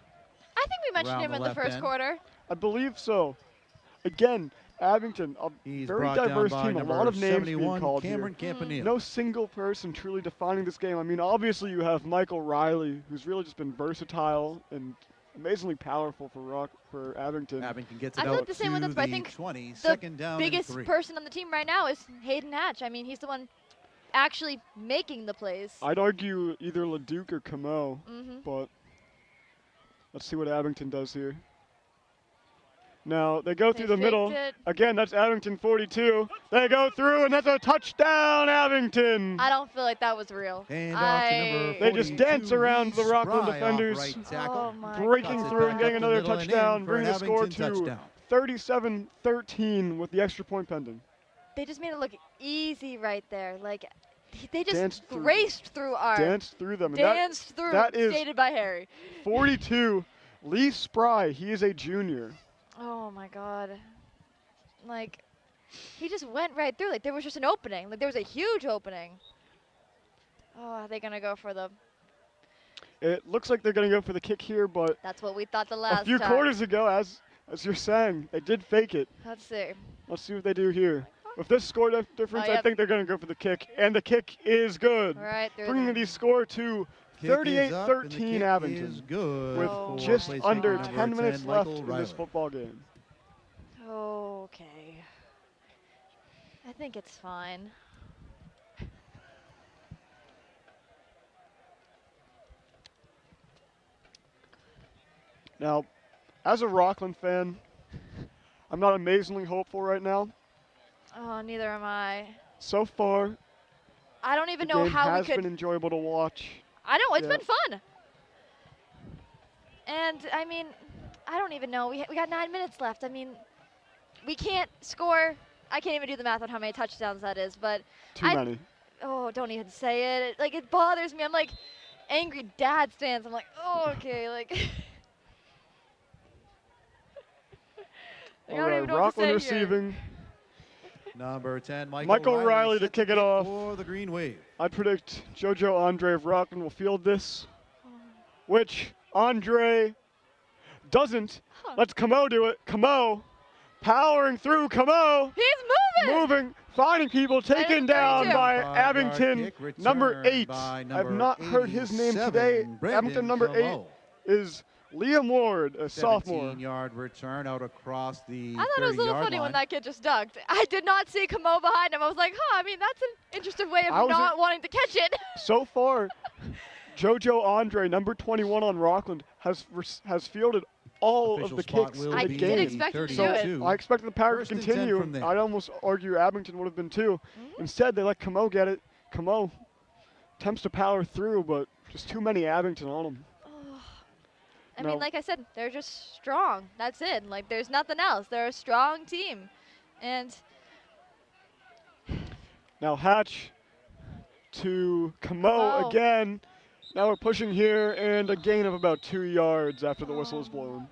I think we mentioned Around him the in the left first end. quarter. I believe so. Again, Abington, a He's very brought down diverse by team, a number lot of names being 71, called Cameron here. Campanile. No single person truly defining this game. I mean, obviously you have Michael Riley, who's really just been versatile and amazingly powerful for Abington. Abington gets I it feel out like the same with to us, but I the think 20, The second down and biggest 3. person on the team right now is Hayden Hatch. I mean, he's the one actually making the plays. I'd argue either LeDuc or Camo, Mm-hmm. but let's see what Abington does here. Now, they go through the middle. Again, that's Abington 42. They go through, and that's a touchdown, Abington. I don't feel like that was real. And off to number They just dance 42, around the Lee Rockland Spry off defenders. right tackle. Oh my Breaking Cuts it through and back getting up the another middle and in touchdown, for bringing an the score Abington to touchdown. 37-13 with the extra point pending. They just made it look easy right there. Like, they just Danced through. raced through our. Danced through them. And that Danced through, that is- stated by Harry. 42, Lee Spry, he is a junior. Oh my god. Like, he just went right through. Like, there was just an opening. Like, there was a huge opening. Oh, are they going to go for the. It looks like they're going to go for the kick here, but That's what we thought the last a few time. quarters ago, as you're saying, they did fake it. Let's see. Let's see what they do here. With this score difference, I yep. think they're going to go for the kick, and the kick is good. All right. through Bringing the- the score to Kick is up, and the 38-13 kick Abington, is good with Oh for just place under kicker 10 number minutes 10, left Michael in Riley. this football game. Okay. I think it's fine. Now, as a Rockland fan, I'm not amazingly hopeful right now. Oh, neither am I. So far, I don't even the know game how we has could. been enjoyable to watch. I know, it's Yeah. been fun. And, I mean, I don't even know. We got 9 minutes left. I mean, we can't score. I can't even do the math on how many touchdowns that is, but Too I- many. oh, don't even say it. Like, it bothers me. I'm like angry dad stance. I'm like, oh, okay, like. I All don't right, even know what to Rockland say here. receiving. Number 10, Michael Riley to set kick it kick off. for the Green Wave. I predict JoJo Andre of Rockland will field this, which Andre doesn't. Huh. Let's Camo do it. Camo, powering through. Camo, He's moving. moving, finding people, taken down 32. by 5-yard Abington, kick number returned 8. by I've number not heard his name 87, today. Brendan Abington number 8 Camo. is Liam Ward, a sophomore. 17-yard return out across the I thought it was a little 30-yard funny line. when that kid just ducked. I did not see Camo behind him. I was like, huh, I mean, that's an interesting way of I was not wanting to catch it. So far, JoJo Andre, number 21 on Rockland, has fielded all Official of the spot kicks will of I the be did game. expect him to do So it. 32. I expected the power First to and 10 continue. from there. I'd almost argue Abington would have been too. Instead, they let Camo get it. Camo attempts to power through, but just too many Abington on him. I No. mean, like I said, they're just strong. That's it. Like, there's nothing else. They're a strong team. And Now Hatch to Camo Camo. again. Now we're pushing here, and a gain of about 2 yards after the whistle is blown.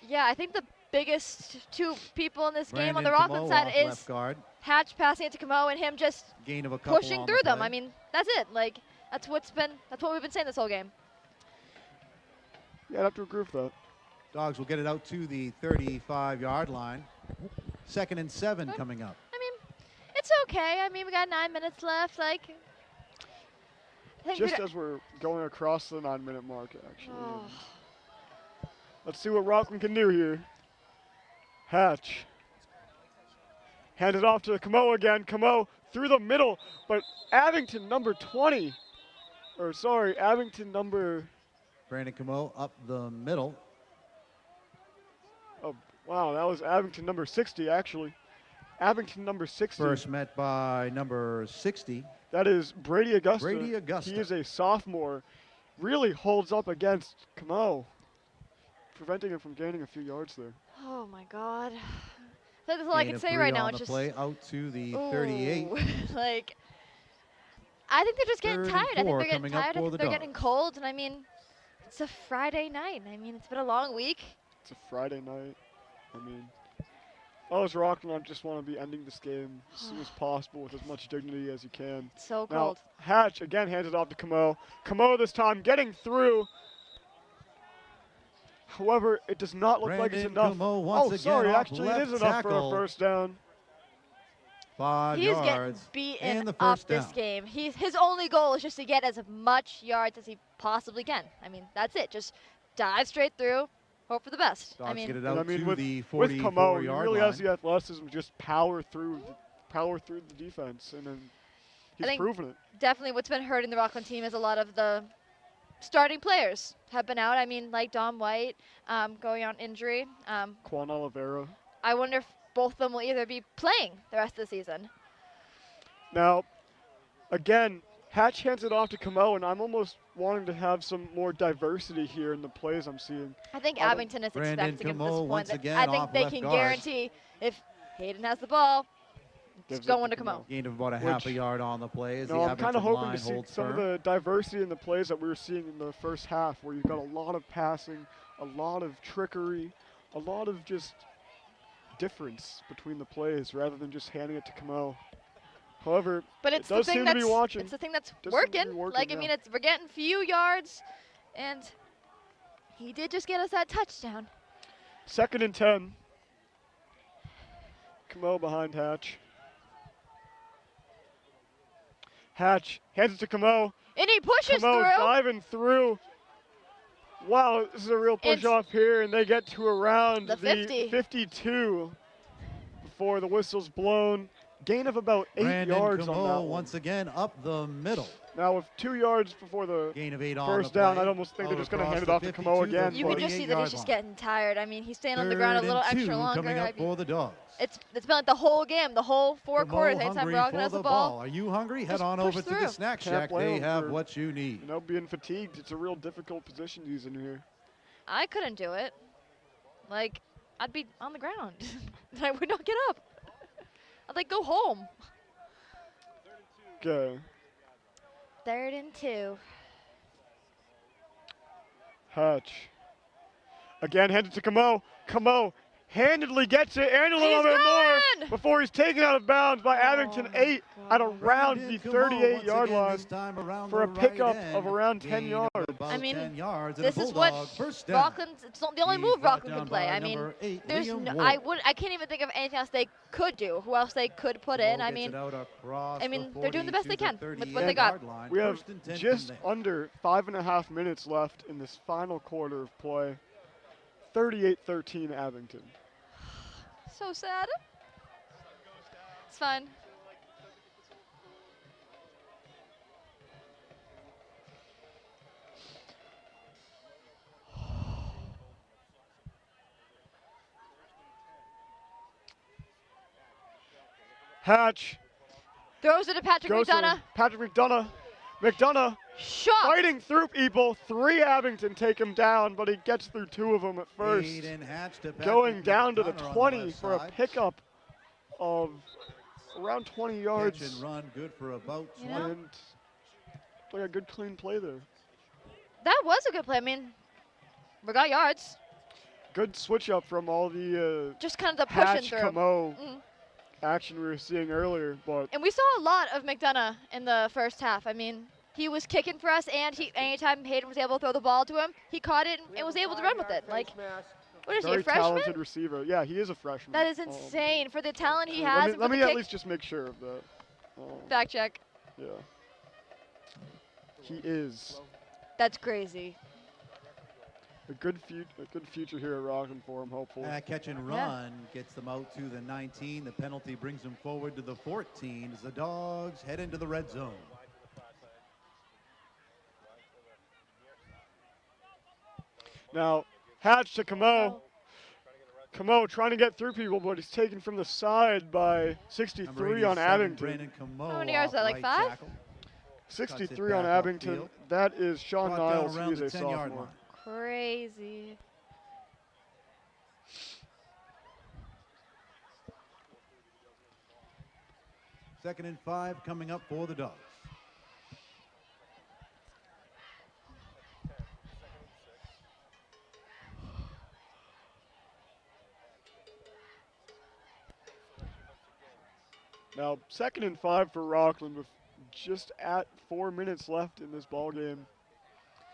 Yeah, I think the biggest two people in this game on the Brandon Rockland Camo side off is left guard. Hatch passing it to Camo and him just Gain of a couple pushing on through the them. play. I mean, that's it. Like, that's what we've been saying this whole game. Yeah, I'd have to agree with that. Dogs will get it out to the 35-yard line. 2nd and 7 coming up. I mean, it's okay. I mean, we got 9 minutes left. Like, I think Just as we're going across the 9-minute mark, actually. Let's see what Rockland can do here. Hatch. Hand it off to Camo again. Camo through the middle, but Abington number 20. Or sorry, Abington number. Brandon Camo up the middle. Oh, wow, that was Abington number 60, actually. Abington number 60. First met by number 60. That is Brady Augusta. Brady Augusta. He is a sophomore. Really holds up against Camo, preventing him from gaining a few yards there. Oh my God. That's all I Gain can of say 3 right now. on It's the just play out to the ooh, 38. like, I think they're just getting 3rd and tired. I think 4 they're getting coming up tired. I for think the they're getting Dogs. cold. And I mean, it's a Friday night. I mean, it's been a long week. It's a Friday night. I mean, if I was Rockland, I just want to be ending this game as soon as possible with as much dignity as you can. So Now, cold. Hatch again hands it off to Camo. Camo this time getting through. However, it does not look like it's Brandon enough. Camo once Oh, again sorry, off actually it left is enough for a tackle. first down. 5 He's yards. getting beaten and the up first this down. game. His only goal is just to get as much yards as he possibly can. I mean, that's it. Just dive straight through, hope for the best. Dogs I mean, get it And out I mean, to with, the with Camo, he 44-yard really line. has the athleticism to just power through the defense, and then he's think- proven it. definitely what's been hurting the Rockland team is a lot of the starting players have been out. I mean, like Dom White going on injury. Quan Oliveira. I wonder if both of them will either be playing the rest of the season. Now, again, Hatch hands it off to Camo, and I'm almost wanting to have some more diversity here in the plays I'm seeing. I think I don't- Abington is Brandon expecting him at Camo this point. once that again I think off they left can guard. guarantee if Hayden has the ball, Gives it's it going to Camo. Camo. Gain of about a half a yard on the play as No, the I'm kind Abington of hoping line to see holds some of firm. the diversity in the plays that we were seeing in the first half, where you've got a lot of passing, a lot of trickery, a lot of just difference between the plays rather than just handing it to Camo. However, But it's it the does thing seem to that's be watching. it's the thing that's Does seem to be working. working, Like I yeah. mean, we're getting few yards, and he did just get us that touchdown. 2nd and 10. Camo behind Hatch. Hatch hands it to Camo. And he pushes Camo through. diving through. Wow, this is a real push It's off here, and they get to around the 50. 52 before the whistle's blown. Gain of about 8 Brandon yards Camo on that one. once again up the middle. Now with 2 yards before the Gain of 8 on first the down, play. I'd almost think they're Out just going to across hand it the off to Camo 52, the again. You can but just see that 48-yard he's just line. getting tired. I mean, he's staying on the ground a 3rd little and extra 2 longer. coming I up mean, for the Dogs. it's been like the whole game, the whole 4 Camo quarters. Anytime hungry Rockland for has the the ball, ball. Are you hungry? Head just on push over to through. the snack Can't shack. blame They him have for, what you need. You know, being fatigued, it's a real difficult position to use in here. I couldn't do it. Like, I'd be on the ground. I would not get up. I'd like go home. Okay. 3rd and 2. Hatch. Again, hands it to Camo. Camo handedly gets it and a little He's bit more gone! before he's taken out of bounds by Abington my 8 at God. around Brandon the Camo 38-yard once again, line this time around for a the right pickup end. of around 10 Gain of yards. about I mean, 10 yards and This a is what Bulldog first down. Rockland's. It's the only He's move brought Rockland down can play. by I mean, number 8, there's Liam no, Ward. I can't even think of anything else they could do. Who else they could put in? Camo I gets mean, it out across I mean, the they're doing the best 40 they to can the with what they got. 38-yard line. We have First and 10 just from there. under 5.5 minutes left in this final quarter of play. 38-13 Abington. so sad. It's fine. Hatch Throws it to Patrick goes McDonough. to Patrick McDonough. McDonough Shot. fighting through people. 3 Abington take him down, but he gets through 2 of them at first. Aiden Hatch to Going Patrick down to the McDonough on the 20 left for a side. pickup of around 20 Catch yards. and run, good for about You 20. know? And like a good clean play there. That was a good play. I mean, we got yards. Good switch up from all the Just kind of the pushing Hatch through. Camo Mhm. action we were seeing earlier, but And we saw a lot of McDonough in the first half. I mean, he was kicking for us, and anytime Hayden was able to throw the ball to him, he caught it We and have was a able to run with 5-yard it. Like, face mask. what is he, a very freshman? talented receiver. Yeah, he is a freshman. That is insane for the talent he So has. let and me, for let the me at kick. least just make sure of that. Fact check. Yeah. He is That's crazy. a good future here at Rockland for him, hopefully. Catch and run gets them out to the 19. The penalty brings them forward to the 14 as the Dogs head into the red zone. Now, Hatch to Camo. Camo trying to get through people, but he's taken from the side by 63 on Abington. How many yards is that, like 5? 63 on Abington. That is Sean Niles. He is a 10-yard sophomore. line. Crazy. Second and 5 coming up for the Dogs. Now, 2nd and 5 for Rockland with just at 4 minutes left in this ball game.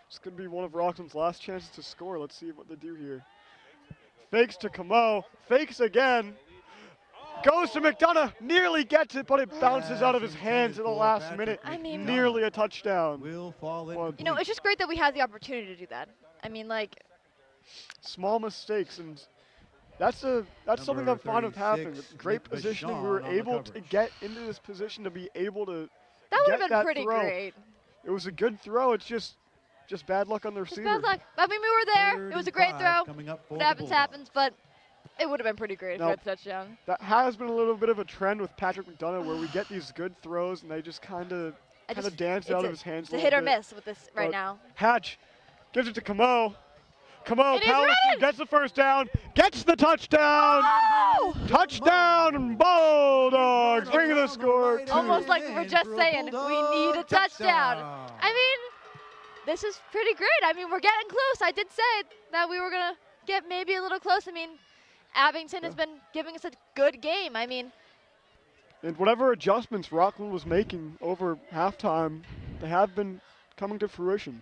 It's going to be one of Rockland's last chances to score. Let's see what they do here. Fakes to Camo. Fakes again. Goes to McDonough. Nearly gets it, but it bounces out of his hands at the last minute. I mean- Nearly a touchdown. Will fall Well, You know, it's just great that we had the opportunity to do that. I mean, like, Small mistakes, and that's something Number I'm fine with happening. 36, Great Nick positioning. We Vachon were on the able to coverage. get into this position to be able to that would get have been that pretty throw. great. It was a good throw. It's just bad luck on the Just receiver. bad luck. I mean, we were there. It was a great 35 throw. coming up for What the happens, Bulldogs. happens, but it would have been pretty great if No. we had the touchdown. That has been a little bit of a trend with Patrick McDonough, where we get these good throws and they just kind of dance out of his hands. It's a hit or little bit. miss with this right But now. Hatch gives it to Camo. Camo And he's powers through, running! gets the first down, gets the touchdown. Oh! Touchdown, Bulldogs! Bring the score. to- Almost like we're just saying, we need a touchdown. I mean, this is pretty great. I mean, we're getting close. I did say that we were going to get maybe a little close. I mean, Abington has been giving us a good game. I mean, And whatever adjustments Rockland was making over halftime, they have been coming to fruition.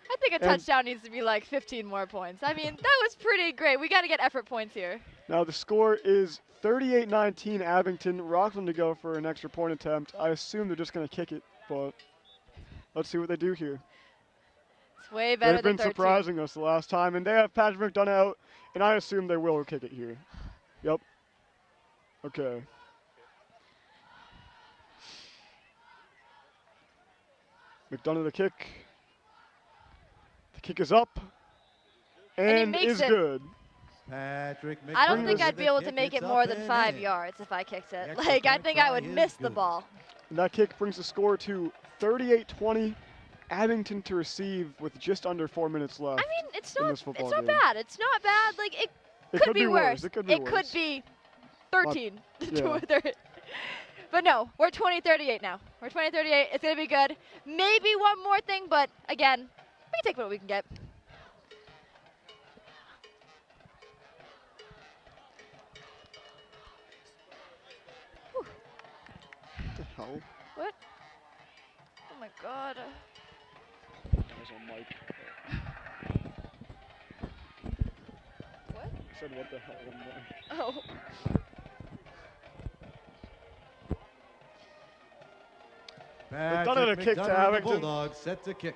I think a And- touchdown needs to be like 15 more points. I mean, that was pretty great. We got to get effort points here. Now the score is 38-19 Abington. Rockland to go for an extra point attempt. I assume they're just going to kick it, but let's see what they do here. It's way better They've been than 13. surprising us the last time, and they have Patrick McDonough out, and I assume they will kick it here. Yep. Okay. McDonough the kick. The kick is up, he and makes is it. good. Patrick I don't Bring think this- I'd be able to make it more than 5 yards if I kicked it. Like, I think I would miss the ball. And that kick brings the score to 38-20. Abington to receive with just under 4 minutes left. I mean, it's in not this football it's not game. bad. It's not bad. Like, it It could be worse. It could be It worse. could be 13. yeah. But no, we're 20-38 now. We're 20-38. It's going to be good. Maybe one more thing, but again, we can take what we can get. What the hell? What? Oh my god. That was on mic. What? I said what the hell on mic. Oh. McDonough to kick to McDonough and the Abington. Bulldogs set to kick.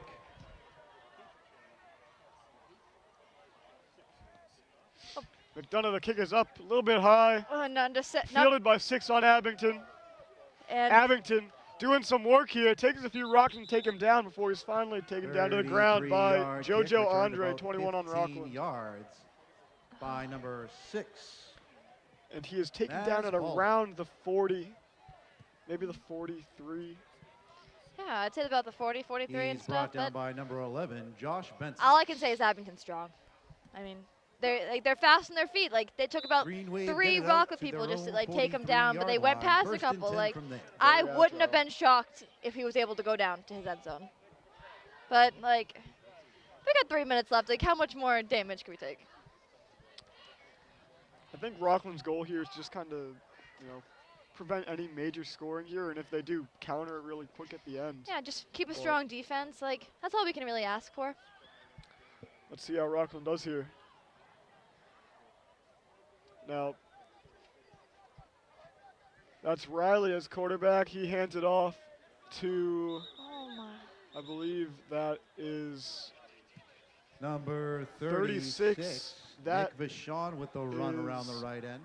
McDonough, the kick is up a little bit high. Oh, no, just Fielded by 6 on Abington. and Abington doing some work here. Takes a few rocks and take him down before he's finally taken down to the ground by 33-yard kick, JoJo returned Andre, about 21 on 15 Rockland. yards by number 6. And he is taken That's down at all. around the 40, maybe the 43. yeah, I'd say about the 40, 43 and He's stuff. brought down But by number 11, Josh Benson. all I can say is Abington's strong. I mean, they're fast on their feet. Like, they took about Green Wave 3 get it out Rockland to people their just to own like take him down, but they 43-yard went line. past a First and couple. 10 Like, from there. I Very wouldn't have agile. been shocked if he was able to go down to his end zone. But like, we got 3 minutes left. Like, how much more damage can we take? I think Rockland's goal here is just kind of, prevent any major scoring here, and if they do, counter it really quick at the end. Yeah, just keep a But strong defense. Like, that's all we can really ask for. let's see how Rockland does here. Now, that's Riley as quarterback. He hands it off to, Oh, my. I believe that is Number 36. 36. That Nick Vachon with the run around the is right end.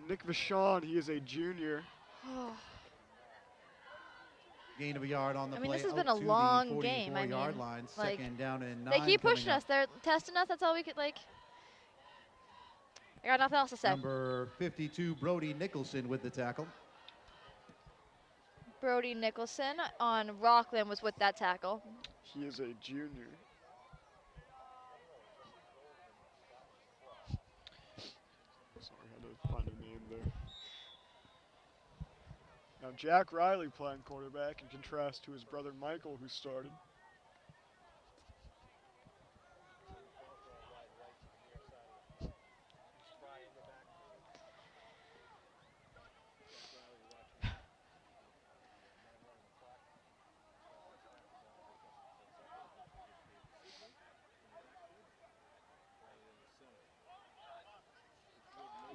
Nick Vachon. He is a junior. Gain of a yard on the I mean, play. this has out been a to the long game. I 44-yard mean, line. like, Second down and 9. They keep coming pushing up. us. They're testing us. That's all we could, like. I got nothing else to say. Number 52, Brody Nicholson with the tackle. Brody Nicholson on Rockland was with that tackle. He is a junior. Sorry, I had to find a name there. Now Jack Riley playing quarterback in contrast to his brother Michael, who started.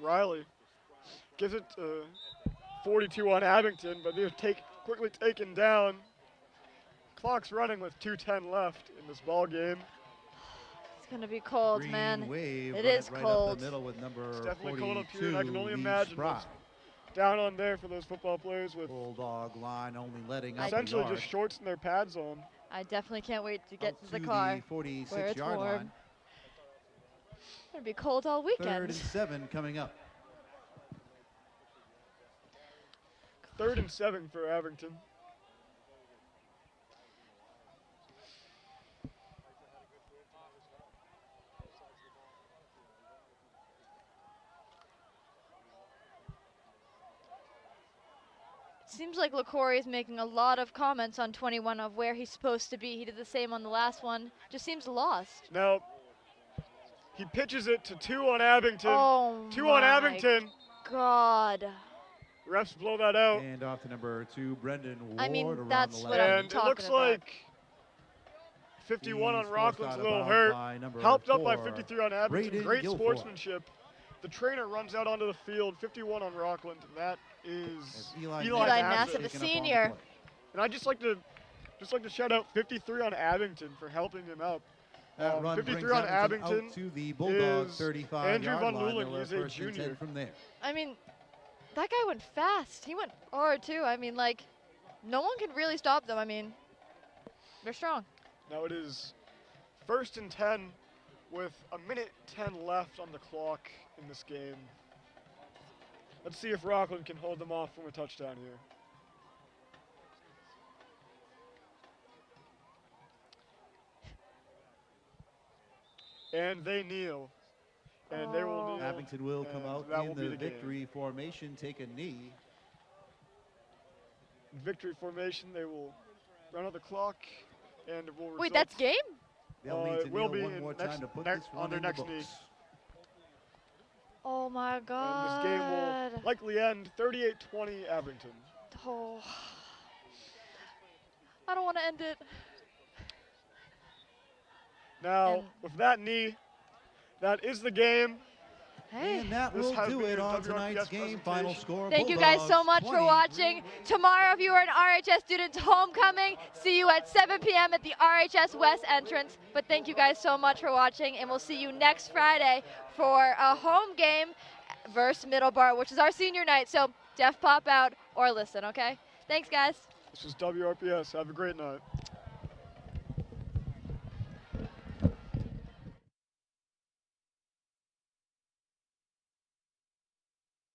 Riley gives it to 42 on Abington, but they're quickly taken down. Clock's running with 2:10 left in this ball game. It's going to be cold, Green man. Wave It run is right cold. up the middle with number It's definitely 42, cold up here, and I can only Lee imagine Spry. what's down on there for those football players with Bulldog line only letting up a essentially yard. just shorts in their pads on. I definitely can't wait to get Out to the car. The where it's 46-yard warm. line. It's going to be cold all 3rd weekend. and 7 coming up. 3rd and 7 for Abington. Seems like LaCory is making a lot of comments on 21 of where he's supposed to be. He did the same on the last one. Just seems lost. Now, he pitches it to 2 on Abington. Oh, 2 on Abington. God. Refs blow that out. And off to number 2, Brendan Ward. I mean, around that's the what left. I'm And it talking looks about. like 51 on He's Rockland's forced a out little of hurt. bounds by number Helped up by 4, 53 on Abington. Braden Great Guilford. sportsmanship. The trainer runs out onto the field. 51 on Rockland. That is As Eli Eli Nassif Nassif, taken a up on the senior. play. And I'd just like to shout out 53 on Abington for helping him out. That run 53 brings on Abington Abington out to the Bulldog is 35 Andrew yard Von line. Luling. They'll He's have a 1st and 10 junior. from there. I mean, that guy went fast. He went hard, too. I mean, like, no one can really stop them. I mean, they're strong. Now it is 1st and 10 with 1:10 left on the clock in this game. Let's see if Rockland can hold them off from a touchdown here. And they kneel. And they will kneel. Abington will come and out that in will be the the game. victory formation, take a knee. In victory formation, they will run out the clock, and it will result. Wait, that's game? They'll need it to will kneel be one in more next- time to put next- this on one their in the next books. knee. Oh, my And God. this game will likely end 38-20 Abington. Oh. I don't want to end it. Now, And- with that knee, that is the game. Hey. And that This will has do been it your on WRPS tonight's game. Final presentation. score. Thank you guys so Bulldogs much for 20, watching. Tomorrow, if you are an RHS student, homecoming. See you at 7 p.m. at the RHS West entrance. But thank you guys so much for watching, and we'll see you next Friday for a home game versus Middlebar, which is our senior night. So def pop out or listen, okay? Thanks, guys. This is WRPS. Have a great night.